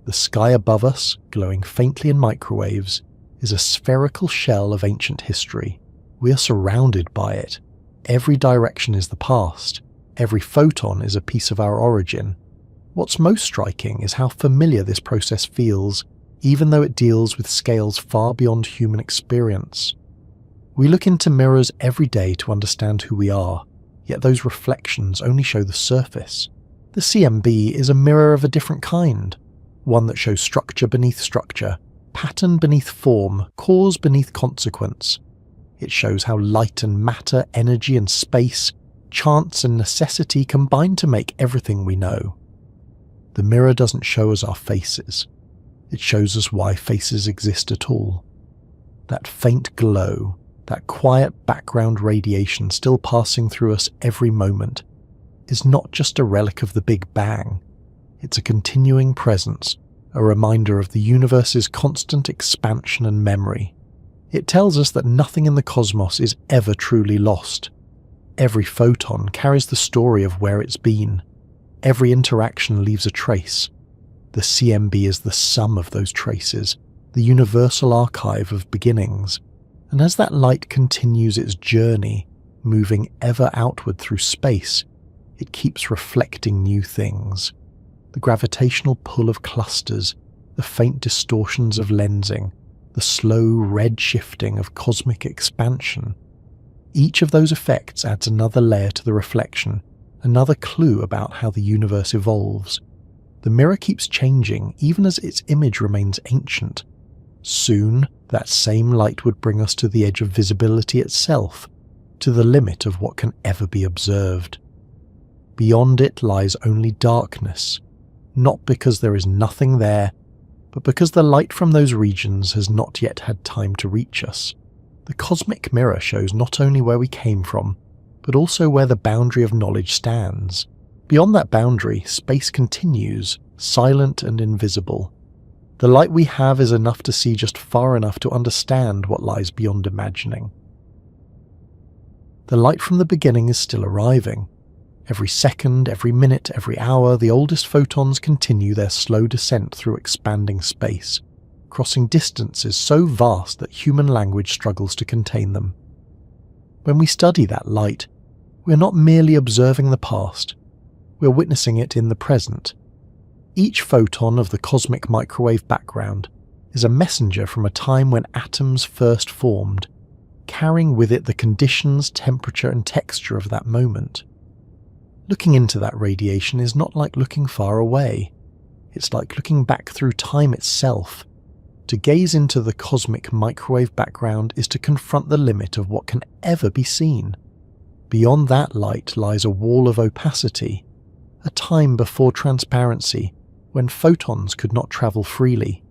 The sky above us, glowing faintly in microwaves, is a spherical shell of ancient history. We are surrounded by it. Every direction is the past. Every photon is a piece of our origin. What's most striking is how familiar this process feels, even though it deals with scales far beyond human experience. We look into mirrors every day to understand who we are, yet those reflections only show the surface. The CMB is a mirror of a different kind, one that shows structure beneath structure, pattern beneath form, cause beneath consequence. It shows how light and matter, energy and space, chance and necessity combine to make everything we know. The mirror doesn't show us our faces. It shows us why faces exist at all. That faint glow, that quiet background radiation still passing through us every moment, is not just a relic of the Big Bang. It's a continuing presence, a reminder of the universe's constant expansion and memory. It tells us that nothing in the cosmos is ever truly lost. Every photon carries the story of where it's been. Every interaction leaves a trace. The CMB is the sum of those traces, the universal archive of beginnings. And as that light continues its journey, moving ever outward through space, it keeps reflecting new things. The gravitational pull of clusters, the faint distortions of lensing, the slow red shifting of cosmic expansion. Each of those effects adds another layer to the reflection, another clue about how the universe evolves. The mirror keeps changing even as its image remains ancient. Soon, that same light would bring us to the edge of visibility itself, to the limit of what can ever be observed. Beyond it lies only darkness, not because there is nothing there, but because the light from those regions has not yet had time to reach us. The cosmic mirror shows not only where we came from, but also where the boundary of knowledge stands. Beyond that boundary, space continues, silent and invisible. The light we have is enough to see just far enough to understand what lies beyond imagining. The light from the beginning is still arriving. Every second, every minute, every hour, the oldest photons continue their slow descent through expanding space, crossing distances so vast that human language struggles to contain them. When we study that light, we're not merely observing the past, we're witnessing it in the present. Each photon of the cosmic microwave background is a messenger from a time when atoms first formed, carrying with it the conditions, temperature and texture of that moment. Looking into that radiation is not like looking far away. It's like looking back through time itself. To gaze into the cosmic microwave background is to confront the limit of what can ever be seen. Beyond that light lies a wall of opacity, a time before transparency, when photons could not travel freely.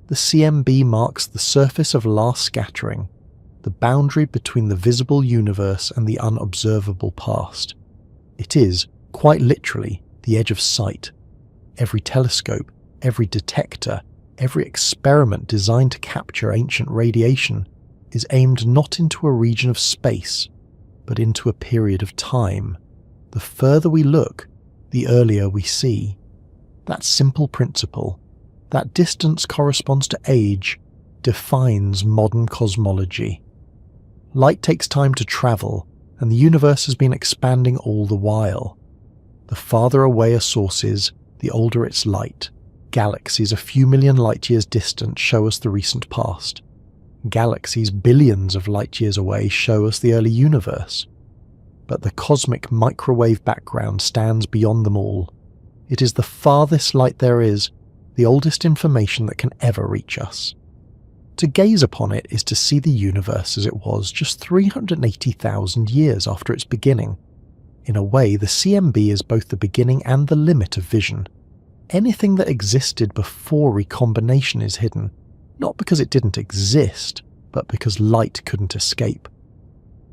The CMB marks the surface of last scattering, the boundary between the visible universe and the unobservable past. It is, quite literally, the edge of sight. Every telescope, every detector, every experiment designed to capture ancient radiation is aimed not into a region of space, but into a period of time. The further we look, the earlier we see. That simple principle, that distance corresponds to age, defines modern cosmology. Light takes time to travel, and the universe has been expanding all the while. The farther away a source is, the older its light. Galaxies a few million light years distant show us the recent past. Galaxies billions of light years away show us the early universe. But the cosmic microwave background stands beyond them all. It is the farthest light there is, the oldest information that can ever reach us. To gaze upon it is to see the universe as it was just 380,000 years after its beginning. In a way, the CMB is both the beginning and the limit of vision. Anything that existed before recombination is hidden, not because it didn't exist, but because light couldn't escape.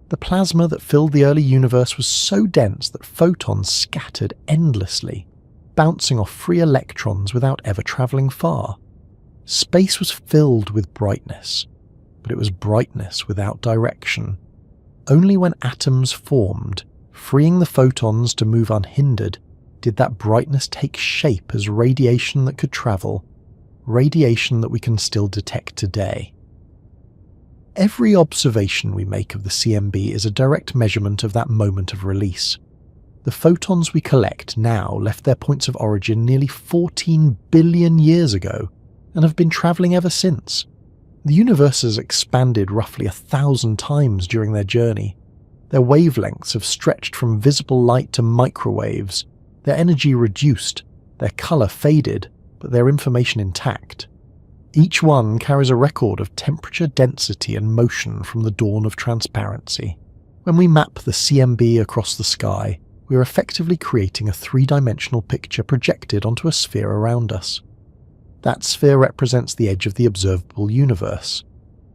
The plasma that filled the early universe was so dense that photons scattered endlessly, bouncing off free electrons without ever travelling far. Space was filled with brightness, but it was brightness without direction. Only when atoms formed, freeing the photons to move unhindered, did that brightness take shape as radiation that could travel, radiation that we can still detect today. Every observation we make of the CMB is a direct measurement of that moment of release. The photons we collect now left their points of origin nearly 14 billion years ago and have been travelling ever since. The universe has expanded roughly 1,000 times during their journey. Their wavelengths have stretched from visible light to microwaves, their energy reduced, their colour faded, but their information intact. Each one carries a record of temperature, density and motion from the dawn of transparency. When we map the CMB across the sky, we are effectively creating a three-dimensional picture projected onto a sphere around us. That sphere represents the edge of the observable universe,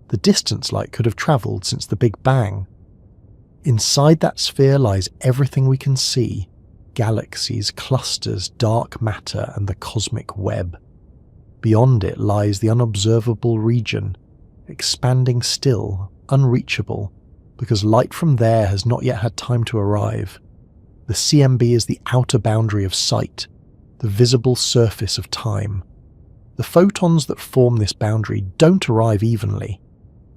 the distance light could have travelled since the Big Bang. Inside that sphere lies everything we can see: galaxies, clusters, dark matter and the cosmic web. Beyond it lies the unobservable region, expanding still, unreachable, because light from there has not yet had time to arrive. The CMB is the outer boundary of sight, the visible surface of time. The photons that form this boundary don't arrive evenly.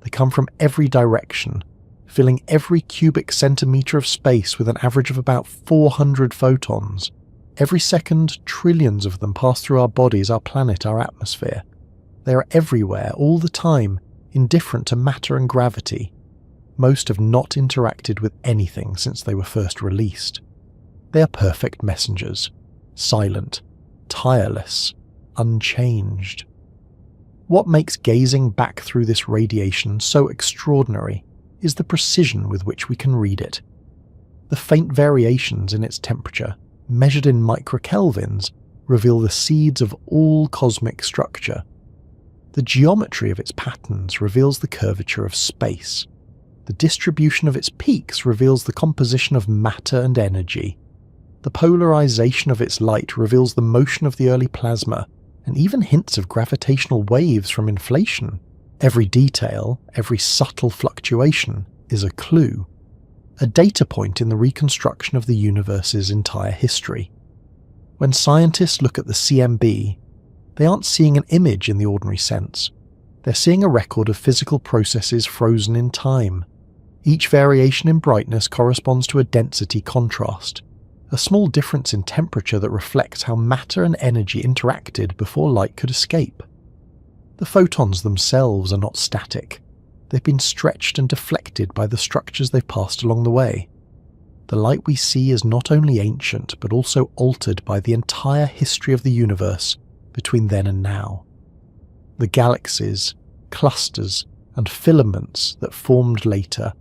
They come from every direction, filling every cubic centimetre of space with an average of about 400 photons. Every second, trillions of them pass through our bodies, our planet, our atmosphere. They are everywhere, all the time, indifferent to matter and gravity. Most have not interacted with anything since they were first released. They are perfect messengers, silent, tireless, unchanged. What makes gazing back through this radiation so extraordinary is the precision with which we can read it. The faint variations in its temperature, measured in microkelvins, reveal the seeds of all cosmic structure. The geometry of its patterns reveals the curvature of space. The distribution of its peaks reveals the composition of matter and energy. The polarization of its light reveals the motion of the early plasma, and even hints of gravitational waves from inflation. Every detail, every subtle fluctuation, is a clue, a data point in the reconstruction of the universe's entire history. When scientists look at the CMB, they aren't seeing an image in the ordinary sense. They're seeing a record of physical processes frozen in time. Each variation in brightness corresponds to a density contrast, a small difference in temperature that reflects how matter and energy interacted before light could escape. The photons themselves are not static. They've been stretched and deflected by the structures they've passed along the way. The light we see is not only ancient, but also altered by the entire history of the universe between then and now. The galaxies, clusters, and filaments that formed later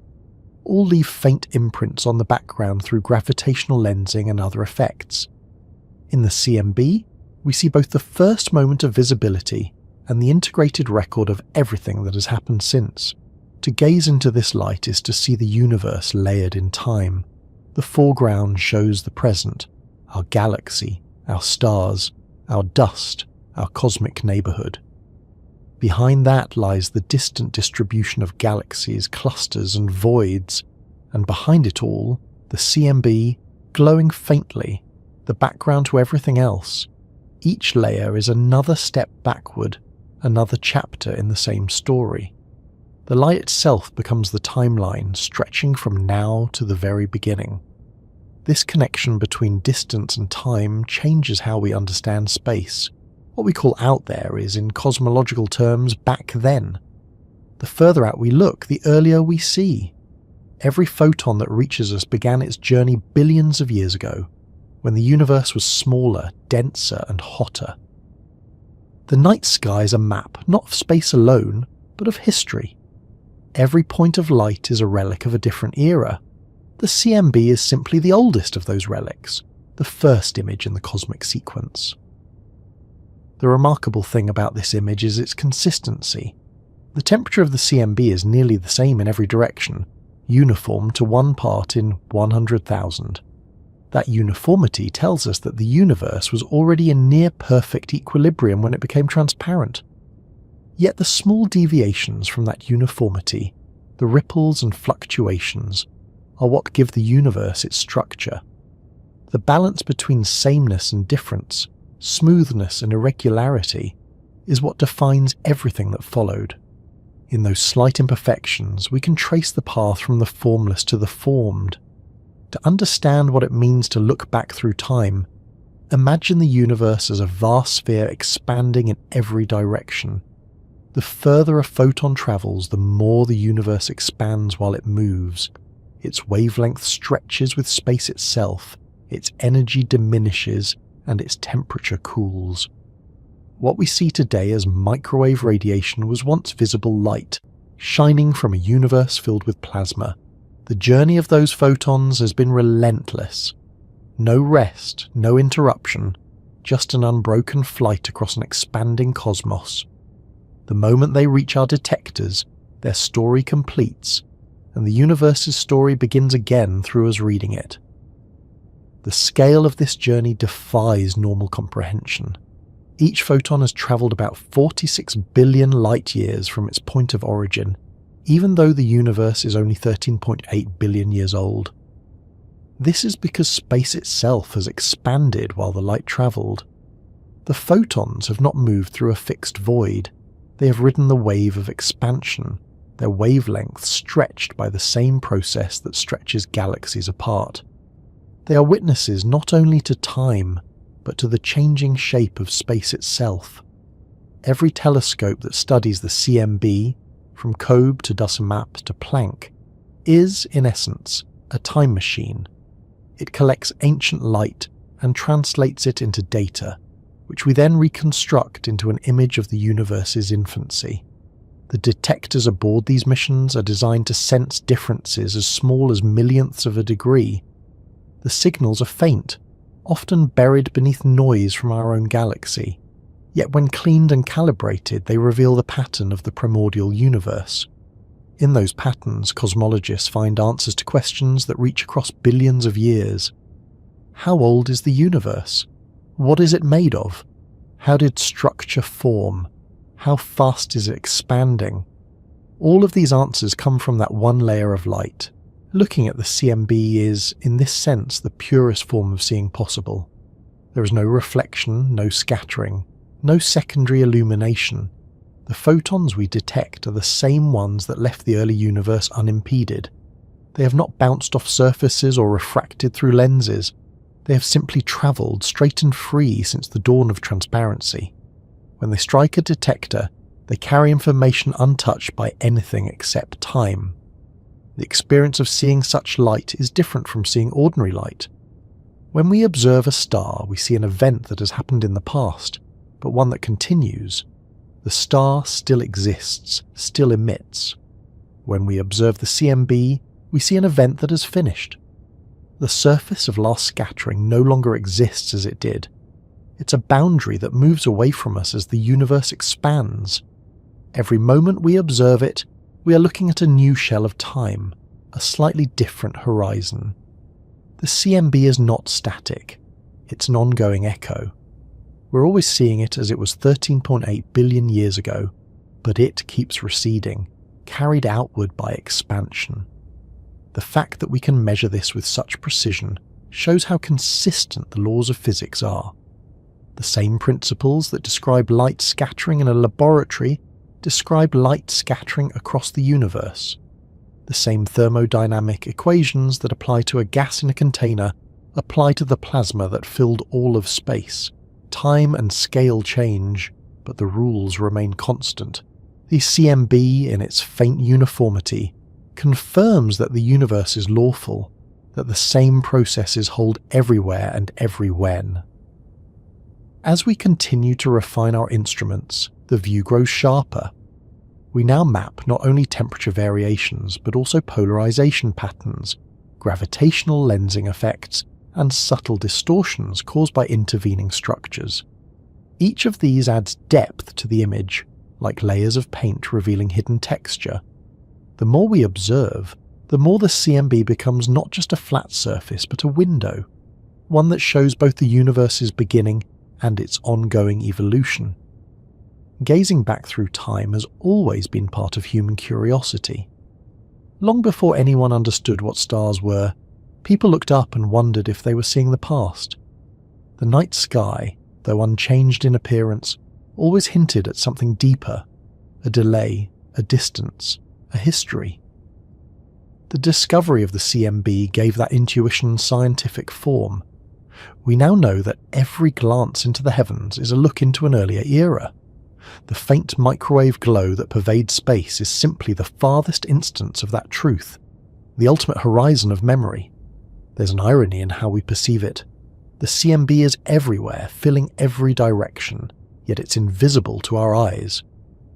all leave faint imprints on the background through gravitational lensing and other effects. In the CMB, we see both the first moment of visibility and the integrated record of everything that has happened since. To gaze into this light is to see the universe layered in time. The foreground shows the present, our galaxy, our stars, our dust, our cosmic neighbourhood. Behind that lies the distant distribution of galaxies, clusters and voids, and behind it all, the CMB, glowing faintly, the background to everything else. Each layer is another step backward, another chapter in the same story. The light itself becomes the timeline, stretching from now to the very beginning. This connection between distance and time changes how we understand space. What we call out there is, in cosmological terms, back then. The further out we look, the earlier we see. Every photon that reaches us began its journey billions of years ago, when the universe was smaller, denser, and hotter. The night sky is a map, not of space alone, but of history. Every point of light is a relic of a different era. The CMB is simply the oldest of those relics, the first image in the cosmic sequence. The remarkable thing about this image is its consistency. The temperature of the CMB is nearly the same in every direction, uniform to 1 part in 100,000. That uniformity tells us that the universe was already in near-perfect equilibrium when it became transparent. Yet the small deviations from that uniformity, the ripples and fluctuations, are what give the universe its structure. The balance between sameness and difference, smoothness and irregularity, is what defines everything that followed. In those slight imperfections, we can trace the path from the formless to the formed. To understand what it means to look back through time, imagine the universe as a vast sphere expanding in every direction. The further a photon travels, the more the universe expands while it moves. Its wavelength stretches with space itself, its energy diminishes, and its temperature cools. What we see today as microwave radiation was once visible light, shining from a universe filled with plasma. The journey of those photons has been relentless. No rest, no interruption, just an unbroken flight across an expanding cosmos. The moment they reach our detectors, their story completes, and the universe's story begins again through us reading it. The scale of this journey defies normal comprehension. Each photon has travelled about 46 billion light-years from its point of origin, even though the universe is only 13.8 billion years old. This is because space itself has expanded while the light travelled. The photons have not moved through a fixed void. They have ridden the wave of expansion, their wavelengths stretched by the same process that stretches galaxies apart. They are witnesses not only to time, but to the changing shape of space itself. Every telescope that studies the CMB, from Kobe to Dusamap to Planck, is, in essence, a time machine. It collects ancient light and translates it into data, which we then reconstruct into an image of the universe's infancy. The detectors aboard these missions are designed to sense differences as small as millionths of a degree. The signals are faint, often buried beneath noise from our own galaxy, yet when cleaned and calibrated they reveal the pattern of the primordial universe. In those patterns, cosmologists find answers to questions that reach across billions of years. How old is the universe? What is it made of? How did structure form? How fast is it expanding? All of these answers come from that one layer of light. Looking at the CMB is, in this sense, the purest form of seeing possible. There is no reflection, no scattering, no secondary illumination. The photons we detect are the same ones that left the early universe unimpeded. They have not bounced off surfaces or refracted through lenses. They have simply travelled straight and free since the dawn of transparency. When they strike a detector, they carry information untouched by anything except time. The experience of seeing such light is different from seeing ordinary light. When we observe a star, we see an event that has happened in the past, but one that continues. The star still exists, still emits. When we observe the CMB, we see an event that has finished. The surface of last scattering no longer exists as it did. It's a boundary that moves away from us as the universe expands. Every moment we observe it, we are looking at a new shell of time, a slightly different horizon. The CMB is not static. It's an ongoing echo. We're always seeing it as it was 13.8 billion years ago, but it keeps receding, carried outward by expansion. The fact that we can measure this with such precision shows how consistent the laws of physics are. The same principles that describe light scattering in a laboratory describe light scattering across the universe. The same thermodynamic equations that apply to a gas in a container apply to the plasma that filled all of space. Time and scale change, but the rules remain constant. The CMB, in its faint uniformity, confirms that the universe is lawful, that the same processes hold everywhere and every when. As we continue to refine our instruments, the view grows sharper. We now map not only temperature variations, but also polarization patterns, gravitational lensing effects, and subtle distortions caused by intervening structures. Each of these adds depth to the image, like layers of paint revealing hidden texture. The more we observe, the more the CMB becomes not just a flat surface but a window, one that shows both the universe's beginning and its ongoing evolution. Gazing back through time has always been part of human curiosity. Long before anyone understood what stars were, people looked up and wondered if they were seeing the past. The night sky, though unchanged in appearance, always hinted at something deeper, a delay, a distance, a history. The discovery of the CMB gave that intuition scientific form. We now know that every glance into the heavens is a look into an earlier era. The faint microwave glow that pervades space is simply the farthest instance of that truth, the ultimate horizon of memory. There's an irony in how we perceive it. The CMB is everywhere, filling every direction, yet it's invisible to our eyes.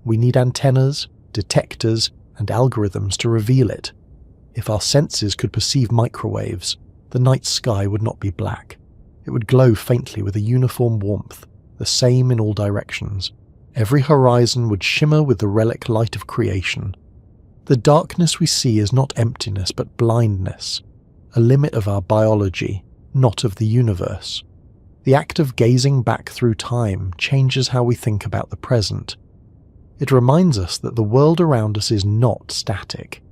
We need antennas, detectors, and algorithms to reveal it. If our senses could perceive microwaves, the night sky would not be black. It would glow faintly with a uniform warmth, the same in all directions. Every horizon would shimmer with the relic light of creation. The darkness we see is not emptiness but blindness, a limit of our biology, not of the universe. The act of gazing back through time changes how we think about the present. It reminds us that the world around us is not static.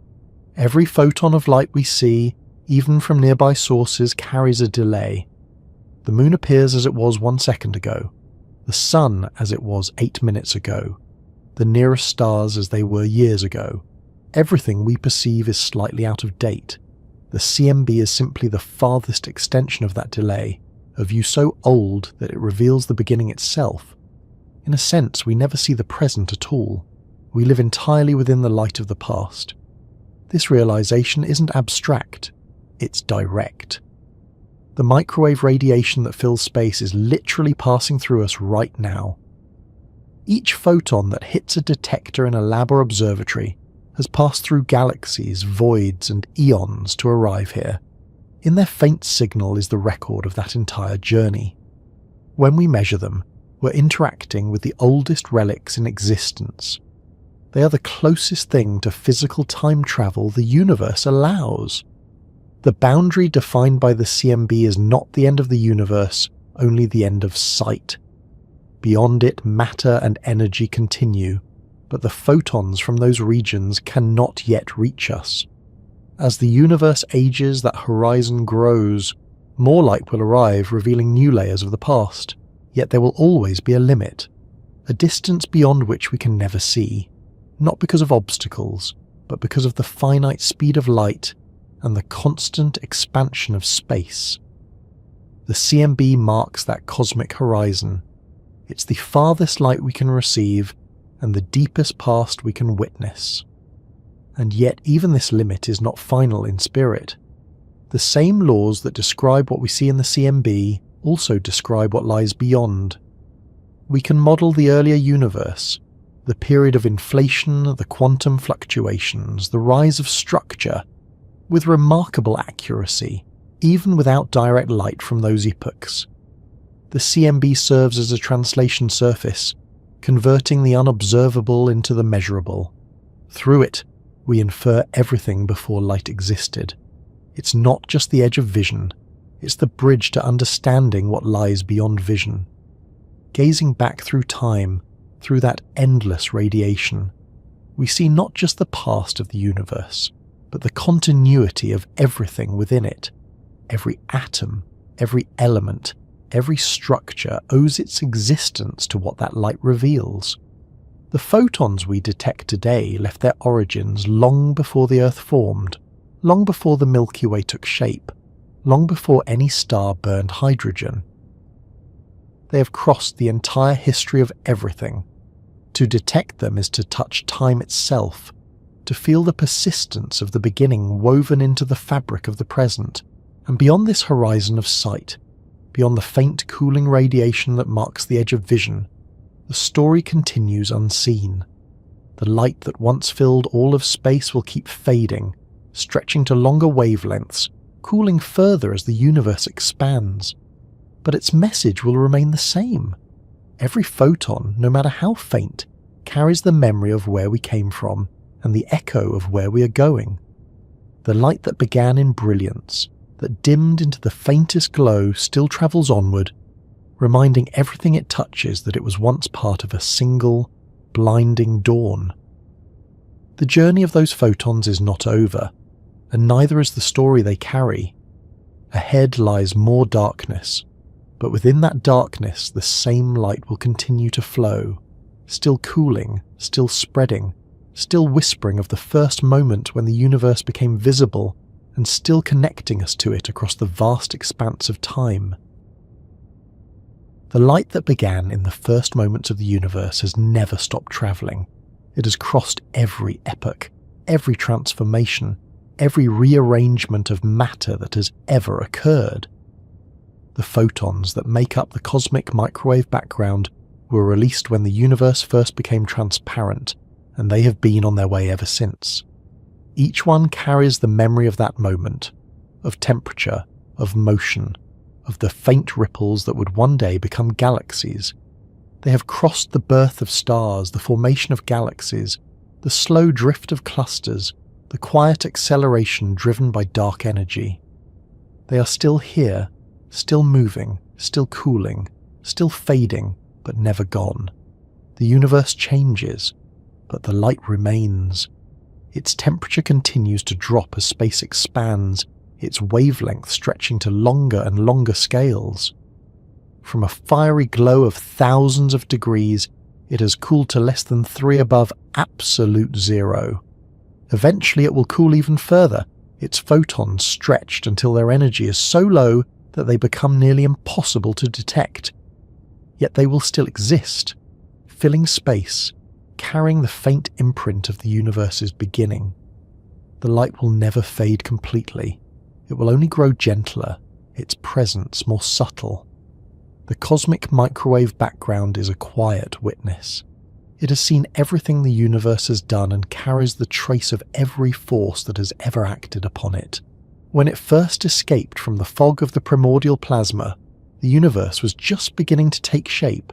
Every photon of light we see, even from nearby sources, carries a delay. The moon appears as it was 1 second ago, the sun as it was 8 minutes ago, the nearest stars as they were years ago. Everything we perceive is slightly out of date. The CMB is simply the farthest extension of that delay, a view so old that it reveals the beginning itself. In a sense, we never see the present at all. We live entirely within the light of the past. This realization isn't abstract, it's direct. The microwave radiation that fills space is literally passing through us right now. Each photon that hits a detector in a lab or observatory has passed through galaxies, voids, and eons to arrive here. In their faint signal is the record of that entire journey. When we measure them, we're interacting with the oldest relics in existence. They are the closest thing to physical time travel the universe allows. The boundary defined by the CMB is not the end of the universe, only the end of sight. Beyond it, matter and energy continue, but the photons from those regions cannot yet reach us. As the universe ages, that horizon grows. More light will arrive, revealing new layers of the past, yet there will always be a limit, a distance beyond which we can never see. Not because of obstacles, but because of the finite speed of light and the constant expansion of space. The CMB marks that cosmic horizon. It's the farthest light we can receive and the deepest past we can witness. And yet even this limit is not final in spirit. The same laws that describe what we see in the CMB also describe what lies beyond. We can model the earlier universe, the period of inflation, the quantum fluctuations, the rise of structure, with remarkable accuracy, even without direct light from those epochs. The CMB serves as a translation surface, converting the unobservable into the measurable. Through it, we infer everything before light existed. It's not just the edge of vision, it's the bridge to understanding what lies beyond vision. Gazing back through time, through that endless radiation, we see not just the past of the universe, but the continuity of everything within it. Every atom, every element, every structure owes its existence to what that light reveals. The photons we detect today left their origins long before the Earth formed, long before the Milky Way took shape, long before any star burned hydrogen. They have crossed the entire history of everything. To detect them is to touch time itself, to feel the persistence of the beginning woven into the fabric of the present, and beyond this horizon of sight, beyond the faint cooling radiation that marks the edge of vision, the story continues unseen. The light that once filled all of space will keep fading, stretching to longer wavelengths, cooling further as the universe expands. But its message will remain the same. Every photon, no matter how faint, carries the memory of where we came from and the echo of where we are going. The light that began in brilliance, that dimmed into the faintest glow, still travels onward, reminding everything it touches that it was once part of a single, blinding dawn. The journey of those photons is not over, and neither is the story they carry. Ahead lies more darkness, but within that darkness the same light will continue to flow, still cooling, still spreading, still whispering of the first moment when the universe became visible, and still connecting us to it across the vast expanse of time. The light that began in the first moments of the universe has never stopped travelling. It has crossed every epoch, every transformation, every rearrangement of matter that has ever occurred. The photons that make up the cosmic microwave background were released when the universe first became transparent, and they have been on their way ever since. Each one carries the memory of that moment, of temperature, of motion, of the faint ripples that would one day become galaxies. They have crossed the birth of stars, the formation of galaxies, the slow drift of clusters, the quiet acceleration driven by dark energy. They are still here, still moving, still cooling, still fading, but never gone. The universe changes, but the light remains. Its temperature continues to drop as space expands, its wavelength stretching to longer and longer scales. From a fiery glow of thousands of degrees, it has cooled to less than 3 above absolute zero. Eventually it will cool even further, its photons stretched until their energy is so low that they become nearly impossible to detect. Yet they will still exist, filling space, carrying the faint imprint of the universe's beginning. The light will never fade completely. It will only grow gentler, its presence more subtle. The cosmic microwave background is a quiet witness. It has seen everything the universe has done and carries the trace of every force that has ever acted upon it. When it first escaped from the fog of the primordial plasma, the universe was just beginning to take shape.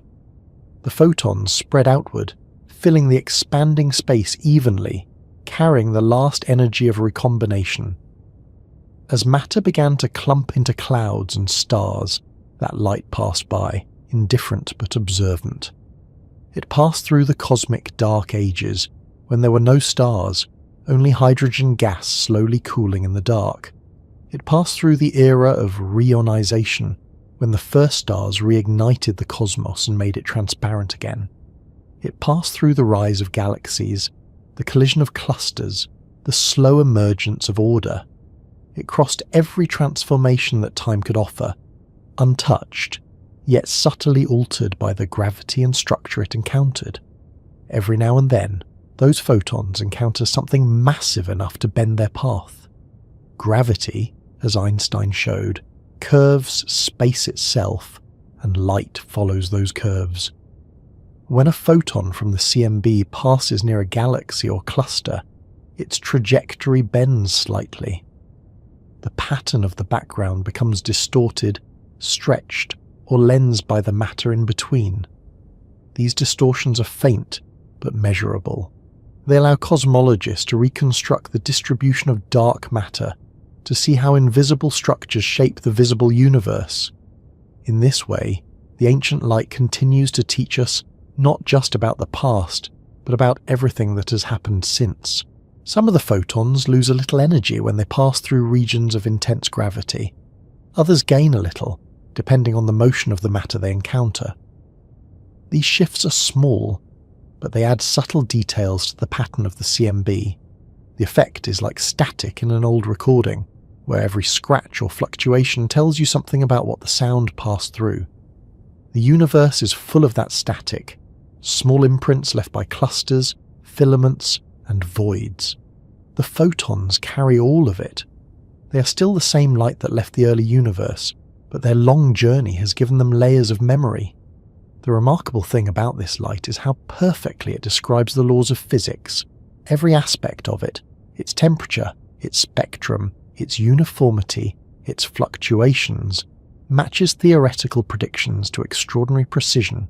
The photons spread outward, filling the expanding space evenly, carrying the last energy of recombination. As matter began to clump into clouds and stars, that light passed by, indifferent but observant. It passed through the cosmic dark ages, when there were no stars, only hydrogen gas slowly cooling in the dark. It passed through the era of reionization, when the first stars reignited the cosmos and made it transparent again. It passed through the rise of galaxies, the collision of clusters, the slow emergence of order. It crossed every transformation that time could offer, untouched, yet subtly altered by the gravity and structure it encountered. Every now and then, those photons encounter something massive enough to bend their path. Gravity, as Einstein showed, curves space itself, and light follows those curves. When a photon from the CMB passes near a galaxy or cluster, its trajectory bends slightly. The pattern of the background becomes distorted, stretched, or lensed by the matter in between. These distortions are faint, but measurable. They allow cosmologists to reconstruct the distribution of dark matter, to see how invisible structures shape the visible universe. In this way, the ancient light continues to teach us not just about the past, but about everything that has happened since. Some of the photons lose a little energy when they pass through regions of intense gravity. Others gain a little, depending on the motion of the matter they encounter. These shifts are small, but they add subtle details to the pattern of the CMB. The effect is like static in an old recording, where every scratch or fluctuation tells you something about what the sound passed through. The universe is full of that static, small imprints left by clusters, filaments, and voids. The photons carry all of it. They are still the same light that left the early universe, but their long journey has given them layers of memory. The remarkable thing about this light is how perfectly it describes the laws of physics. Every aspect of it, its temperature, its spectrum, its uniformity, its fluctuations, matches theoretical predictions to extraordinary precision.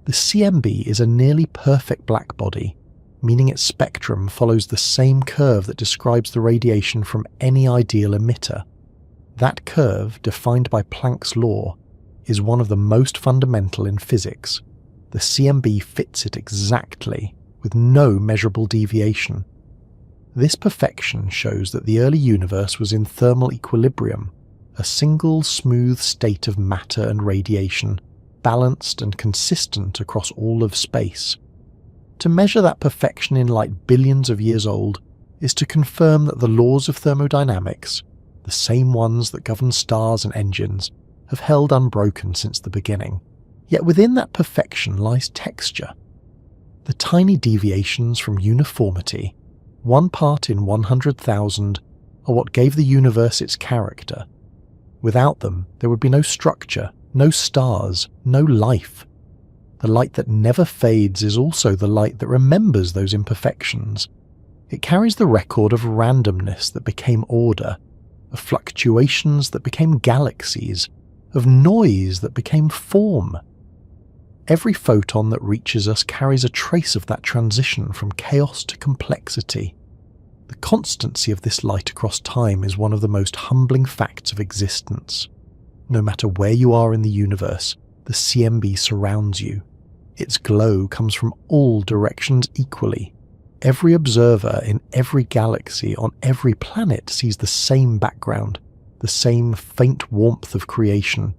The CMB is a nearly perfect black body, meaning its spectrum follows the same curve that describes the radiation from any ideal emitter. That curve, defined by Planck's law, is one of the most fundamental in physics. The CMB fits it exactly, with no measurable deviation. This perfection shows that the early universe was in thermal equilibrium, a single smooth state of matter and radiation, balanced and consistent across all of space. To measure that perfection in light billions of years old is to confirm that the laws of thermodynamics, the same ones that govern stars and engines, have held unbroken since the beginning. Yet within that perfection lies texture. The tiny deviations from uniformity, 1 part in 100,000, are what gave the universe its character. Without them, there would be no structure, no stars, no life. The light that never fades is also the light that remembers those imperfections. It carries the record of randomness that became order, of fluctuations that became galaxies, of noise that became form. Every photon that reaches us carries a trace of that transition from chaos to complexity. The constancy of this light across time is one of the most humbling facts of existence. No matter where you are in the universe, the CMB surrounds you. Its glow comes from all directions equally. Every observer in every galaxy on every planet sees the same background, the same faint warmth of creation.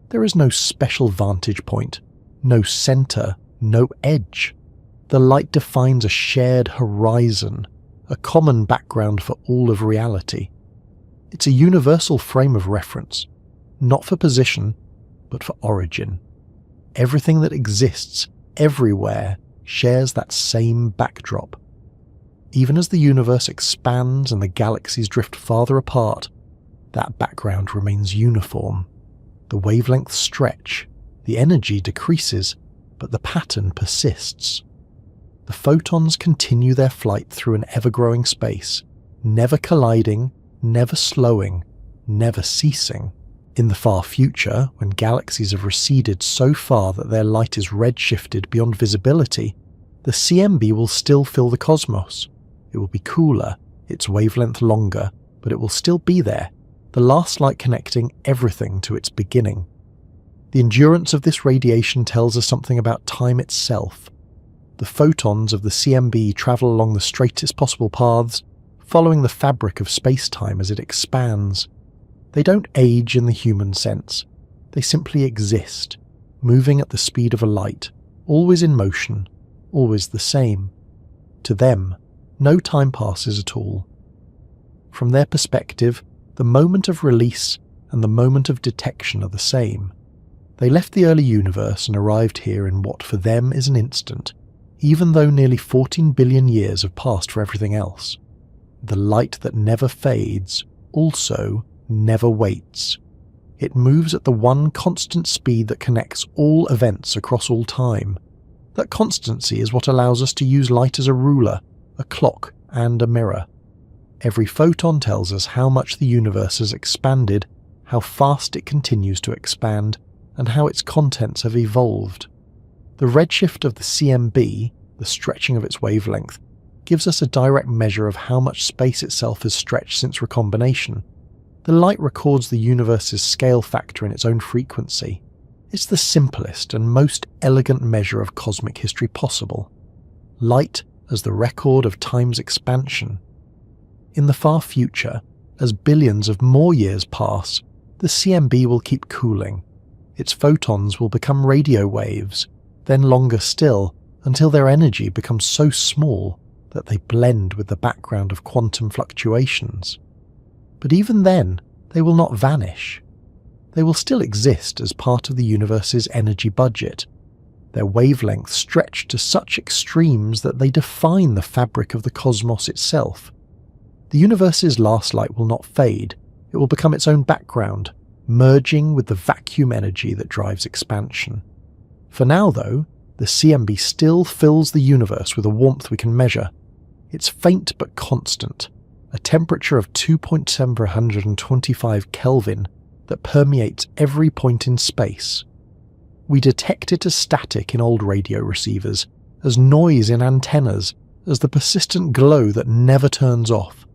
There is no special vantage point, no center, no edge. The light defines a shared horizon, a common background for all of reality. It's a universal frame of reference, not for position, but for origin. Everything that exists, everywhere, shares that same backdrop. Even as the universe expands and the galaxies drift farther apart, that background remains uniform. The wavelengths stretch, the energy decreases, but the pattern persists. The photons continue their flight through an ever-growing space, never colliding, never slowing, never ceasing. In the far future, when galaxies have receded so far that their light is redshifted beyond visibility, the CMB will still fill the cosmos. It will be cooler, its wavelength longer, but it will still be there, the last light connecting everything to its beginning. The endurance of this radiation tells us something about time itself. The photons of the CMB travel along the straightest possible paths, following the fabric of space-time as it expands. They don't age in the human sense. They simply exist, moving at the speed of a light, always in motion, always the same. To them, no time passes at all. From their perspective, the moment of release and the moment of detection are the same. They left the early universe and arrived here in what for them is an instant, even though nearly 14 billion years have passed for everything else. The light that never fades also never waits. It moves at the one constant speed that connects all events across all time. That constancy is what allows us to use light as a ruler, a clock, and a mirror. Every photon tells us how much the universe has expanded, how fast it continues to expand, and how its contents have evolved. The redshift of the CMB, the stretching of its wavelength, gives us a direct measure of how much space itself has stretched since recombination. The light records the universe's scale factor in its own frequency. It's the simplest and most elegant measure of cosmic history possible. Light as the record of time's expansion. In the far future, as billions of more years pass, the CMB will keep cooling. Its photons will become radio waves, then longer still, until their energy becomes so small that they blend with the background of quantum fluctuations. But even then, they will not vanish. They will still exist as part of the universe's energy budget. Their wavelengths stretch to such extremes that they define the fabric of the cosmos itself. The universe's last light will not fade. It will become its own background, merging with the vacuum energy that drives expansion. For now, though, the CMB still fills the universe with a warmth we can measure. It's faint but constant, a temperature of 2.725 Kelvin that permeates every point in space. We detect it as static in old radio receivers, as noise in antennas, as the persistent glow that never turns off.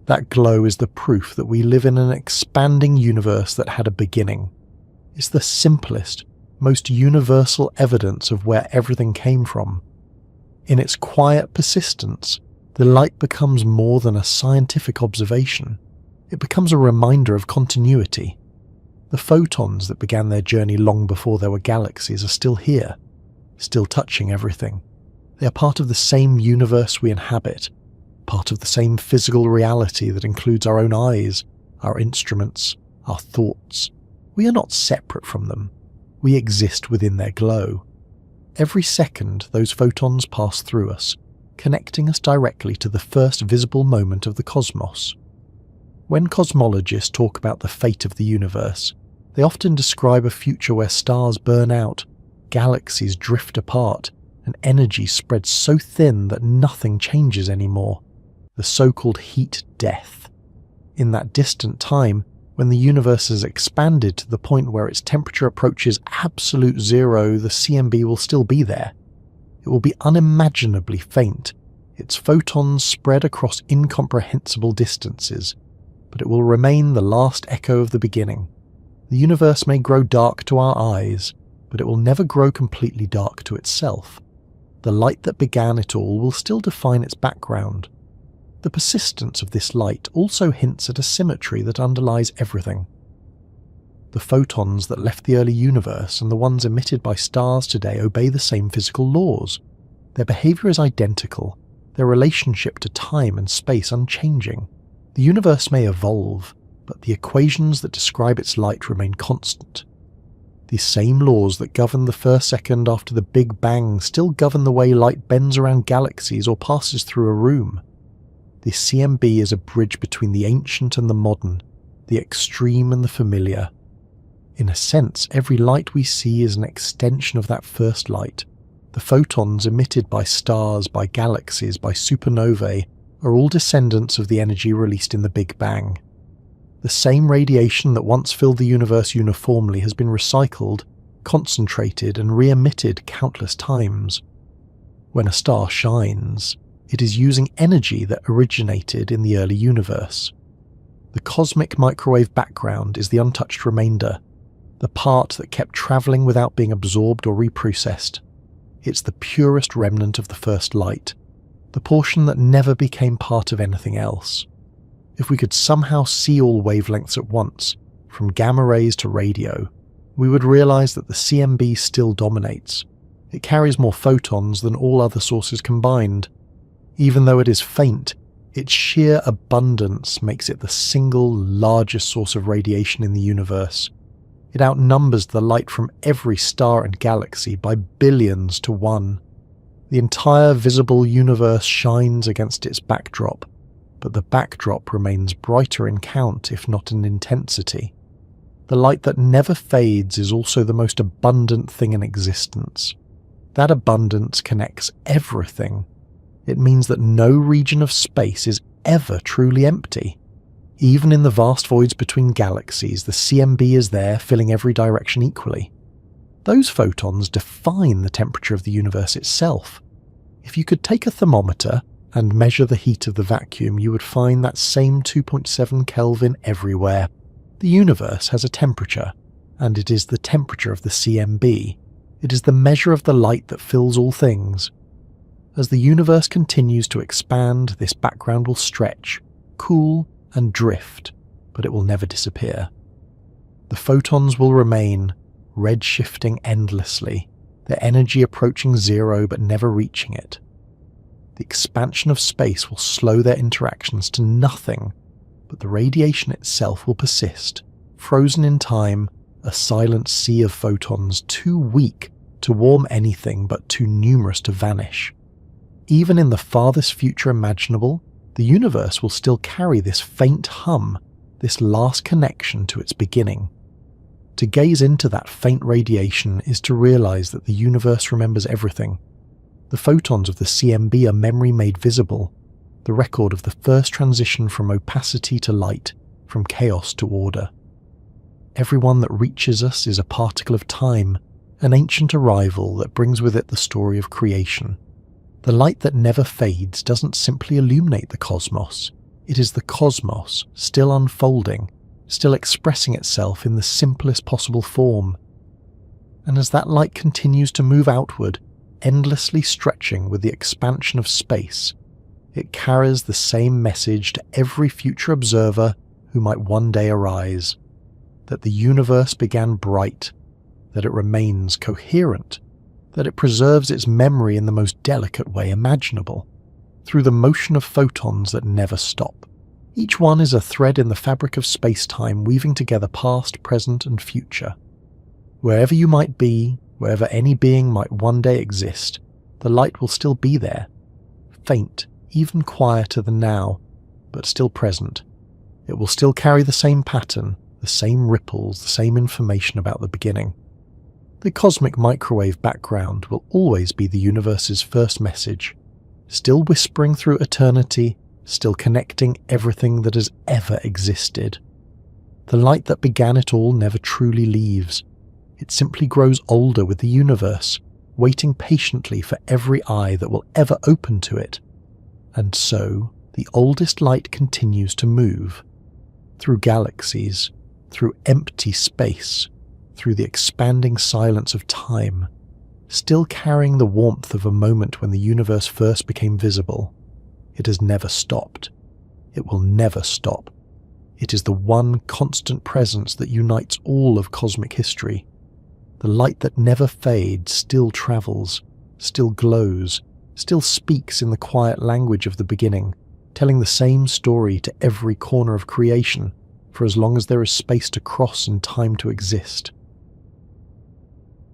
That glow is the proof that we live in an expanding universe that had a beginning. It's the simplest, most universal evidence of where everything came from. In its quiet persistence, the light becomes more than a scientific observation. It becomes a reminder of continuity. The photons that began their journey long before there were galaxies are still here, still touching everything. They are part of the same universe we inhabit, part of the same physical reality that includes our own eyes, our instruments, our thoughts. We are not separate from them. We exist within their glow. Every second, those photons pass through us, connecting us directly to the first visible moment of the cosmos. When cosmologists talk about the fate of the universe, they often describe a future where stars burn out, galaxies drift apart, and energy spreads so thin that nothing changes anymore, the so-called heat death. In that distant time, when the universe has expanded to the point where its temperature approaches absolute zero, the CMB will still be there. It will be unimaginably faint, its photons spread across incomprehensible distances, but it will remain the last echo of the beginning. The universe may grow dark to our eyes, but it will never grow completely dark to itself. The light that began it all will still define its background. The persistence of this light also hints at a symmetry that underlies everything. The photons that left the early universe and the ones emitted by stars today obey the same physical laws. Their behavior is identical, their relationship to time and space unchanging. The universe may evolve, but the equations that describe its light remain constant. The same laws that govern the first second after the Big Bang still govern the way light bends around galaxies or passes through a room. The CMB is a bridge between the ancient and the modern, the extreme and the familiar. In a sense, every light we see is an extension of that first light. The photons emitted by stars, by galaxies, by supernovae are all descendants of the energy released in the Big Bang. The same radiation that once filled the universe uniformly has been recycled, concentrated and re-emitted countless times. When a star shines, it is using energy that originated in the early universe. The cosmic microwave background is the untouched remainder, the part that kept travelling without being absorbed or reprocessed. It's the purest remnant of the first light, the portion that never became part of anything else. If we could somehow see all wavelengths at once, from gamma rays to radio, we would realise that the CMB still dominates. It carries more photons than all other sources combined. Even though it is faint, its sheer abundance makes it the single largest source of radiation in the universe. It outnumbers the light from every star and galaxy by billions to one. The entire visible universe shines against its backdrop, but the backdrop remains brighter in count if not in intensity. The light that never fades is also the most abundant thing in existence. That abundance connects everything. It means that no region of space is ever truly empty. Even in the vast voids between galaxies, the CMB is there, filling every direction equally. Those photons define the temperature of the universe itself. If you could take a thermometer and measure the heat of the vacuum, you would find that same 2.7 Kelvin everywhere. The universe has a temperature, and it is the temperature of the CMB. It is the measure of the light that fills all things. As the universe continues to expand, this background will stretch, cool, and drift, but it will never disappear. The photons will remain, red-shifting endlessly, their energy approaching zero but never reaching it. The expansion of space will slow their interactions to nothing, but the radiation itself will persist, frozen in time, a silent sea of photons too weak to warm anything but too numerous to vanish. Even in the farthest future imaginable, the universe will still carry this faint hum, this last connection to its beginning. To gaze into that faint radiation is to realize that the universe remembers everything. The photons of the CMB are memory made visible, the record of the first transition from opacity to light, from chaos to order. Everyone that reaches us is a particle of time, an ancient arrival that brings with it the story of creation. The light that never fades doesn't simply illuminate the cosmos. It is the cosmos still unfolding, still expressing itself in the simplest possible form. And as that light continues to move outward, endlessly stretching with the expansion of space, it carries the same message to every future observer who might one day arise, that the universe began bright, that it remains coherent, that it preserves its memory in the most delicate way imaginable, through the motion of photons that never stop. Each one is a thread in the fabric of space-time weaving together past, present, and future. Wherever you might be, wherever any being might one day exist, the light will still be there, faint, even quieter than now, but still present. It will still carry the same pattern, the same ripples, the same information about the beginning. The cosmic microwave background will always be the universe's first message, still whispering through eternity, still connecting everything that has ever existed. The light that began it all never truly leaves. It simply grows older with the universe, waiting patiently for every eye that will ever open to it. And so, the oldest light continues to move, through galaxies, through empty space, through the expanding silence of time, still carrying the warmth of a moment when the universe first became visible. It has never stopped. It will never stop. It is the one constant presence that unites all of cosmic history. The light that never fades still travels, still glows, still speaks in the quiet language of the beginning, telling the same story to every corner of creation, for as long as there is space to cross and time to exist.